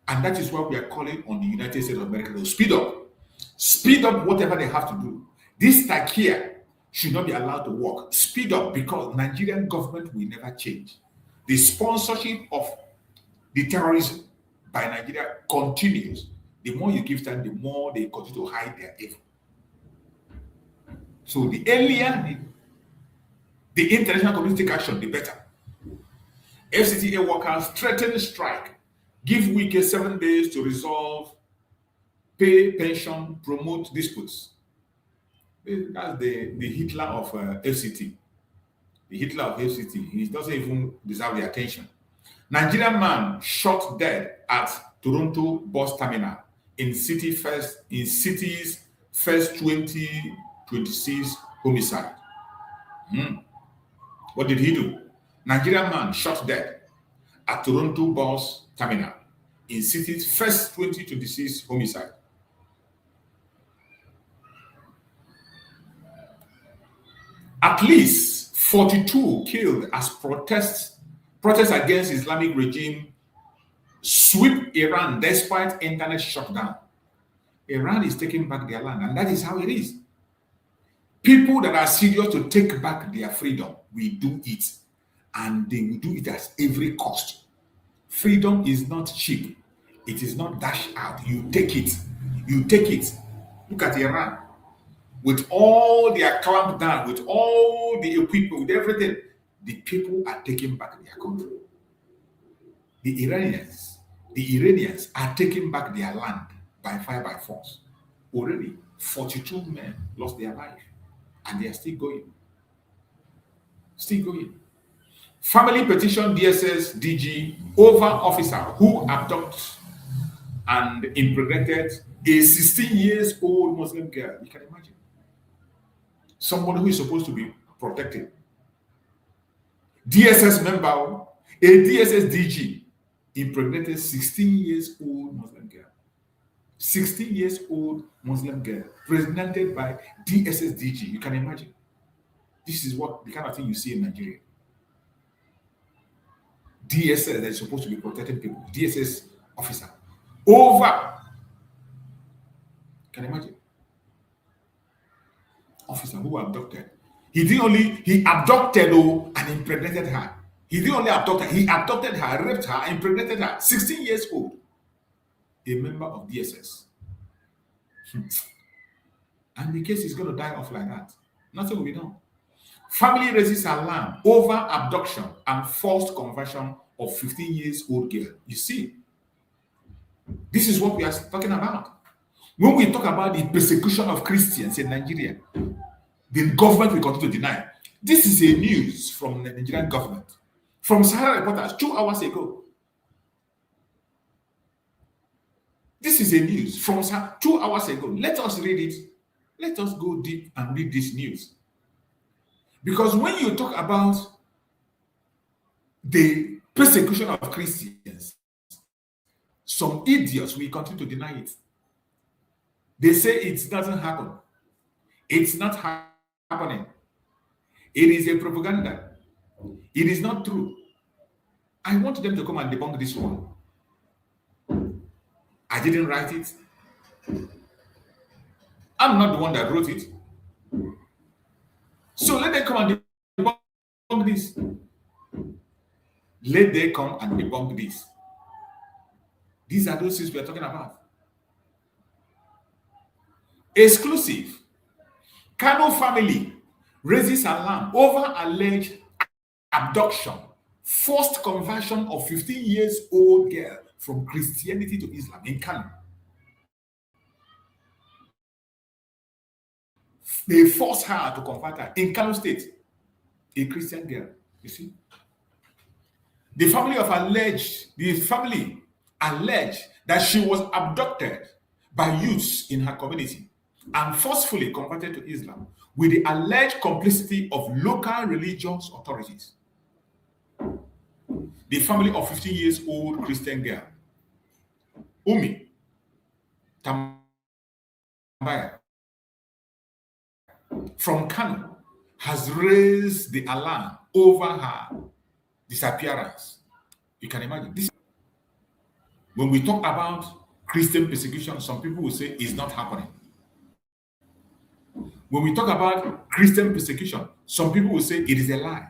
And that is why we are calling on the United States of America to speed up. Speed up whatever they have to do. This takia should not be allowed to work. Speed up, because Nigerian government will never change. The sponsorship of the terrorism by Nigeria continues. The more you give them, the more they continue to hide their evil. So the earlier the international community take action, the better. FCTA workers threaten strike. Give Wike 7 days to resolve, pay pension, promote disputes. That's the Hitler of FCT. The Hitler of FCT. He doesn't even deserve the attention. Nigerian man shot dead at Toronto bus terminal in city's first 2026 homicide. What did he do? Nigerian man shot dead at Toronto bus terminal in city's first 2026 homicide. At least 42 killed as protests against Islamic regime sweep Iran despite internet shutdown. Iran is taking back their land, and that is how it is. People that are serious to take back their freedom will do it, and they will do it at every cost. Freedom is not cheap. It is not dashed out. You take it. You take it. Look at Iran. With all their clamp down, with all the equipment, with everything, the people are taking back their country. The Iranians are taking back their land by fire, by force. Already, 42 men lost their life, and they are still going. Still going. Family petition DSS DG over officer who abducted and impregnated a 16-year-old Muslim girl. You can imagine. Somebody who is supposed to be protected. DSS member, a DSS DG, impregnated 16-year-old Muslim girl. 16-year-old Muslim girl, pregnanted by DSS DG. You can imagine. This is what the kind of thing you see in Nigeria. DSS that is supposed to be protecting people. DSS officer. Over. Can you imagine? Officer who abducted. He abducted and impregnated her. He didn't only abduct her, he abducted her, raped her, impregnated her. 16 years old. A member of DSS. And the case is going to die off like that. Nothing will be done. Family raises alarm over abduction and forced conversion of 15-year-old girl. You see, this is what we are talking about. When we talk about the persecution of Christians in Nigeria, the government will continue to deny. This is a news from the Nigerian government, from Sahara Reporters 2 hours ago. This is a news from 2 hours ago. Let us read it. Let us go deep and read this news. Because when you talk about the persecution of Christians, some idiots will continue to deny it. They say it doesn't happen. It's not happening. It is a propaganda. It is not true. I want them to come and debunk this one. I didn't write it. I'm not the one that wrote it. So let them come and debunk this. Let them come and debunk this. These are those things we are talking about. Exclusive. Kano family raises alarm over alleged abduction, forced conversion of 15 years old girl from Christianity to Islam in Kano. They forced her to convert her in Kano State, a Christian girl. You see, the family alleged that she was abducted by youths in her community and forcefully converted to Islam with the alleged complicity of local religious authorities. The family of 15 years old Christian girl, Umi Tambaya, from Kano, has raised the alarm over her disappearance. You can imagine this. When we talk about Christian persecution, some people will say it's not happening. When we talk about Christian persecution, some people will say it is a lie.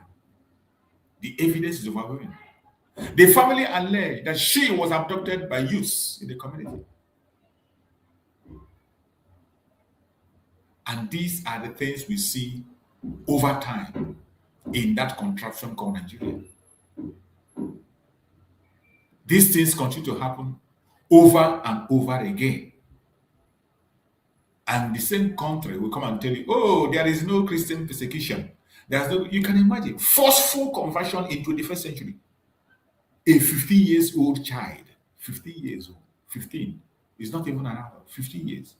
The evidence is overwhelming. The family alleged that she was abducted by youths in the community. And these are the things we see over time in that contraption called Nigeria. These things continue to happen over and over again. And the same country will come and tell you, oh, there is no Christian persecution. There's no, you can imagine, forceful conversion in 21st century. A 15 years old child, 15 years old, 15, is not even an hour, 15 years.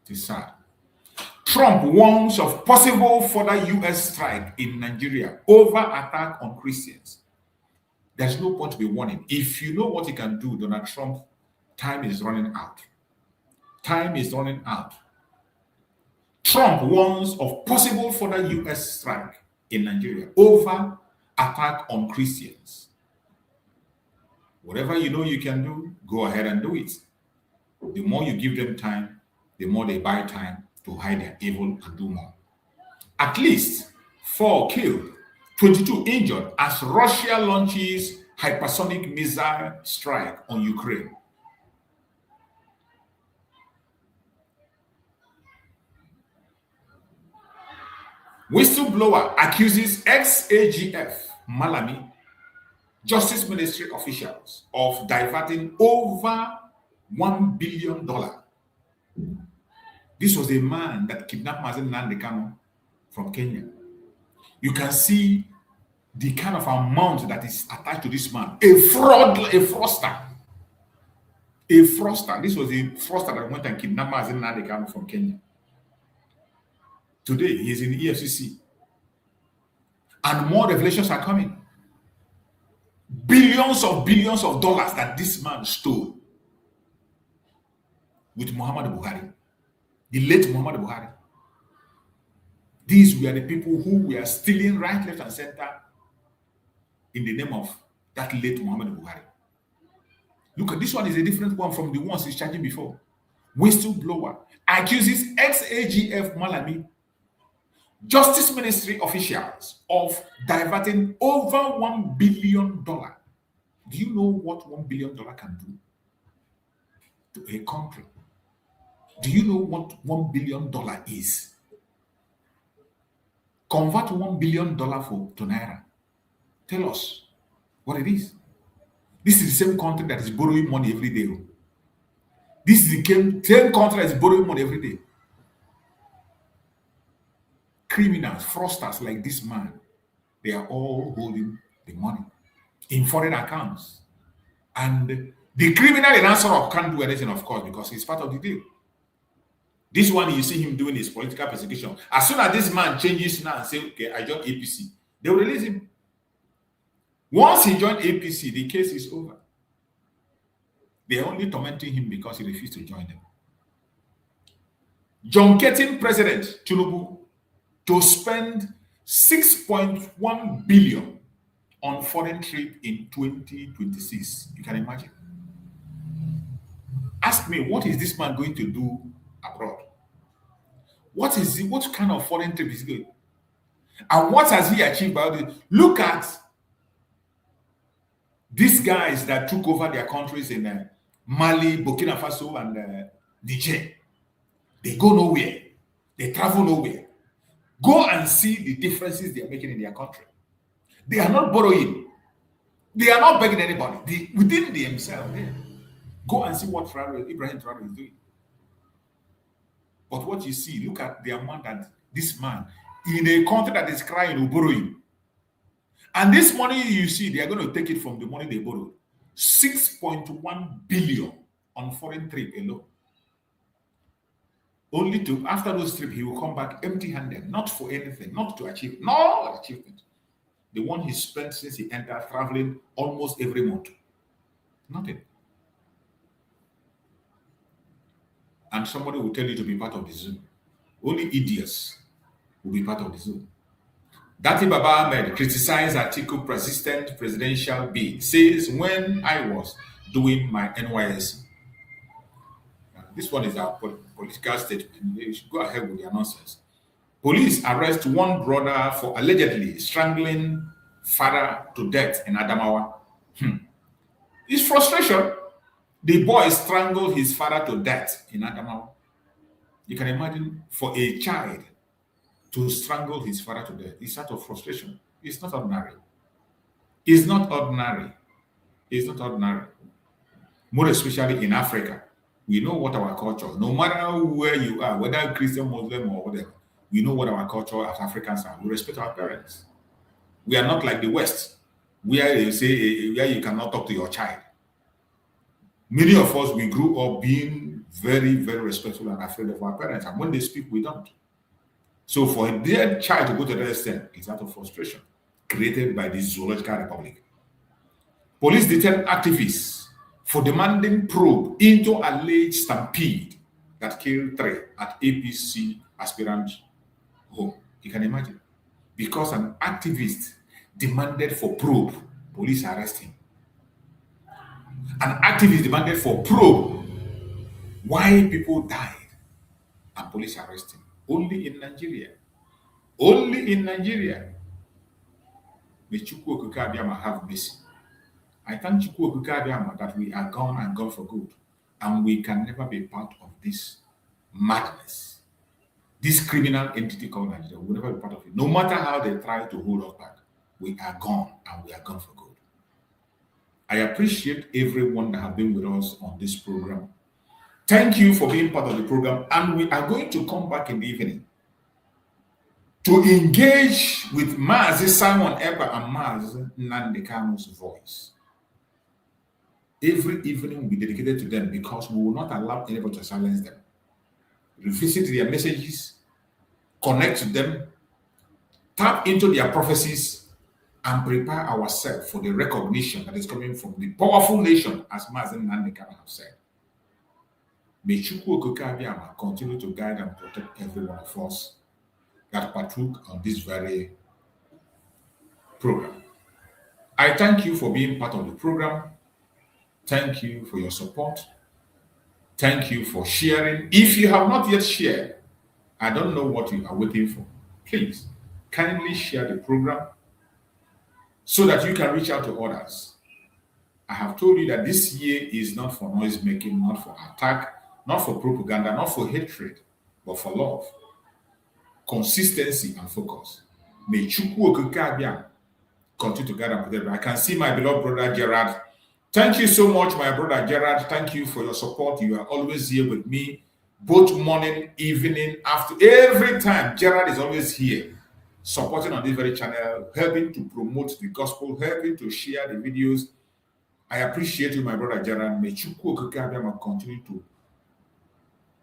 It is sad. Trump warns of possible further US strike in Nigeria over attack on Christians. There's no point to be warning. If you know what he can do, Donald Trump, time is running out. Time is running out. Trump warns of possible further US strike in Nigeria over attack on Christians. Whatever you know you can do, go ahead and do it. The more you give them time, the more they buy time to hide their evil and do more. At least 4 killed, 22 injured as Russia launches hypersonic missile strike on Ukraine. Whistleblower accuses ex-AGF Malami Justice Ministry officials of diverting over $1 billion. This was a man that kidnapped Mazen Nnamdi Kanu from Kenya. You can see the kind of amount that is attached to this man. A fraudster. A fraudster. This was a fraudster that went and kidnapped Mazen Nnamdi Kanu from Kenya. Today, he is in the EFCC. And more revelations are coming. Billions of dollars that this man stole with Muhammad Buhari, the late Muhammad Buhari. These were the people who were stealing right, left, and center in the name of that late Muhammad Buhari. Look, at this one is a different one from the ones he's charging before. Whistleblower accuses ex-AGF Malami Justice Ministry officials of diverting over $1 billion. Do you know what $1 billion can do to a country? Do you know what $1 billion is? Convert $1 billion to Naira. Tell us what it is. This is the same country that is borrowing money every day. This is the same country that is borrowing money every day. Criminals, fraudsters like this man, they are all holding the money in foreign accounts. And the criminal in answer can't do anything, of course, because he's part of the deal. This one, you see him doing his political persecution. As soon as this man changes now and say, okay, I joined APC, they will release him. Once he joined APC, the case is over. They're only tormenting him because he refused to join them. John Keating President Tinubu to spend $6.1 billion on foreign trip in 2026. You can imagine. Ask me, what is this man going to do abroad? What kind of foreign trip is he going? And what has he achieved by this? Look at These guys that took over their countries in Mali, Burkina Faso, and Niger, they go nowhere. They travel nowhere. Go and see the differences they are making in their country. They are not borrowing. They are not begging anybody. Within themselves, go and see what Ibrahim Traore is doing. But what you see, look at the amount that this man, in a country that is crying, will borrowing. And this money you see, they are going to take it from the money they borrowed. 6.1 billion on foreign trip alone. Only to, after those trips, he will come back empty-handed, not for anything, not to achieve, no achievement. The one he spent since he entered traveling almost every month. Nothing. And somebody will tell you to be part of the Zoom. Only idiots will be part of the Zoom. Dati Baba Ahmed criticized Atiku persistent presidential bid, says when I was doing my NYSC. This one is our political statement. You should go ahead with their nonsense. Police arrest one brother for allegedly strangling father to death in Adamawa. It's frustration. The boy strangled his father to death in Adamawa. You can imagine for a child to strangle his father to death. It's out of frustration. It's not ordinary. It's not ordinary. It's not ordinary. More especially in Africa. We know what our culture, no matter where you are, whether Christian, Muslim, or whatever, we know what our culture as Africans are. We respect our parents. We are not like the West, where you say where you cannot talk to your child. Many of us, we grew up being very, very respectful and afraid of our parents. And when they speak, we don't. So for their child to go to that extent, it's out of frustration created by the Zoological Republic. Police detain activists for demanding probe into alleged stampede that killed 3 at APC aspirant home. You can imagine. Because an activist demanded for probe, police arrest him. An activist demanded for probe why people died, and police arrest him. Only in Nigeria. Only in Nigeria. May Chukwu Okike Abiyama have mercy. I thank Chukwu Okike Abiyama that we are gone and gone for good. And we can never be part of this madness. This criminal entity called Nigeria will never be part of it. No matter how they try to hold us back, we are gone and we are gone for good. I appreciate everyone that have been with us on this program. Thank you for being part of the program. And we are going to come back in the evening to engage with Mazi Simon Ekpa and Mazi Nnamdi Kanu's voice. Every evening will be dedicated to them because we will not allow anybody to silence them. Revisit their messages, connect to them, tap into their prophecies, and prepare ourselves for the recognition that is coming from the powerful nation, as Mazi Nnamdi Kanu have said. May Chukwu Okike Abiyama continue to guide and protect every one of us that partook on this very program. I thank you for being part of the program. Thank you for your support. Thank you for sharing. If you have not yet shared, I don't know what you are waiting for. Please, kindly share the program so that you can reach out to others. I have told you that this year is not for noise making, not for attack, not for propaganda, not for hatred, but for love, consistency, and focus. May Chukwu Okike Abiyama continue to guide and protect. I can see my beloved brother Gerard. Thank you so much, my brother Gerard. Thank you for your support. You are always here with me, both morning, evening, after. Every time, Gerard is always here, supporting on this very channel, helping to promote the gospel, helping to share the videos. I appreciate you, my brother Gerard. May Chukwu Okike Abiyama continue to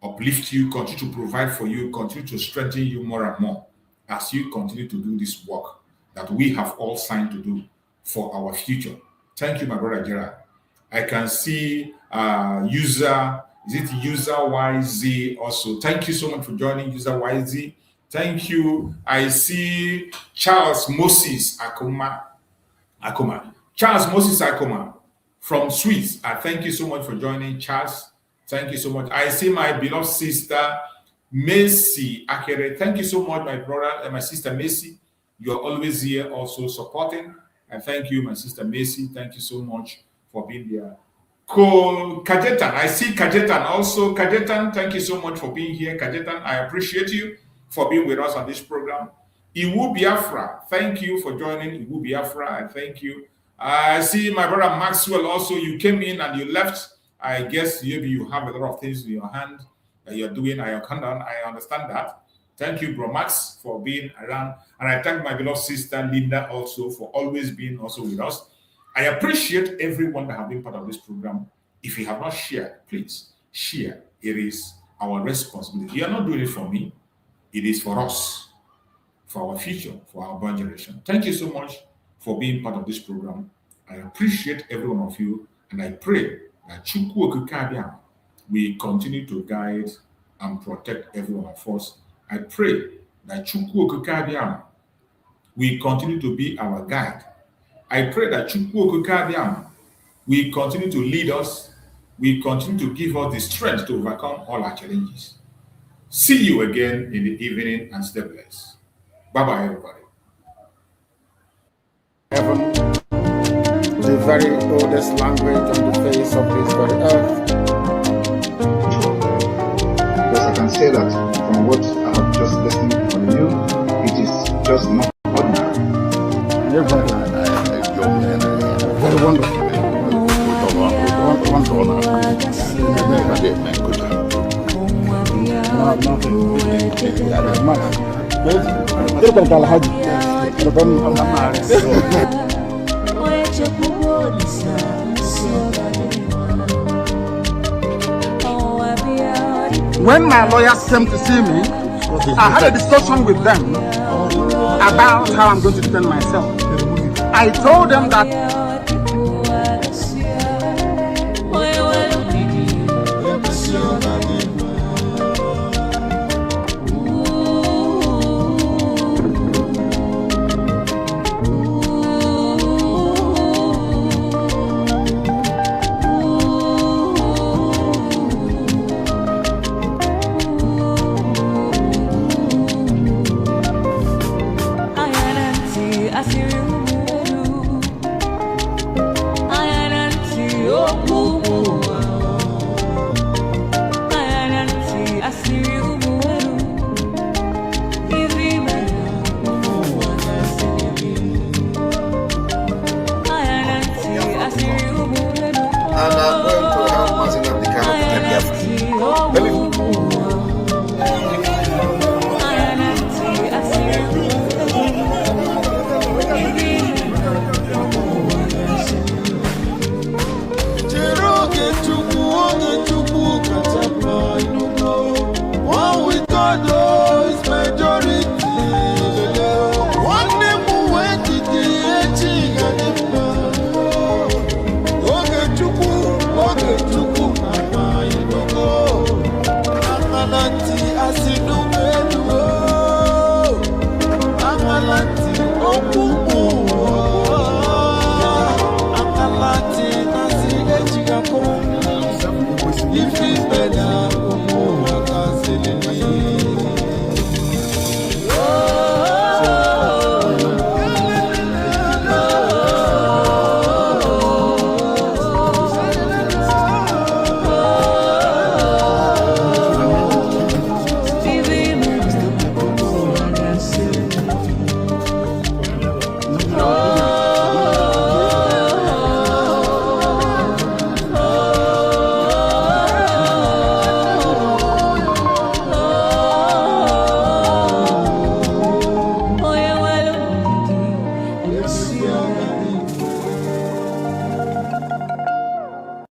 uplift you, continue to provide for you, continue to strengthen you more and more as you continue to do this work that we have all signed to do for our future. Thank you, my brother Gerard. I can see user YZ also. Thank you so much for joining, user YZ. Thank you. I see Charles Moses Akoma. Charles Moses Akoma from Swiss. Thank you so much for joining, Charles. Thank you so much. I see my beloved sister, Messi Akere. Thank you so much, my brother and my sister, Messi. You are always here also supporting. I thank you, my sister Macy. Thank you so much for being there. Kajetan, I see Kajetan also. Kajetan, thank you so much for being here. Kajetan, I appreciate you for being with us on this program. Iwu Biafra, thank you for joining. Iwu Biafra, I thank you. I see my brother Maxwell also. You came in and you left. I guess maybe you have a lot of things in your hand that you're doing. I understand that. Thank you, Bro Max, for being around. And I thank my beloved sister Linda also for always being also with us. I appreciate everyone that have been part of this program. If you have not shared, please share. It is our responsibility. You are not doing it for me. It is for us, for our future, for our born generation. Thank you so much for being part of this program. I appreciate every one of you, and I pray that Chukwu Okikabia will continue to guide and protect every one of us. I pray that Chukwu Okikabia will continue to be our guide. I pray that Chukwu Okikabia will continue to lead us, will continue to give us the strength to overcome all our challenges. See you again in the evening and stay blessed. Bye-bye, everybody. Heaven, the very oldest language on the face of this very earth. Because I can say that from what I have just listened from you, it is just not ordinary. You're very wonderful. When my lawyers came to see me, I had a discussion with them about how I'm going to defend myself. I told them that Oku